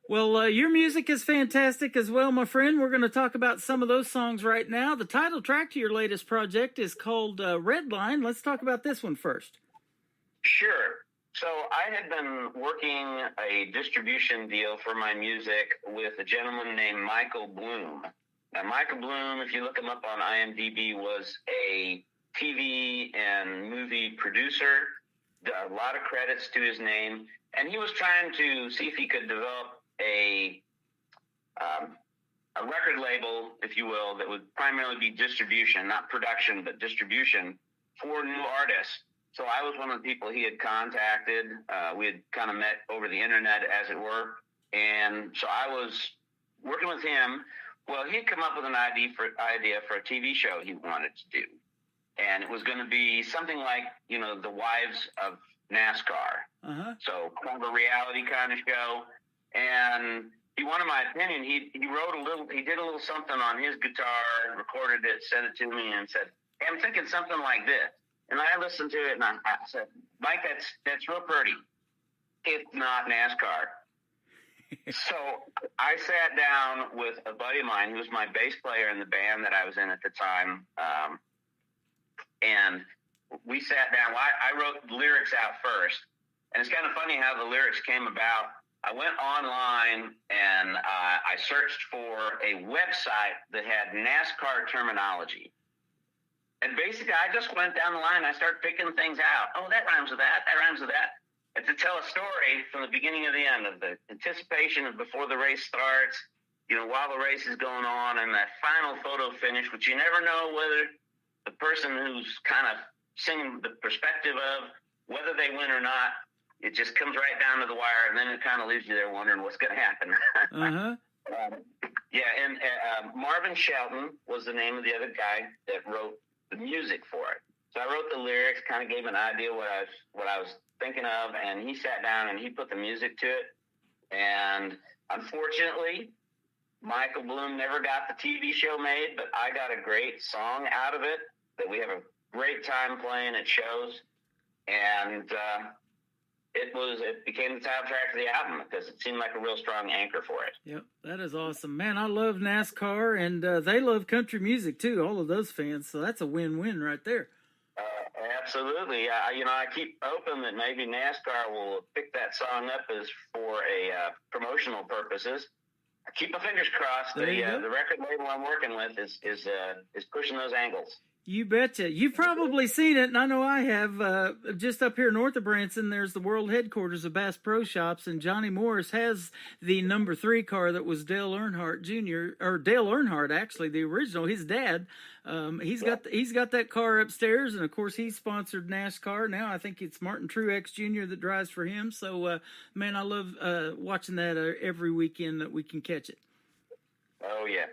Well, your music is fantastic as well, my friend. We're going to talk about some of those songs right now. The title track to your latest project is called Redline. Let's talk about this one first. Sure. So I had been working a distribution deal for my music with a gentleman named Michael Bloom. Now, Michael Bloom, if you look him up on IMDb, was a TV and movie producer. A lot of credits to his name. And he was trying to see if he could develop a record label, if you will, that would primarily be distribution, not production, but distribution for new artists. So I was one of the people he had contacted. We had kind of met over the internet, as it were. And so I was working with him. Well, he'd come up with an idea for a TV show he wanted to do. And it was going to be something like, the Wives of NASCAR. So kind of a reality kind of show. And he wanted my opinion. He did a little something on his guitar, recorded it, sent it to me, and said, "Hey, I'm thinking something like this." And I listened to it, and I said, "Mike, that's real pretty. It's not NASCAR." So I sat down with a buddy of mine who was my bass player in the band that I was in at the time, and we sat down. Well, I wrote the lyrics out first, and it's kind of funny how the lyrics came about. I went online, and I searched for a website that had NASCAR terminology. And basically, I just went down the line. I started picking things out. Oh, that rhymes with that. That rhymes with that. And to tell a story from the beginning to the end of the anticipation of before the race starts, while the race is going on, and that final photo finish, which you never know whether the person who's kind of singing the perspective of whether they win or not, it just comes right down to the wire, and then it kind of leaves you there wondering what's going to happen. Yeah, and Marvin Shelton was the name of the other guy that wrote the music for it. So I wrote the lyrics, kind of gave an idea what I was thinking of, and he sat down and he put the music to it. And unfortunately, Michael Bloom never got the TV show made, but I got a great song out of it that we have a great time playing at shows. And it became the soundtrack of the album because it seemed like a real strong anchor for it. Yep, that is awesome. Man, I love NASCAR, and they love country music too, all of those fans, so that's a win-win right there. Absolutely. I keep hoping that maybe NASCAR will pick that song up as for a promotional purposes. I keep my fingers crossed. The record label I'm working with is pushing those angles. You betcha. You've probably seen it, and I know I have. Just up here north of Branson, there's the world headquarters of Bass Pro Shops, and Johnny Morris has the number 3 car that was Dale Earnhardt Jr., or Dale Earnhardt, actually, the original, his dad. He's got that car upstairs, and of course he sponsored NASCAR. Now I think it's Martin Truex Jr. that drives for him. So, man, I love watching that every weekend that we can catch it. Oh, yeah.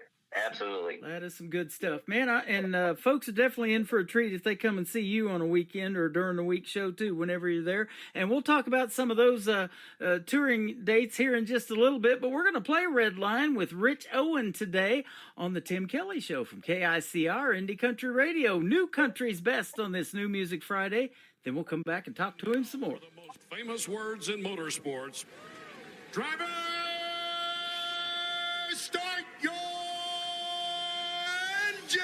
Absolutely. That is some good stuff, man. Folks are definitely in for a treat if they come and see you on a weekend or during the week show too, whenever you're there. And we'll talk about some of those touring dates here in just a little bit. But we're going to play Red Line with Rich Owen today on the Tim Kelly Show from KICR Indie Country Radio. New country's best on this New Music Friday. Then we'll come back and talk to him some more. The most famous words in motorsports. Driver, start your engine!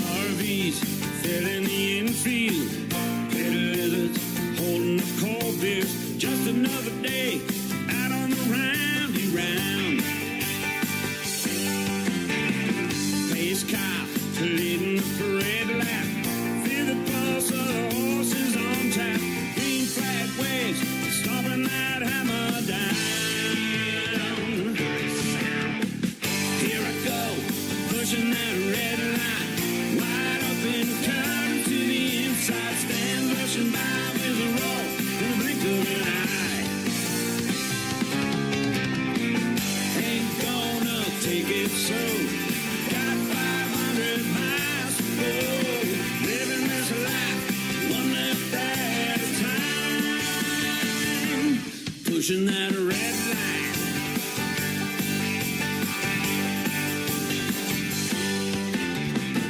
RVs filling the infield, little lizards holding up cold beers. Just another day out on the roundy round. Pace car leading the parade lap. Feel the pulse of the horses on tap. Green flag waves stomping that hammer down. Here I go, pushing that red line, wide open, cutting to the inside. Stand rushing by with a roll in the blink of an eye. Ain't gonna take it slow. Got 500 miles to go. Living this life one lap at a time. Pushing that red line.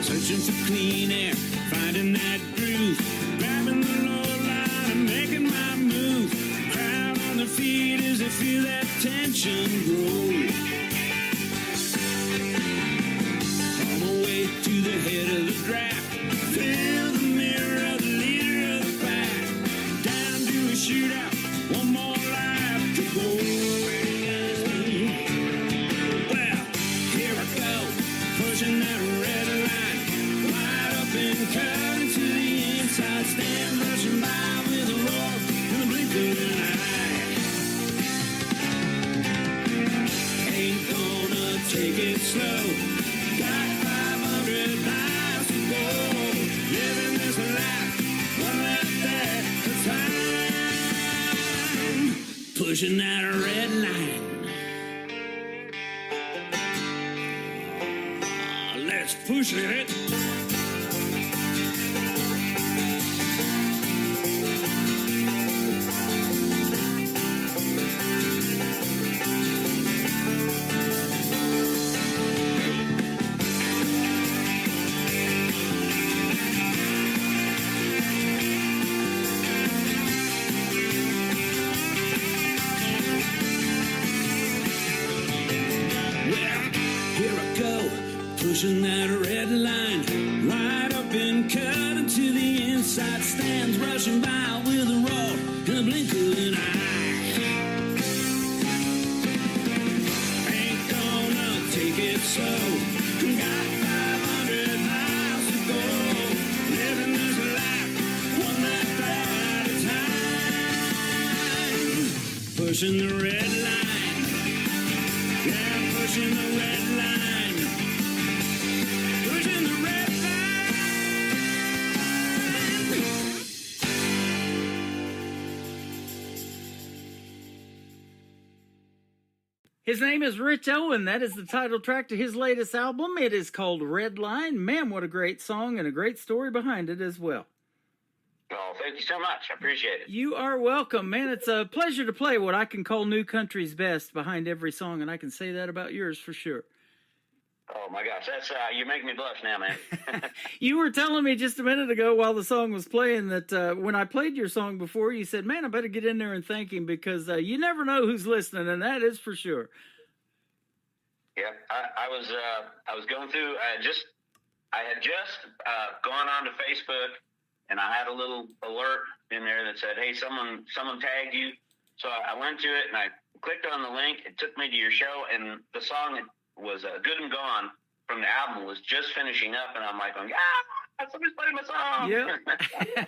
Searching for clean air, finding that groove, grabbing the low line and making my move. Crowd on their feet as they feel that tension grow. On my way to the head of the draft, feel the mirror of the leader of the pack. Down to a shootout, one more lap to go. Well, here I go, pushing that red line, wide open, cutting to the inside. Stand rushing by with a roar in the blink of an eye. Ain't gonna take it slow. Got 500 miles to go. Living this life one lap at a time. Pushing that red line. Let's push it. Pushing that red line, right up and cutting to the inside. Stands rushing by with a roar in the blink of an eye. Ain't gonna take it slow. Got 500 miles to go. Living this life one lap pushing the red line. Yeah, I'm pushing the red line. Pushing the red line. His name is Rich Owen. That is the title track to his latest album. It is called Red Line. Man, what a great song and a great story behind it as well. Oh, thank you so much. I appreciate it. You are welcome, man. It's a pleasure to play what I can call New Country's best behind every song, and I can say that about yours for sure. Oh my gosh, that's you're making me blush now, man. You were telling me just a minute ago while the song was playing that when I played your song before, you said, man, I better get in there and thank him because you never know who's listening, and that is for sure. Yeah, I was going through. I had just gone onto Facebook, and I had a little alert in there that said, "Hey, someone tagged you." So I went to it and I clicked on the link. It took me to your show, and the song was Good and Gone from the album was just finishing up, and I'm like, somebody's playing my song. Yeah.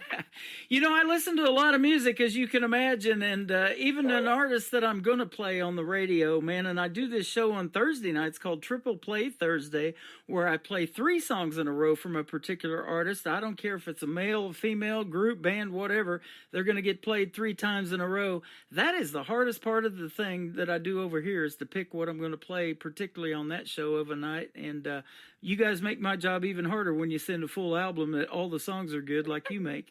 You know, I listen to a lot of music, as you can imagine, and even an artist that I'm going to play on the radio, man, and I do this show on Thursday nights called Triple Play Thursday, where I play 3 songs in a row from a particular artist. I don't care if it's a male, female, group, band, whatever. They're going to get played 3 times in a row. That is the hardest part of the thing that I do over here is to pick what I'm going to play, particularly on that show of a night, and you guys make my job even harder when you send a full album that all the songs are good like you make.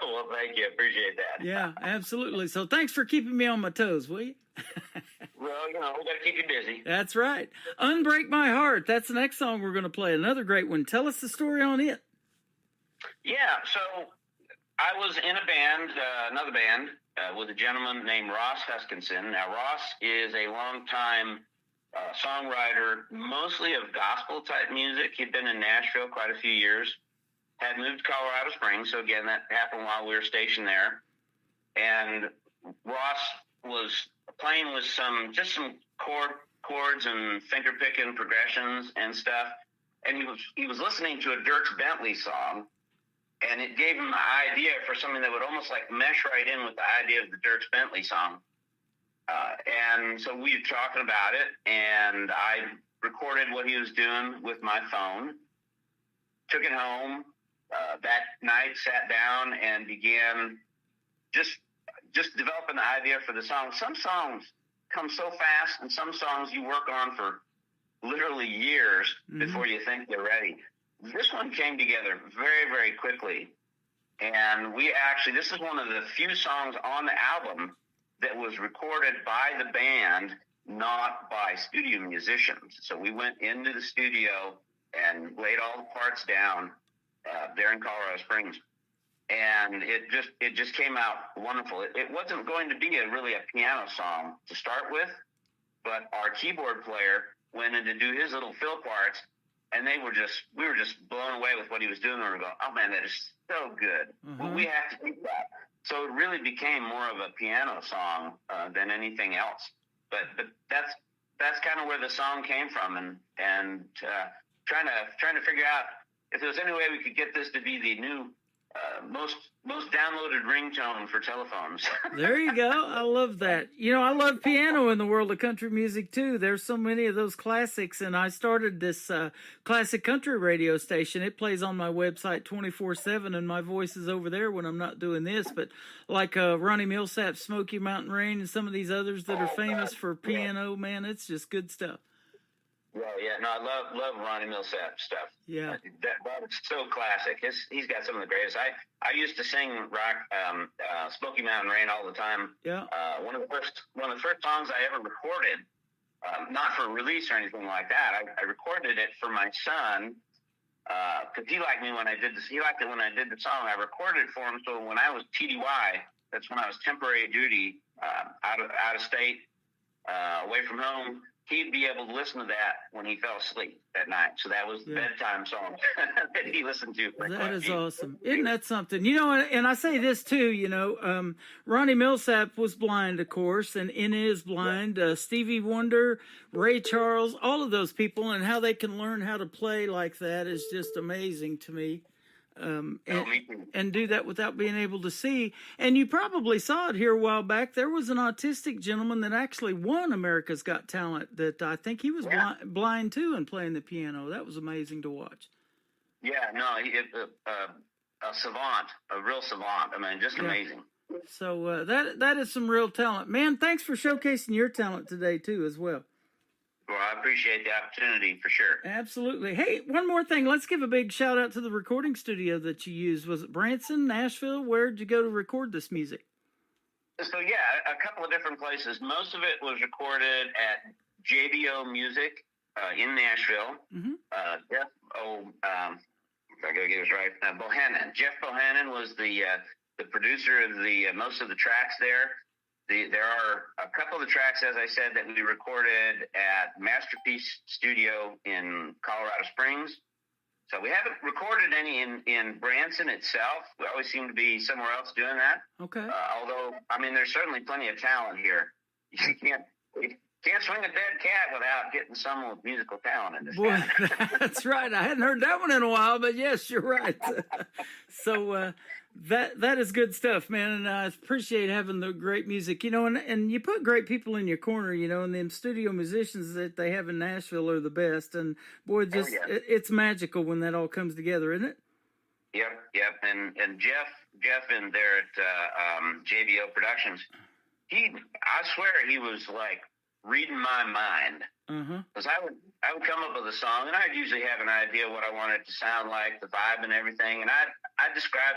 Well, thank you. I appreciate that. Yeah, absolutely. So thanks for keeping me on my toes, will you? Well, we got to keep you busy. That's right. Unbreak My Heart. That's the next song we're going to play. Another great one. Tell us the story on it. Yeah, so I was in a band, another band, with a gentleman named Ross Huskinson. Now, Ross is a longtime songwriter, mostly of gospel-type music. He'd been in Nashville quite a few years, had moved to Colorado Springs, so again, that happened while we were stationed there. And Ross was playing with some chords and finger-picking progressions and stuff, and he was listening to a Dierks Bentley song, and it gave him the idea for something that would almost like mesh right in with the idea of the Dierks Bentley song. And so we were talking about it, and I recorded what he was doing with my phone, took it home that night, sat down, and began just developing the idea for the song. Some songs come so fast, and some songs you work on for literally years before you think they're ready. This one came together very, very quickly, and this is one of the few songs on the album that was recorded by the band, not by studio musicians. So we went into the studio and laid all the parts down there in Colorado Springs, and it just came out wonderful. It wasn't going to be really a piano song to start with, but our keyboard player went in to do his little fill parts, and we were just blown away with what he was doing. And we were going, oh man, that is so good. Well, we have to keep that. So it really became more of a piano song than anything else. But that's kind of where the song came from, and trying to figure out if there was any way we could get this to be the new most downloaded ringtone for telephones. There you go. I love that. You know, I love piano in the world of country music too. There's so many of those classics, and I started this classic country radio station. It plays on my website 24/7, and my voice is over there when I'm not doing this. But like Ronnie Millsap's Smoky Mountain Rain and some of these others that are famous for piano, man, it's just good stuff. Well, yeah, no, I love Ronnie Millsap stuff. Yeah, that is so classic. He's got some of the greatest. I used to sing rock, Smoky Mountain Rain all the time. Yeah. One of the first songs I ever recorded, not for release or anything like that. I recorded it for my son because he liked me when I did this. He liked it when I did the song. I recorded it for him. So when I was TDY, that's when I was temporary duty out of state, away from home. He'd be able to listen to that when he fell asleep at night. So that was the bedtime song that he listened to. That is awesome. Isn't that something? You know, and I say this too, you know, Ronnie Millsap was blind, of course, and is blind. Stevie Wonder, Ray Charles, all of those people, and how they can learn how to play like that is just amazing to me. and do that without being able to see. And you probably saw it here a while back. There was an autistic gentleman that actually won America's Got Talent that I think he was blind too and playing the piano. That was amazing to watch. Yeah, no, a savant, a real savant. I mean, just amazing. So that is some real talent. Man, thanks for showcasing your talent today too as well. Well, I appreciate the opportunity for sure. Absolutely. Hey, one more thing. Let's give a big shout out to the recording studio that you used. Was it Branson, Nashville? Where did you go to record this music? So, yeah, a couple of different places. Most of it was recorded at JBO Music in Nashville. Jeff, I got to get this right, Bohannon. Jeff Bohannon was the producer of the most of the tracks there. There are a couple of the tracks, as I said, that we recorded at Masterpiece Studio in Colorado Springs. So we haven't recorded any in Branson itself. We always seem to be somewhere else doing that. Okay. Although, I mean, there's certainly plenty of talent here. You can't swing a dead cat without getting someone with musical talent in this town. That's right. I hadn't heard that one in a while, but yes, you're right. So that is good stuff, man. And I appreciate having the great music, you know, and you put great people in your corner, you know, and them studio musicians that they have in Nashville are the best. And boy, it's magical when that all comes together, isn't it? Yep. And Jeff in there at JBO Productions, I swear he was like reading my mind. Because I would come up with a song, and I'd usually have an idea what I wanted it to sound like, the vibe and everything, and I'd describe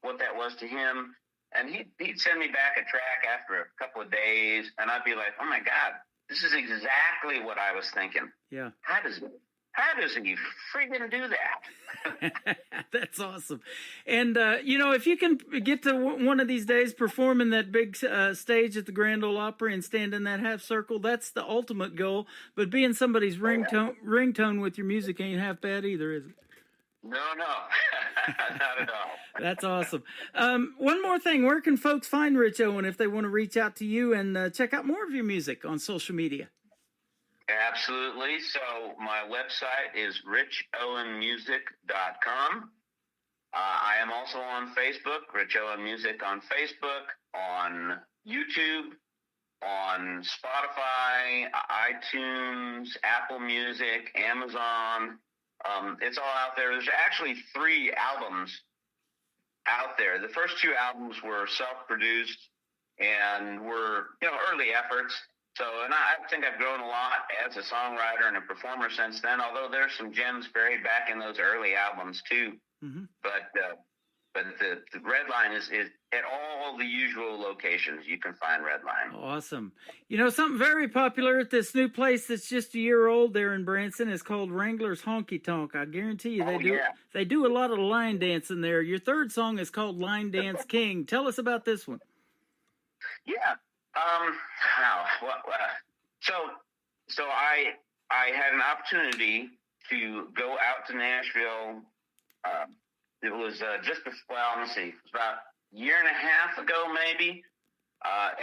what that was to him, and he'd send me back a track after a couple of days, and I'd be like, oh my God, this is exactly what I was thinking. Yeah. How does he freaking do that? That's awesome. And, you know, if you can get to one of these days performing that big stage at the Grand Ole Opry and stand in that half circle, that's the ultimate goal. But being somebody's ringtone with your music ain't half bad either, is it? No, not at all. That's awesome. One more thing. Where can folks find Rich Owen if they want to reach out to you and check out more of your music on social media? Absolutely. So my website is richowenmusic.com. I am also on Facebook, Rich Owen Music on Facebook, on YouTube, on Spotify, iTunes, Apple Music, Amazon. It's all out there. There's actually 3 albums out there. The first 2 albums were self-produced and were, you know, early efforts. So, and I think I've grown a lot as a songwriter and a performer since then, although there's some gems buried back in those early albums too. But the Redline is at all the usual locations you can find Redline. Awesome. You know, something very popular at this new place that's just a year old there in Branson is called Wrangler's Honky Tonk. I guarantee you they do a lot of line dancing there. Your third song is called Line Dance King. Tell us about this one. Yeah. So I had an opportunity to go out to Nashville. It was let me see, it was about a year and a half ago maybe,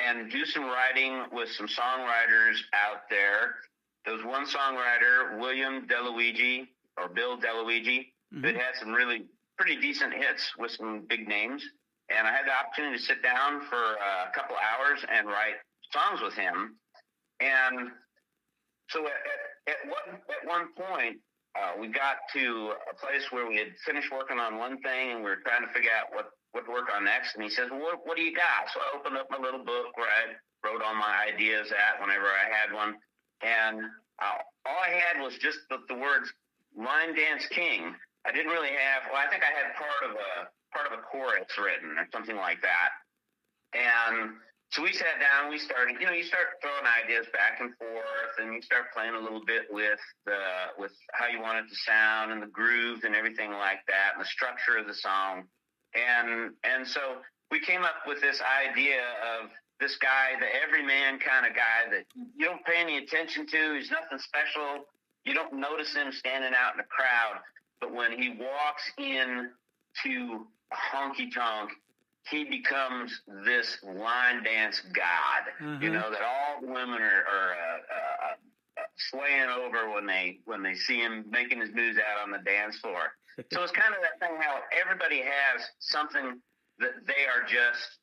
and do some writing with some songwriters out there. There was one songwriter, William DeLuigi, or Bill DeLuigi, that had some really pretty decent hits with some big names. And I had the opportunity to sit down for a couple hours and write songs with him. And so at one point, we got to a place where we had finished working on one thing and we were trying to figure out what to work on next. And he says, well, what do you got? So I opened up my little book where I wrote all my ideas at whenever I had one. And all I had was just the words Line Dance King. I didn't really have, I think I had part of a chorus written or something like that. And so we sat down, we started, you start throwing ideas back and forth and you start playing a little bit with how you want it to sound and the grooves and everything like that and the structure of the song. And so we came up with this idea of this guy, the everyman kind of guy that you don't pay any attention to. He's nothing special. You don't notice him standing out in the crowd. But when he walks in to a honky-tonk, he becomes this line dance god, that all the women are swaying over when they see him making his moves out on the dance floor. So it's kind of that thing how everybody has something that they are just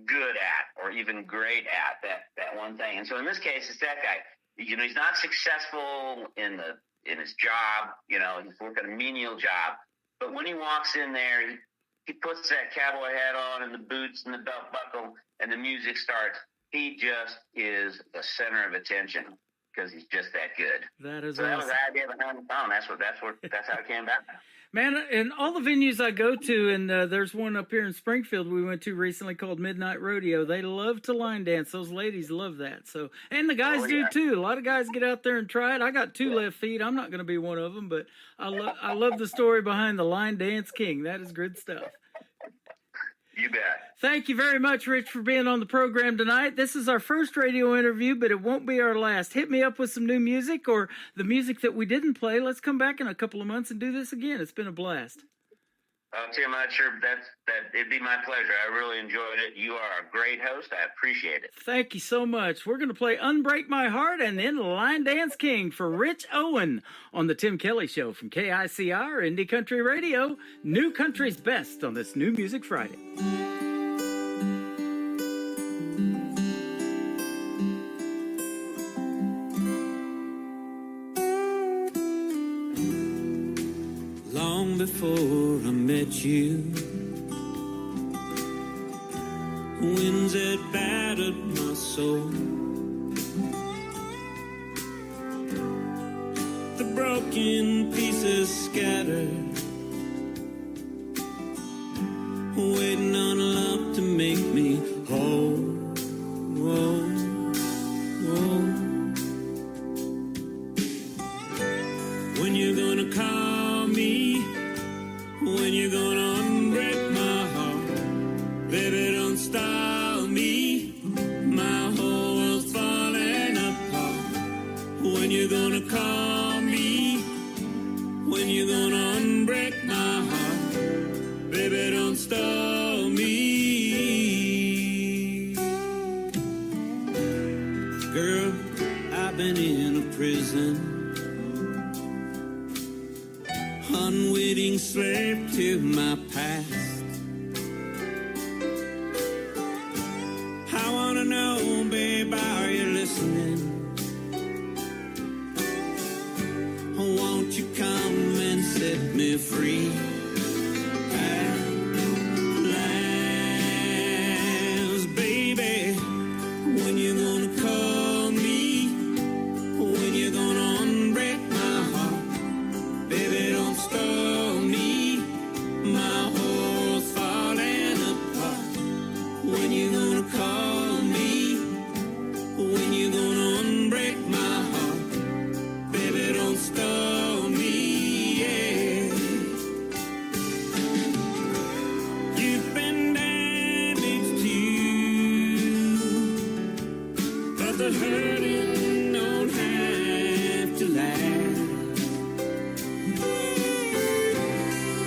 good at or even great at, that one thing. And so in this case, it's that guy. You know, he's not successful in his job. You know, he's working a menial job. But when he walks in there, he puts that cowboy hat on and the boots and the belt buckle, and the music starts. He just is the center of attention because he's just that good. That is so awesome. That was the idea behind the song. That's how it came about. Man, and all the venues I go to, and there's one up here in Springfield we went to recently called Midnight Rodeo. They love to line dance. Those ladies love that. So, and the guys do too. A lot of guys get out there and try it. I got two left feet. I'm not going to be one of them, but I love the story behind the line dance king. That is good stuff. You bet. Thank you very much, Rich, for being on the program tonight. This is our first radio interview, but it won't be our last. Hit me up with some new music or the music that we didn't play. Let's come back in a couple of months and do this again. It's been a blast. Tim, I'm sure it'd be my pleasure. I really enjoyed it. You are a great host. I appreciate it. Thank you so much. We're going to play Unbreak My Heart and then Line Dance King for Rich Owen on the Tim Kelly Show from KICR Indie Country Radio. New Country's best on this New Music Friday. Long before I met you, winds had battered my soul. The broken pieces scattered, waiting on love to make me whole. Whoa, whoa. When you're gonna call me, when you're gonna unbreak my heart, baby, don't stop me. My whole world's falling apart. When you're gonna call me, when you're gonna unbreak my heart, baby, don't stop me. Girl, I've been in a prison, unwitting slave to my past. I wanna know, babe, are you listening? Won't you come and set me free? At last, baby, when you gonna call me? When you gonna unbreak my heart? Baby, don't stop me. My whole's falling apart. When you gonna call me? When you gonna unbreak my heart? Baby, don't stop me, yeah. You've been damaged too, but the hurting don't have to last.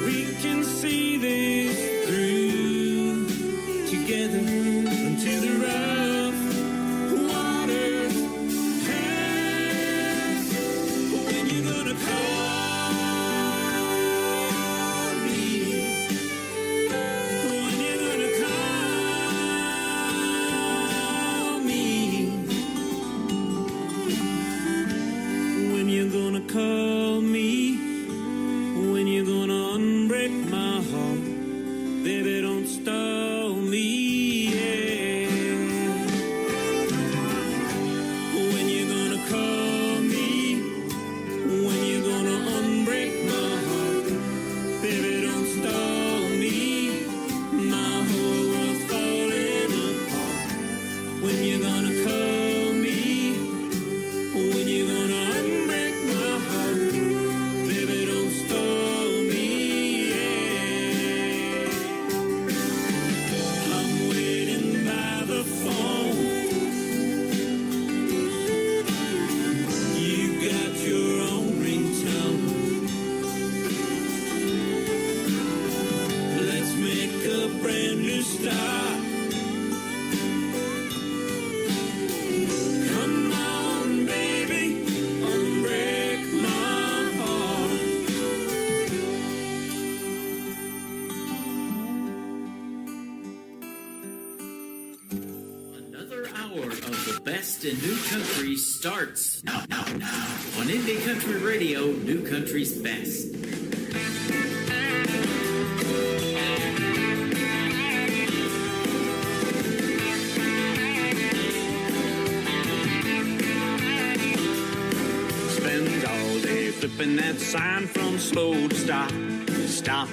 We can see this through together until the rough water has. When you gonna call me? When you gonna call me? When you gonna call me? When you gonna unbreak my heart? Baby, don't stop me, yeah. When you gonna call me? When you gonna best in new country starts now. On Indie Country Radio, New Country's Best. Spends all day flipping that sign from slow to stop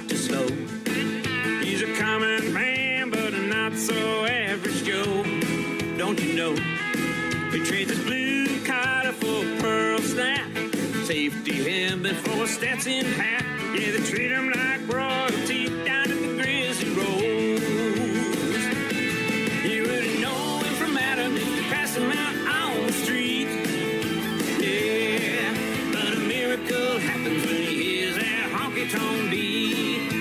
to slow. He's a common man, but a not so average Joe. Don't you know? He trades his blue collar for a pearl snap, safety helmet for a Stetson hat. Yeah, they treat him like royalty down at the Grizzly Rose. You wouldn't know him from Adam if you passed him out on the street. Yeah, but a miracle happens when he hears that honky-tonk beat.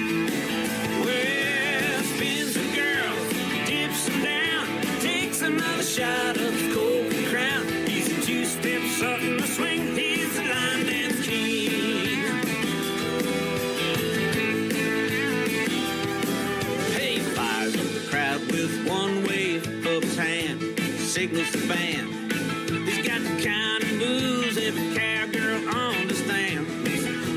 Well, spins the girls, dips them down, takes another shot of his Coke and Crown. He's a two-step Sutton the swing, he's the line dance king. Hey, fires up the crowd with one wave of his hand, signals the band. He's got the kind of moves every cowgirl understands.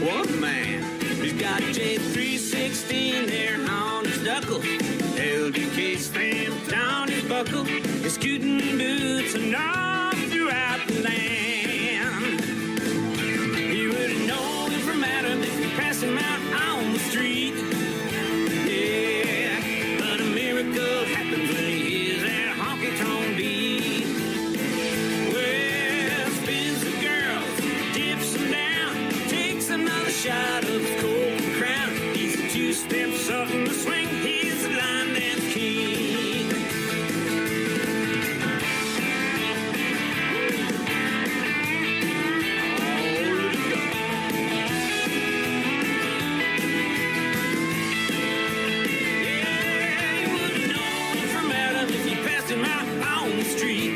What a man! He's got J316 there on his knuckle, LDK stamped on his buckle, his scooting boots and all throughout the land. You wouldn't know him from Adam if you passed him out on the street. Yeah, but a miracle happens when he hears that honky-tonk beat. Well, spins the girls, dips them down, takes another shot of his Coke and Crown. He's a two-step Sutton the swing, he's the line dance king. Yeah, you wouldn't know him from Adam if you passed him out on the street.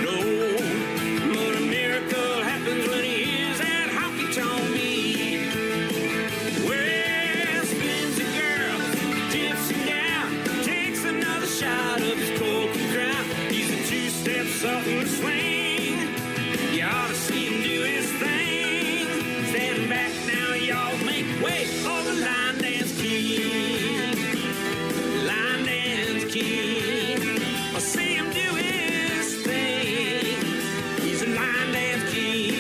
No, but a miracle happens when he hears that honky-tonk beat. Well, spins the girl, dips him down, takes another shot of his Coke and Crown. He's a two-step Sutton swing. You ought to see him do his thing. Stand back now, y'all, make way for the line dance king. Line dance king. I'll see him do his thing. He's a line dance king.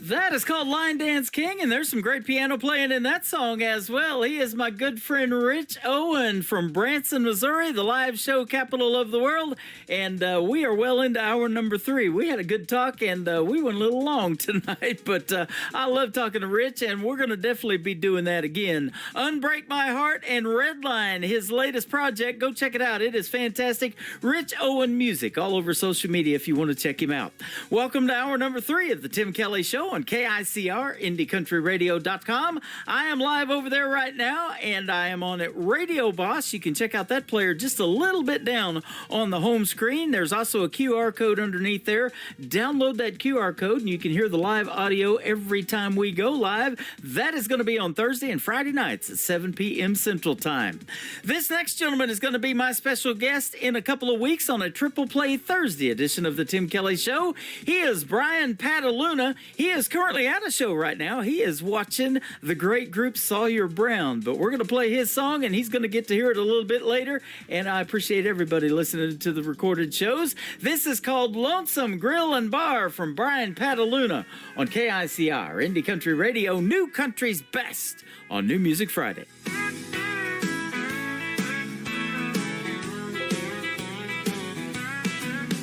That is called Line Dance King, and there's some great piano playing in that song as well. He is my good friend Rich Owen from Branson, Missouri, the live show capital of the world, and we are well into hour number 3. We had a good talk, and we went a little long tonight, but I love talking to Rich, and we're going to definitely be doing that again. Unbreak My Heart and Redline, his latest project. Go check it out. It is fantastic. Rich Owen Music all over social media if you want to check him out. Welcome to hour number 3 of the Tim Kelly Show on KICR, IndieCountryRadio.com. I am live over there right now, and I am on at Radio Boss. You can check out that player just a little bit down on the home screen. There's also a QR code underneath there. Download that QR code, and you can hear the live audio every time we go live. That is going to be on Thursday and Friday nights at 7 p.m. Central Time. This next gentleman is going to be my special guest in a couple of weeks on a Triple Play Thursday edition of the Tim Kelly Show. He is Brian Pataluna. He is currently at a show right now. He is watching the great group Sawyer Brown, but we're going to play his song, and he's going to get to hear it a little bit later, and I appreciate everybody listening to the recorded shows. This is called Lonesome Grill and Bar from Brian Pataluna on KICR, Indie Country Radio, New Country's Best on New Music Friday.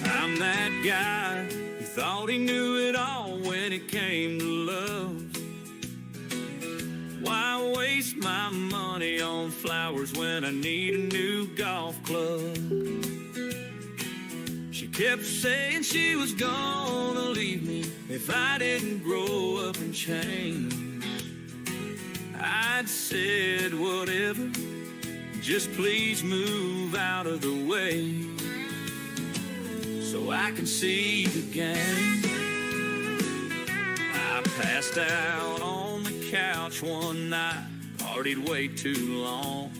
I'm that guy who thought he knew it all when it came to love. Why waste my money on flowers when I need a new golf club? She kept saying she was gonna leave me if I didn't grow up and change. I'd said whatever, just please move out of the way so I can see the game. I passed out on the couch one night, partied way too long.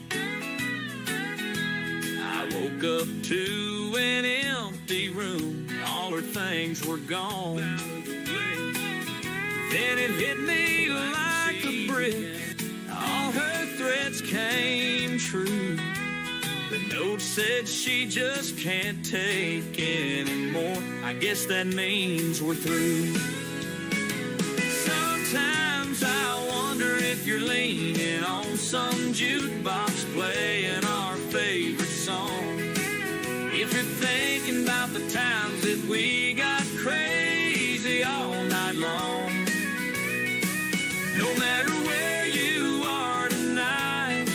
I woke up to an empty room, all her things were gone. Then it hit me like a brick, all her threats came true. The note said she just can't take anymore. I guess that means we're through. Sometimes I wonder if you're leaning on some jukebox playing our favorite song. If you're thinking about the times that we got crazy all night long. No matter where you are tonight,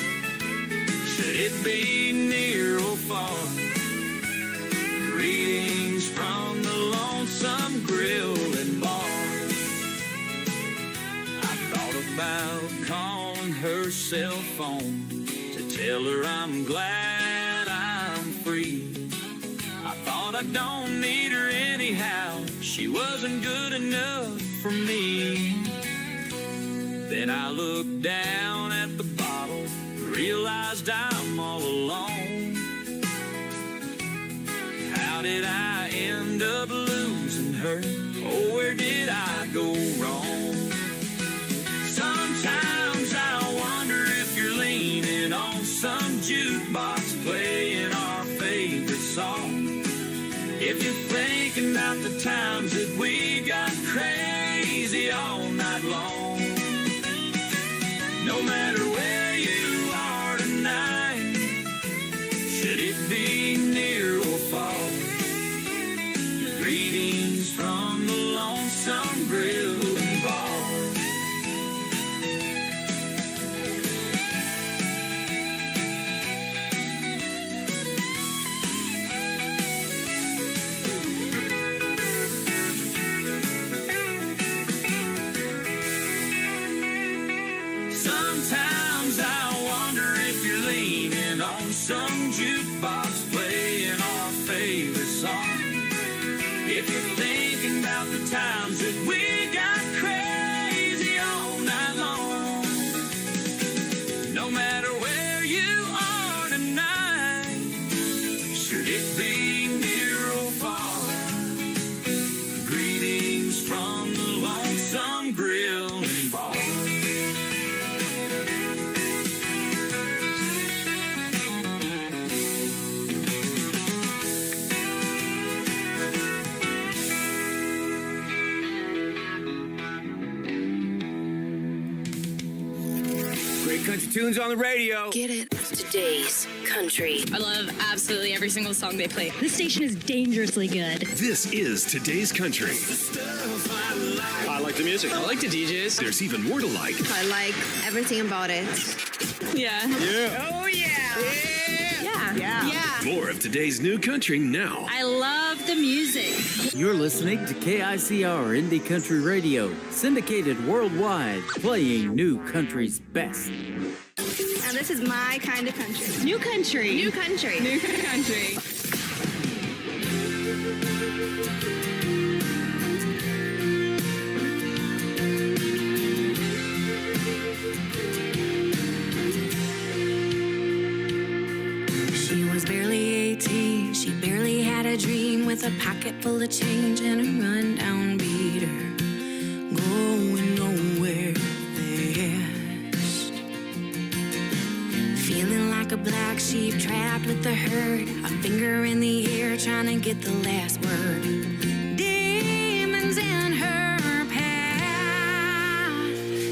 should it be near or far, greetings from the Lonesome Grill and Bar. I thought about calling her cell phone to tell her I'm glad I'm free. I thought I don't need her anyhow, she wasn't good enough for me. Then I looked down at the bottle, realized I'm all alone. How did I end up losing her? Oh, where did I go wrong? Sometimes I wonder if you're leaning on some jukebox playing our favorite song. If you're thinking about the times that we got crazy all night long. No matter where you are tonight, should it be near or far, greetings from the Lonesome Grill and Bar. Sometimes I wonder if you're leaning on some jukebox playing our favorite song. If you're thinking about the times that we got crazy all night long. No matter where you are tonight, should it be near or far, greetings from the Lonesome Grill and Bar. Country tunes on the radio. Get it? Today's country. I love absolutely every single song they play. This station is dangerously good. This is Today's Country. I like the music. I like the DJs. There's even more to like. I like everything about it. Yeah. Yeah. Oh, yeah. Yeah. More of today's new country now. I love the music. You're listening to KICR Indie Country Radio, syndicated worldwide, playing new country's best. Now this is my kind of country. New country. New country. New country. She was barely 18, she barely had a dream, with a pocket full of change and a rundown beater, going nowhere fast. Feeling like a black sheep trapped with the herd, a finger in the air trying to get the last word. Demons in her path.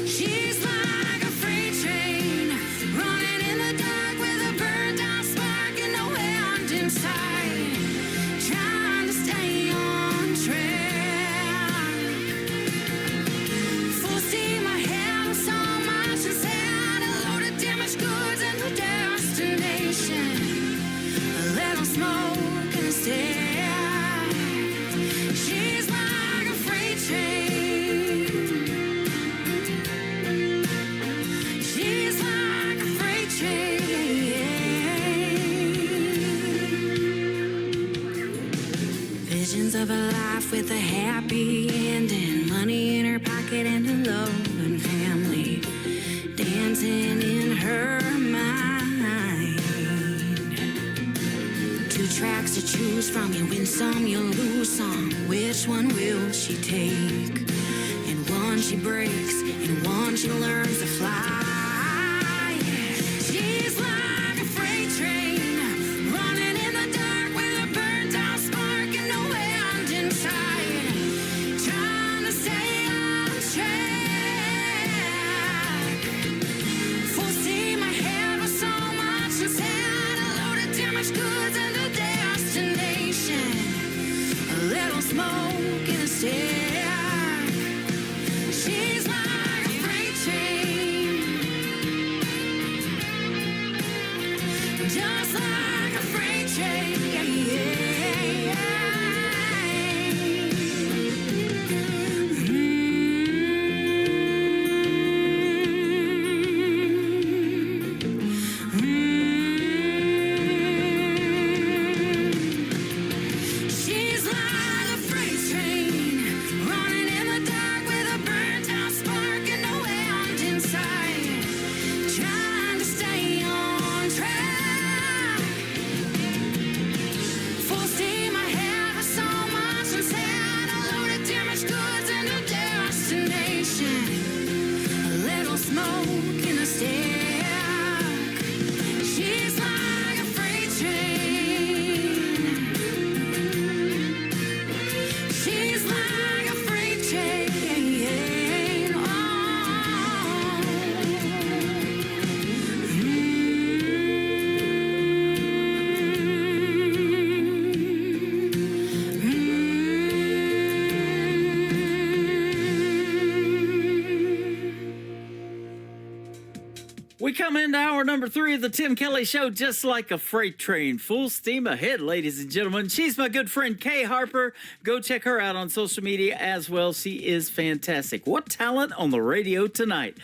She's like a freight train running in the dark with a burned out spark and no end in sight, trying to stay on track. Full steam ahead with so much inside, a load of damaged goods and the destination. Let them smoke and stay. She's like a freight train. She's like a freight train. Visions of a life with a happy ending, money in her pocket and a loving family. two tracks to choose from. You win some, you lose some. Which one will she take? And one she breaks, and one she learns to fly. She's like a freight train, running in the dark with a burnt out spark and no end in sight. Trying to stay on track. Full steam ahead with so much inside. A load of damaged goods and a destination. A little smoke in a stack. She's like a freight train, just like a freight train. She's like a freight train, running in the dark with a burnt out spark and no end in sight. Trying to stay on track. Full steam ahead with so much inside. A load of damaged goods and a destination. A little smoke in a stack. She's like a freight train. She's like a freight train. We come into hour number 3 of the Tim Kelly Show just like a freight train. Full steam ahead, ladies and gentlemen. She's my good friend Kay Harper. Go check her out on social media as well. She is fantastic. What talent on the radio tonight.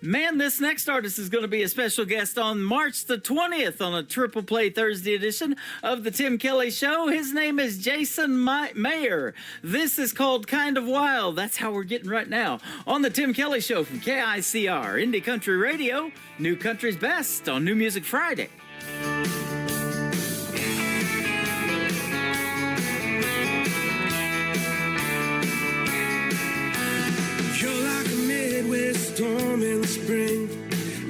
Man, this next artist is going to be a special guest on March the 20th on a Triple Play Thursday edition of the Tim Kelly Show. His name is Jason Mayer. This is called Kind of Wild. That's how we're getting right now on the Tim Kelly Show from KICR, Indie Country Radio, New Country's Best on New Music Friday. You're like a Midwest storm in the spring.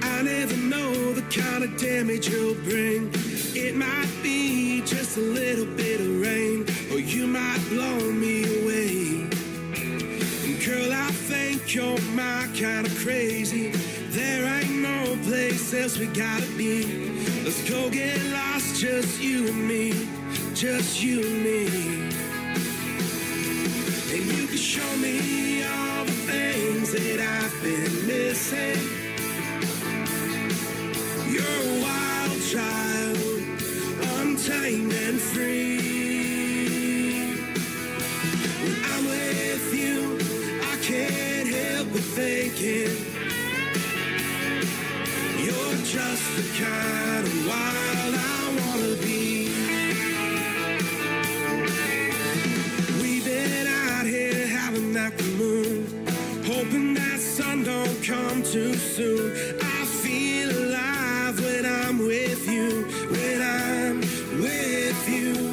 I never know the kind of damage you'll bring. It might be just a little bit of rain, or you might blow me away. And girl, I think you're my kind of crazy. There ain't no place else we gotta be. Let's go get lost, just you and me, just you and me. And you can show me all the things that I've been missing. You're a wild child, untamed and free. When I'm with you, I can't help but thinking you're just the kind of wild I wanna be. We've been out here howling like the moon, hoping that sun don't come too soon. I feel alive when I'm with you, when I'm with you.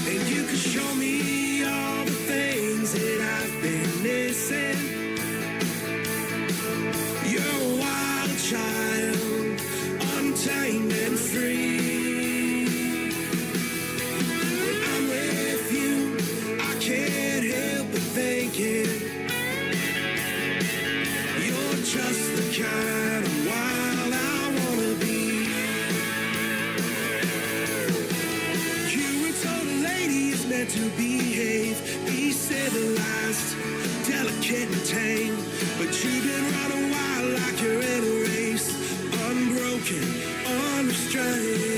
And you can show me all the things that I've been missing. You're a wild child, untamed and free. When I'm with you, I can't help but thinking you're just the kind of wild I wanna be. You were told a lady is meant to behave, be civilized, delicate and tame. But you've been running wild like you're in a race, unbroken, unrestrained.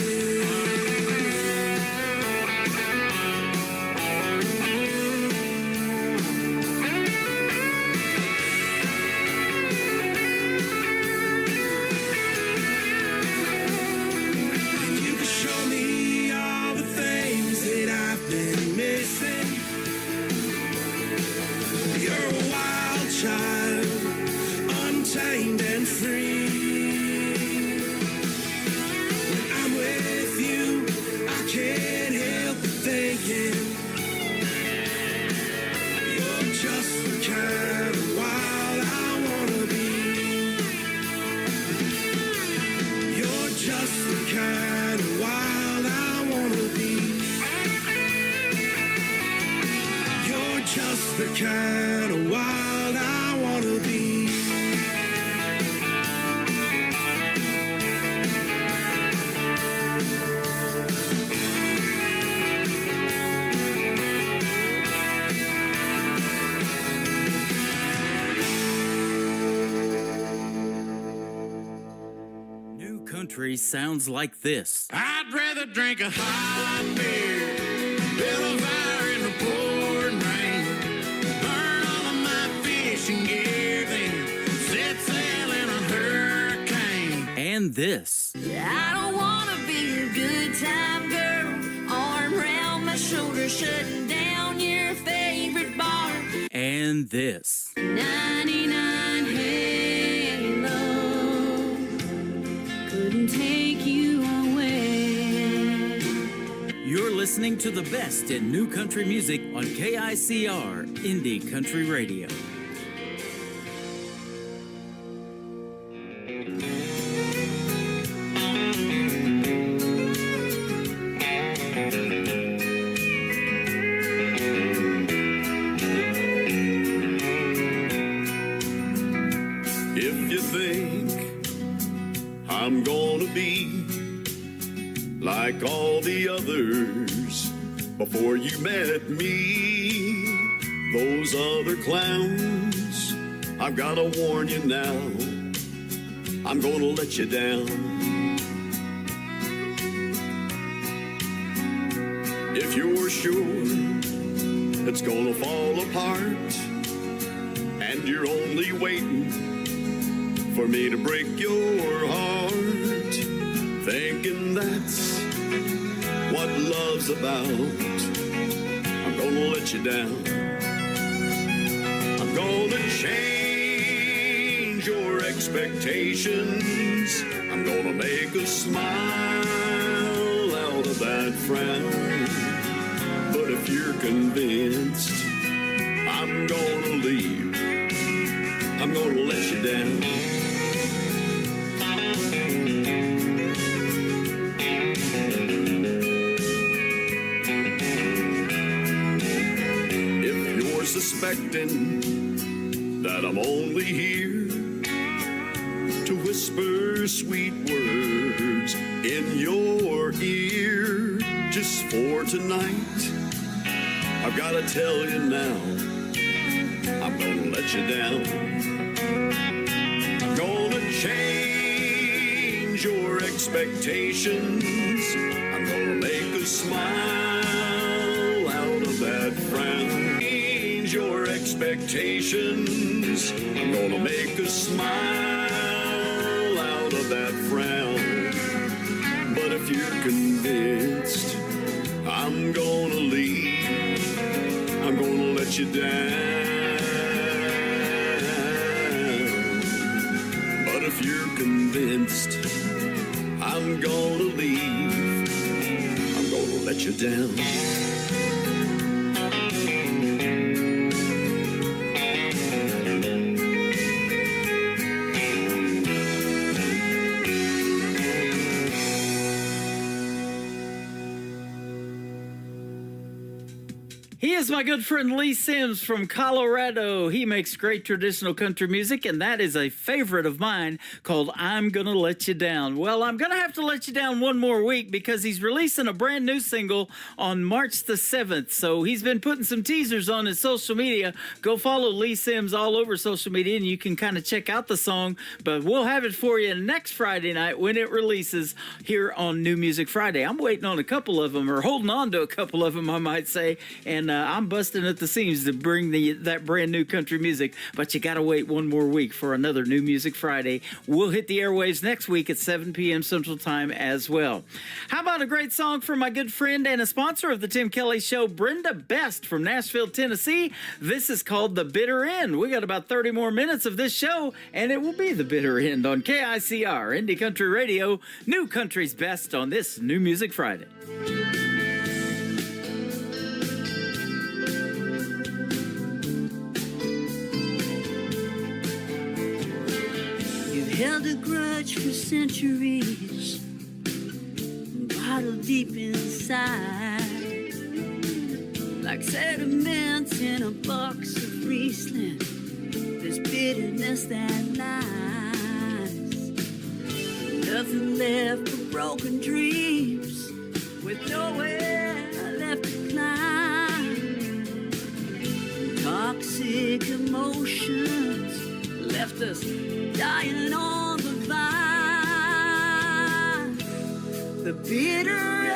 And you can show me all the things that I've been missing. You're a wild child, untamed and free. When I'm the kind of wild I wanna be. New country sounds like this. I'd rather drink a hot beer, build a fire in the pouring rain, burn all of my fishing gear, then set sail in a hurricane. And this. I don't wanna be a good time girl, arm around my shoulder, shutting down your favorite bar. And this. 99 Halo couldn't take you away. You're listening to the best in new country music on KICR Indie Country Radio. If you think I'm gonna be like all the others before you met me, those other clowns, I've gotta warn you now, I'm gonna let you down. If you're sure it's gonna fall apart and you're only waiting for me to break your heart, thinking that's what love's about, I'm gonna let you down. I'm gonna change your expectations. I'm gonna make a smile out of that frown. But if you're convinced I'm gonna leave, I'm gonna let you down. Suspecting that I'm only here to whisper sweet words in your ear just for tonight, I've got to tell you now, I'm gonna let you down. I'm gonna change your expectations. I'm gonna make a smile out of that frown. Your expectations, I'm gonna make a smile out of that frown. But if you're convinced I'm gonna leave, I'm gonna let you down. But if you're convinced I'm gonna leave, I'm gonna let you down. He is my good friend Lee Sims from Colorado. He makes great traditional country music, and that is a favorite of mine called I'm Gonna Let You Down. Well, I'm gonna have to let you down one more week because he's releasing a brand new single on March the 7th. So he's been putting some teasers on his social media. Go follow Lee Sims all over social media and you can kind of check out the song. But we'll have it for you next Friday night when it releases here on New Music Friday. I'm waiting on a couple of them, or holding on to a couple of them, I might say. And I'm busting at the seams to bring that brand new country music, but you got to wait one more week for another New Music Friday. We'll hit the airwaves next week at 7 p.m. Central Time as well. How about a great song from my good friend and a sponsor of the Tim Kelly Show, Brenda Best from Nashville, Tennessee. This is called The Bitter End. We got about 30 more minutes of this show, and it will be The Bitter End on KICR, Indie Country Radio, New Country's Best on this New Music Friday. Held a grudge for centuries, bottled deep inside. like sediments in a box of Riesling. There's bitterness that lies. Nothing left but broken dreams with nowhere left to climb. Toxic emotions left us dying on the vine. The bitter end,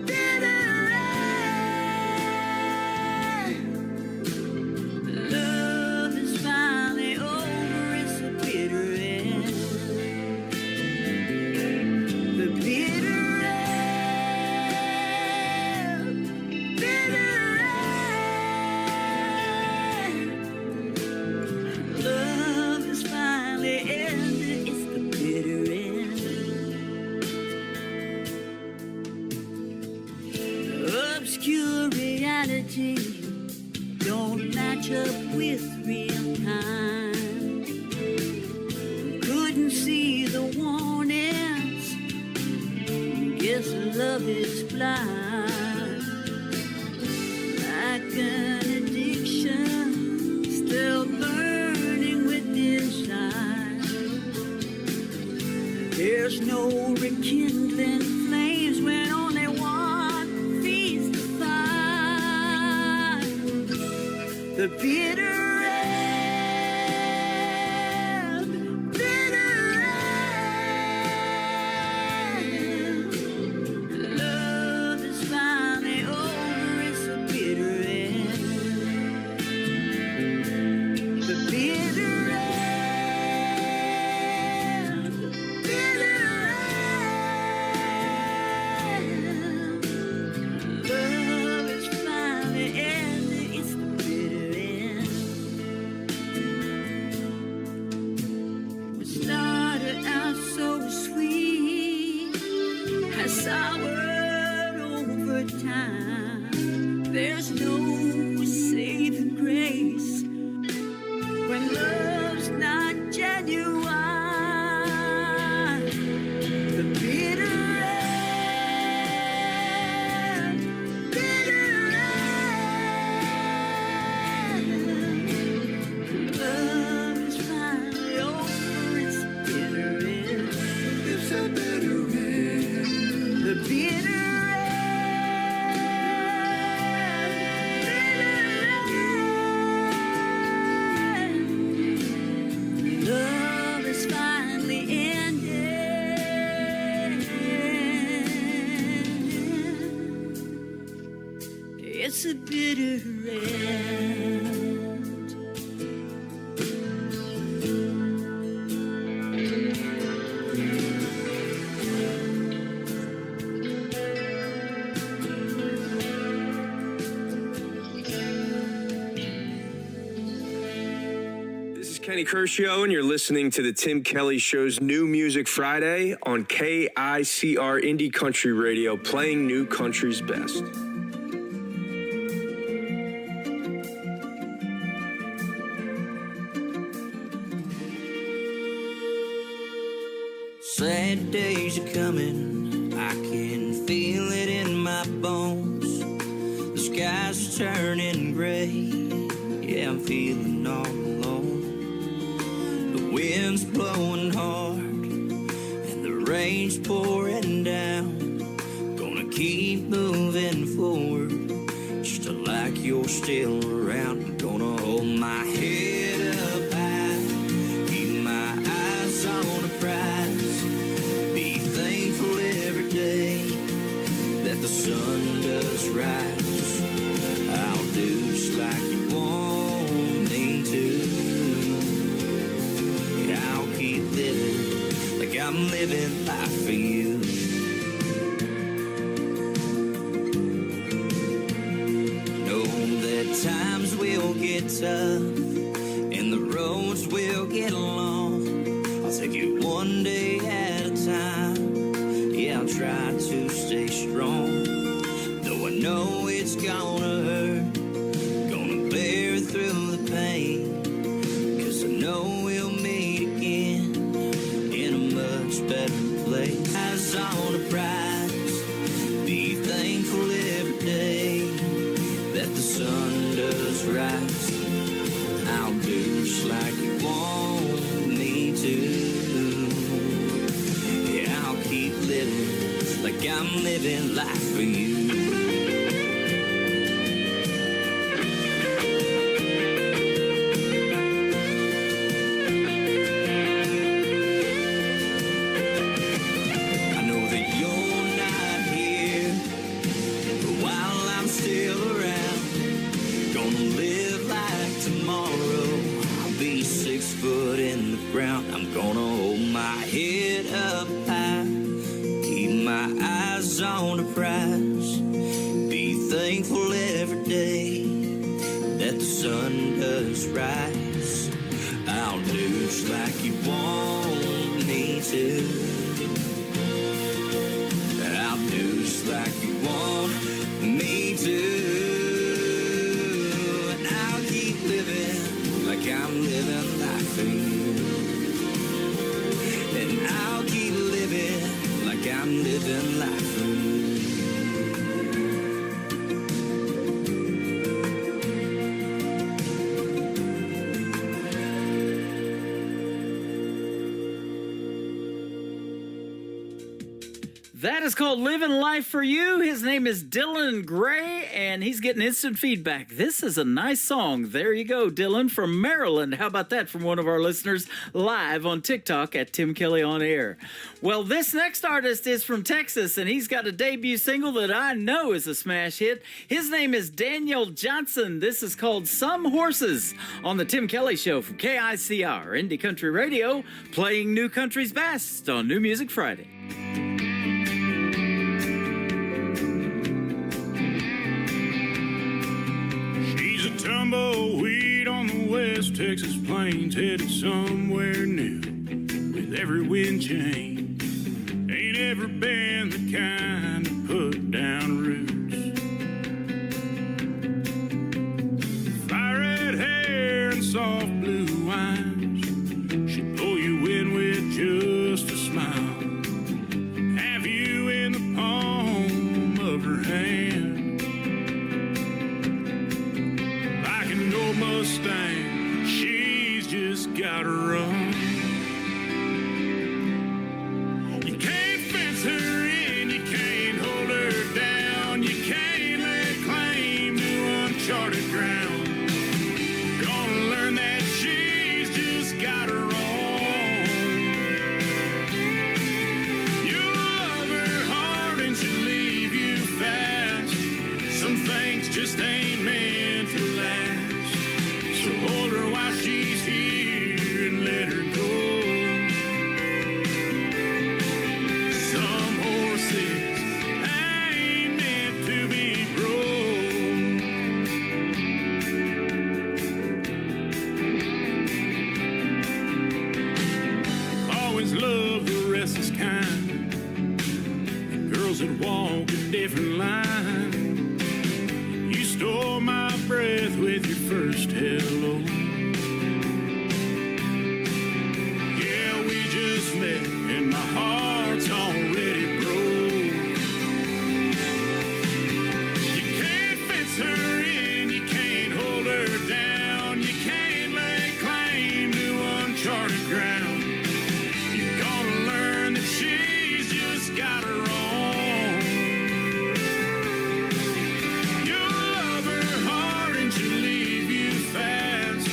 bitter end. Love is finally over, it's the bitter end. The bitter end, bitter end. Love is finally ended, it's the bitter end. Obscure reality don't match up with real time. Couldn't see the warnings. Guess love is blind. Like an addiction, still burning with desire. There's no rekindling flames when only one feeds the fire. The bitter end, bitter end. Love is finally over, it's a bitter end. The bitter end, bitter end. Love is finally ended, it's the bitter end. What started out so sweet has soured over time. There's no saving grace when love's not genuine. The bitter end, bitter end. Love is finally over, it's the bitter end. It's a bitter end. The bitter end. Love is finally ended. It's a bitter end. This is Kenny Kershaw, and you're listening to the Tim Kelly Show's New Music Friday on KICR Indie Country Radio, playing new country's best. Sad days are coming, I can feel it in my bones. The sky's turning gray, yeah, I'm feeling all alone. The wind's blowing hard, and the rain's pouring down. Gonna keep moving forward, just like you're still around. I'm gonna hold my head up high, keep my eyes on the prize. Be thankful every day that the sun does rise. I'll do just like you want me to. I'll keep living like I'm living life for you. Know that times will get tough and the roads will get long. I'll take it one day at a time. Yeah, I'll try to stay strong. Though I know it's gonna hurt, gonna bear through the pain. 'Cause I know we'll meet again in a much better place. Eyes on the prize, be thankful feelings like I'm living life for you. I'm gonna hold my head up high, keep my eyes on the prize, be thankful every day that the sun does rise. I'll do just like you want me to. I'll do just like you want me to. And I'll keep living like I'm living life for you. And I'll keep living like I'm living life for you. That is called Living Life for You. His name is Dylan Gray, and he's getting instant feedback. This is a nice song. There you go, Dylan from Maryland. How about that from one of our listeners live on TikTok at Tim Kelly On Air? Well, this next artist is from Texas, and he's got a debut single that I know is a smash hit. His name is Daniel Johnson. This is called Some Horses on the Tim Kelly Show from KICR, Indie Country Radio, playing new country's best on New Music Friday. Tumbleweed on the West Texas plains, headed somewhere new with every wind change. Ain't ever been the kind to put down roots. Fire red hair and soft blue eyes, she'd pull you in with just a smile. Have you in the palm of her hand. Mustang, she's just gotta run. You can't fence her in, you can't hold her down, you can't lay claim to uncharted ground. Gonna learn that she's just got her own. You love her hard and she'll leave you fast. Some things just ain't meant to last. So hold her while she's here and let her go. Some horses ain't meant to be broke. Always loved the restless kind, the girls that walk a different line. You stole my breath with your first hello. Yeah, we just met and my heart's already broke. You can't fence her in, you can't hold her down, you can't lay claim to uncharted ground. You're gonna learn that she's just got her own. You love her hard and she'll leave you fast.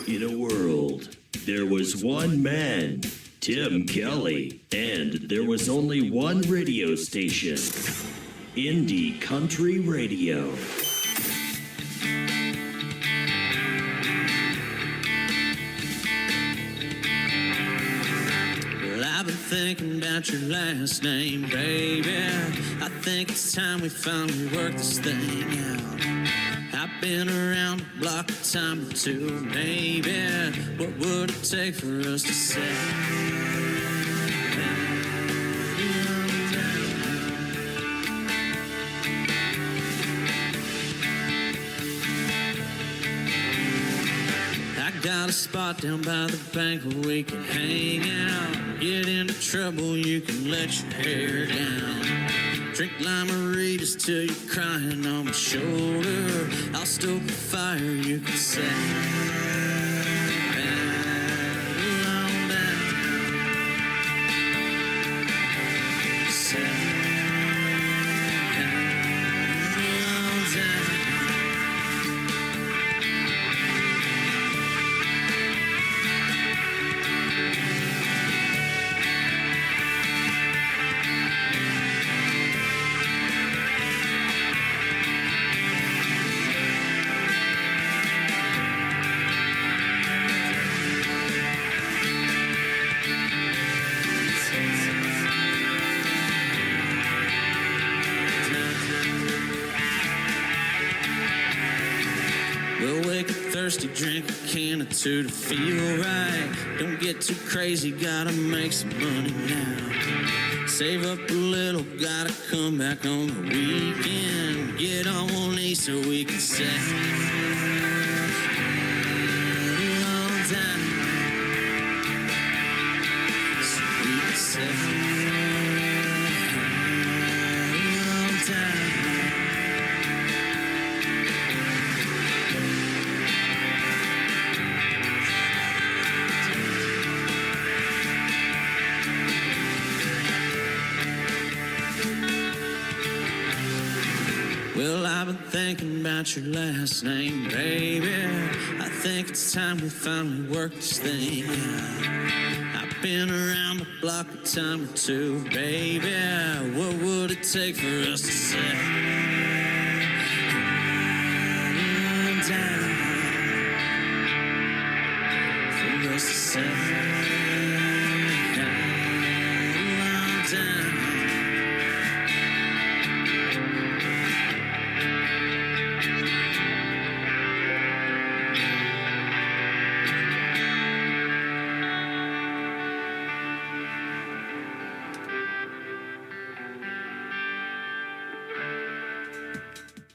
In a world, there was one man, Tim Kelly, and there was only one radio station, Indie Country Radio. Well, I've been thinking about your last name, baby. I think it's time we finally work this thing out. I've been around the block a time or two, maybe. What would it take for us to say? I got a spot down by the bank where we can hang out. Get into trouble, you can let your hair down. Drink limeritas till you're crying on my shoulder. I'll stoke the fire, you can say. Thirsty, drink a can or two to feel right. Don't get too crazy, gotta make some money now. Save up a little, gotta come back on the weekend. Get on one knee so we can say long time. So we can say long time. Well, I've been thinking about your last name, baby. I think it's time we finally work this thing out. I've been around the block a time or two, baby. What would it take for us to say? Down. For us to say. Down.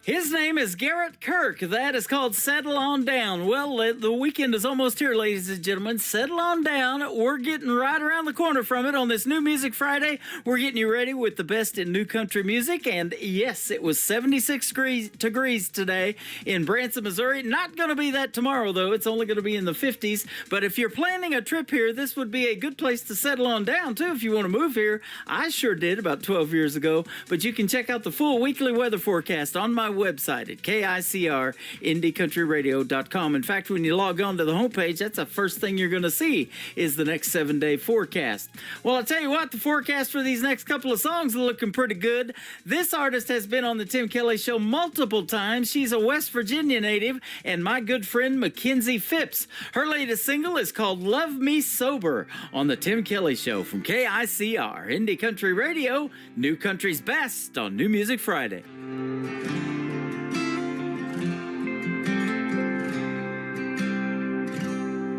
His name is Garrett Kirk. That is called Settle On Down. Well, the weekend is almost here, ladies and gentlemen. Settle on down. We're getting right around the corner from it on this New Music Friday. We're getting you ready with the best in new country music. And yes, it was 76 degrees today in Branson, Missouri. Not going to be that tomorrow, though. It's only going to be in the 50s. But if you're planning a trip here, this would be a good place to settle on down, too, if you want to move here. I sure did about 12 years ago. But you can check out the full weekly weather forecast on my website at KICR-IndieCountryRadio.com. In fact, when you log on to the homepage, that's the first thing you're going to see is the next 7-day forecast. Well, I'll tell you what, the forecast for these next couple of songs are looking pretty good. This artist has been on the Tim Kelly Show multiple times. She's a West Virginia native and my good friend Mackenzie Phipps. Her latest single is called Love Me Sober on the Tim Kelly Show from KICR, Indie Country Radio, New Country's best on New Music Friday.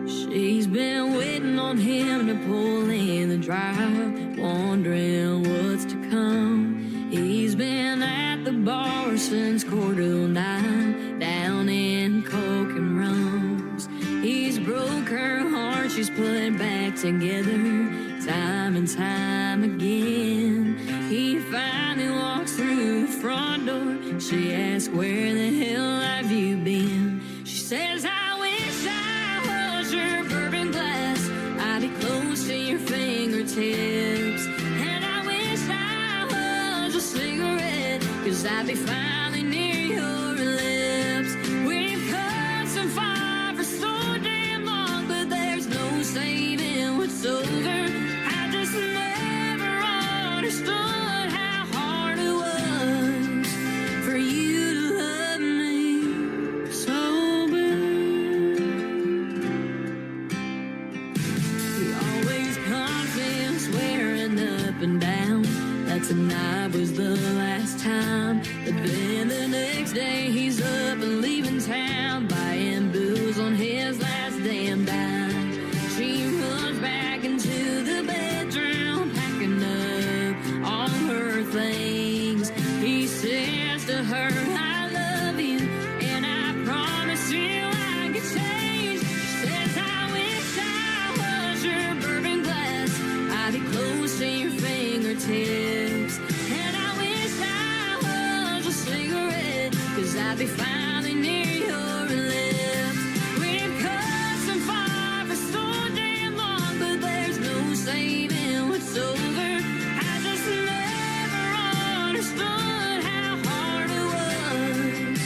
She's been waiting on him to pull in the drive, wondering what's to come. He's been at the bar since 9:15, down in Coke and Rums. He's broke her heart, she's put it back together, time and time again. He finally walks through the front door. She asks, where the hell have you been? She says, I wish I was your bourbon glass, I'd be close to your fingertips. And I wish I was a cigarette, 'cause I'd be finally near your lips. We've come so far for so damn I'd be finally near your lips. We've come so far for so damn long, but there's no saving what's over. I just never understood how hard it was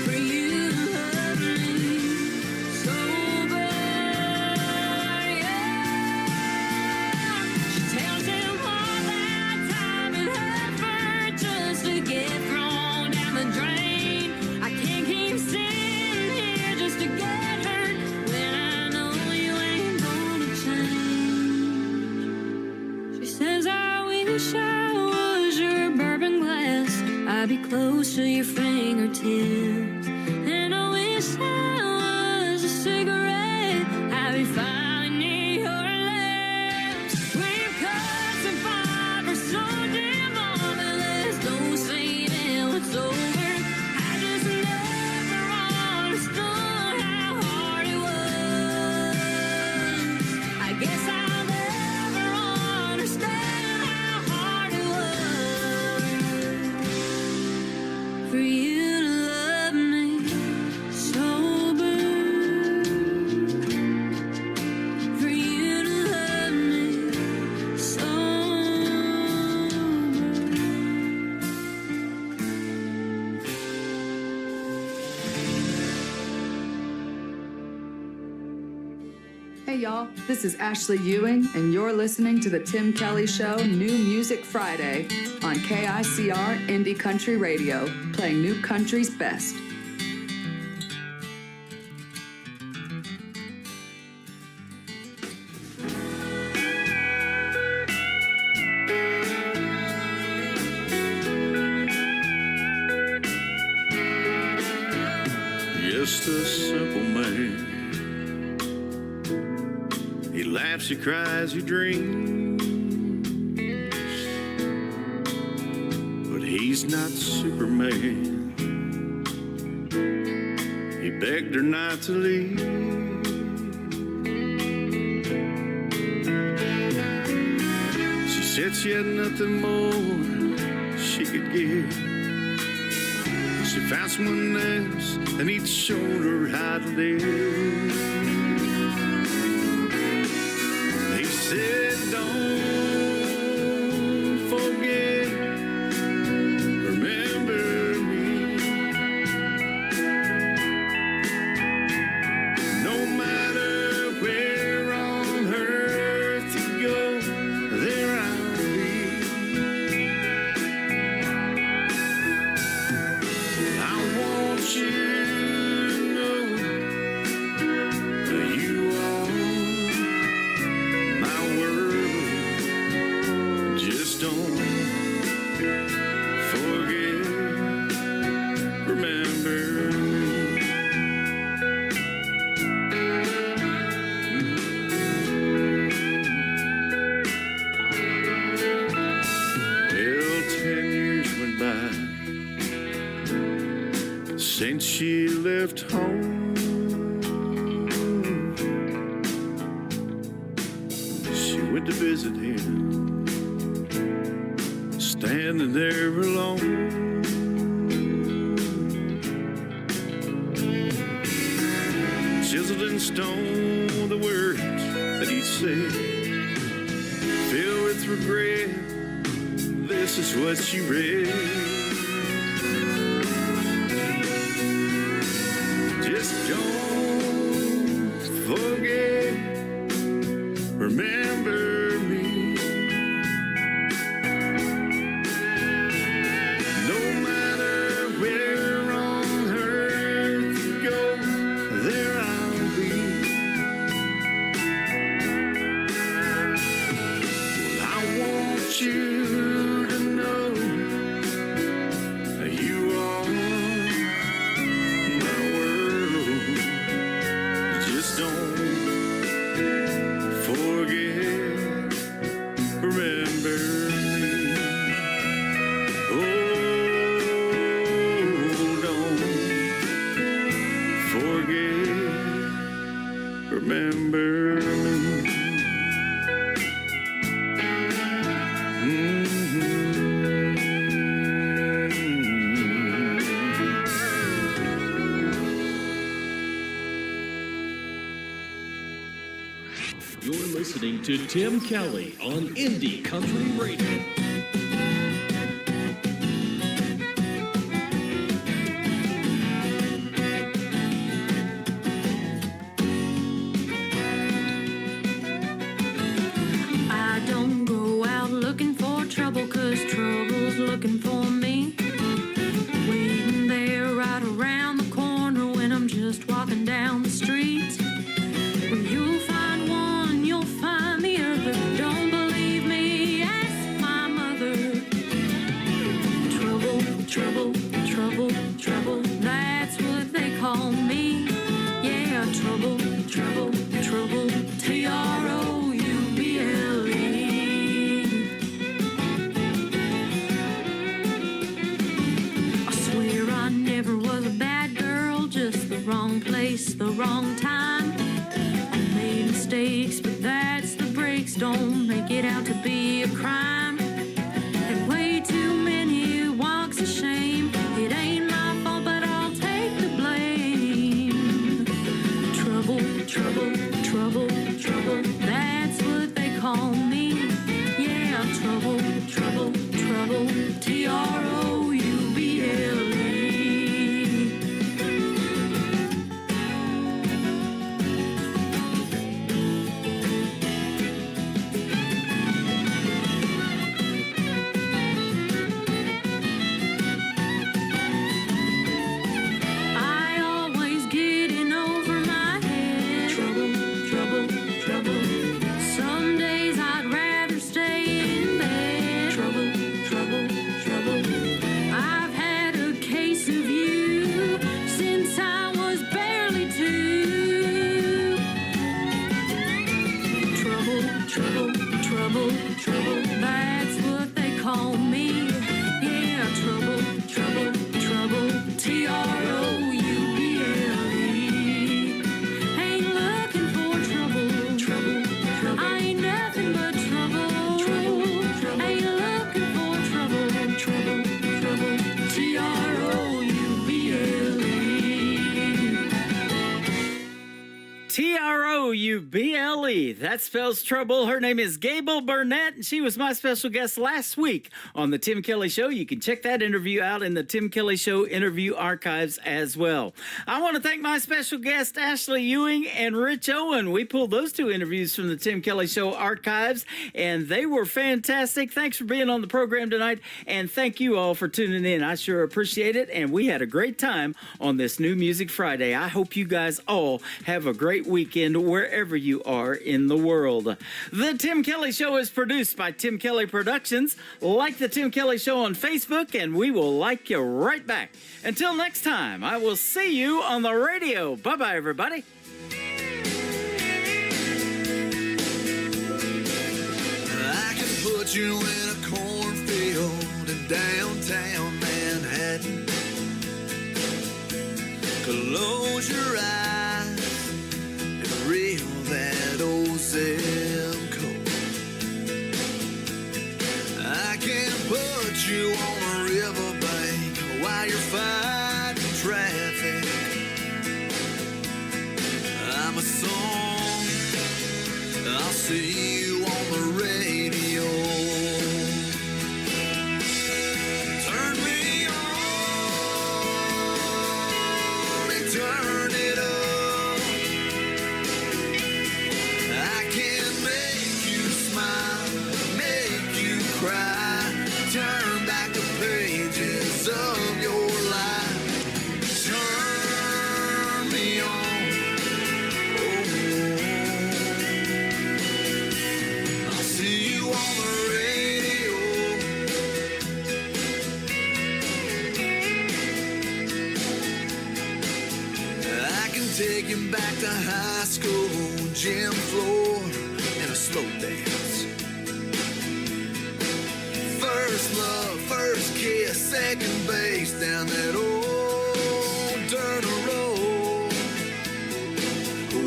for you to love me sober. Yeah. She tells him all that time and effort just to get thrown down the drain. I can't keep sitting here just to get hurt when I know you ain't gonna change. She says, I wish I was your bourbon glass. I'd be close to your fingertips. And I wish I was a cigarette. I'd be fine near your lips. We've come so far for so damn long, but there's no saying what's over. I just never understood how hard it was. I guess I'll never understand how hard it was for you to love me sober. For you to love me sober. Hey y'all, this is Ashley Ewing, and you're listening to The Tim Kelly Show New Music Friday on KICR Indie Country Radio, playing new country's best. Just a simple man. He laughs, he cries, he dreams. But he's not Superman. He begged her not to leave. She said she had nothing more she could give. She found someone else, and he'd shown her how to live. He said, don't forget, remember me. No matter where on earth you go, there I'll be. I want you to know that you are my world. Just don't forget, remember me. Well, 10 years went by since she left home. She went to visit him, standing there alone. Chiseled in stone the words that he said, filled with regret, this is what she read. Just don't forget, remember me. No matter where on earth you go, there I'll be. Well, I want you to know that you are my world. Just don't forget, You're listening to Tim Kelly on Indie Country Radio. I don't go out looking for trouble, 'cause trouble's looking for me. Waiting there right around the corner when I'm just walking down the street. When you'll find one, you'll find the other. Don't believe me, ask my mother. Trouble, trouble, trouble, trouble, that's what they call me. Yeah, trouble, trouble, trouble, Trouble. I swear I never was a bad girl, just the wrong place, the wrong time. I made mistakes, but that's the breaks. Don't make it out to be a crime. Had way too many walks of shame. It ain't my fault, but I'll take the blame. Trouble, trouble, trouble, trouble, that's what they call me. Yeah, trouble, trouble, trouble, Trouble. I always getting over my head. Trouble, trouble, trouble. Some days I'd rather stay in bed. Trouble, trouble, trouble. I've had a case of you since I was barely 2. Trouble, trouble, trouble, trouble, that's what they call me. Yeah, trouble, trouble, trouble, Trouble. Ain't looking for trouble, trouble, trouble. I ain't nothing but trouble, trouble, trouble. Ain't looking for trouble, trouble, trouble, Trouble. That spells trouble. Her name is Gable Burnett, and she was my special guest last week on the Tim Kelly Show. You can check that interview out in the Tim Kelly Show interview archives as well. I want to thank my special guest, Ashley Ewing and Rich Owen. We pulled those 2 interviews from the Tim Kelly Show archives, and they were fantastic. Thanks for being on the program tonight, and thank you all for tuning in. I sure appreciate it, and we had a great time on this New Music Friday. I hope you guys all have a great weekend wherever you are in the world. The Tim Kelly Show is produced by Tim Kelly Productions. Like the Tim Kelly Show on Facebook, and we will like you right back. Until next time, I will see you on the radio. Bye-bye, everybody. I can put you in a cornfield in downtown Manhattan. Close your eyes and reel that old zip code. I can put you on a riverbank while you're fighting traffic. I'm a song, I'll see you on the radio. Turn me on and turn it up. I can make you smile, make you cry, turn back the pages of your life. Turn me on. I'll see you on the radio. I can take you back to high school, gym floor, and a slow dance. First love, first kiss, second base down that old dirt road.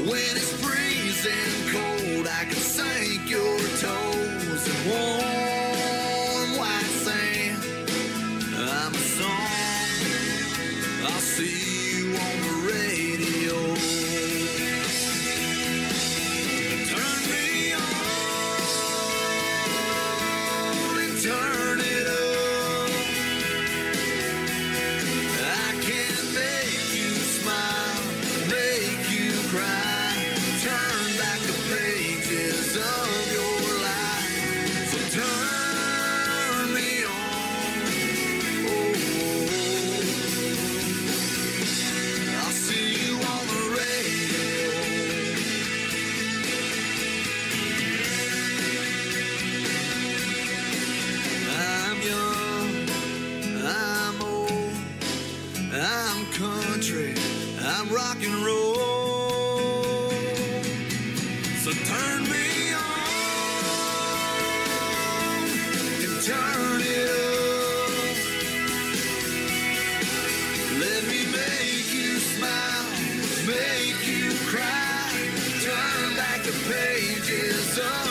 When it's freezing cold, I can sink your toes in warm white sand. I'm a song, I'll see you on the radio. Turn me I'm rock and roll. So turn me on and turn it up. Let me make you smile, make you cry. Turn back the pages of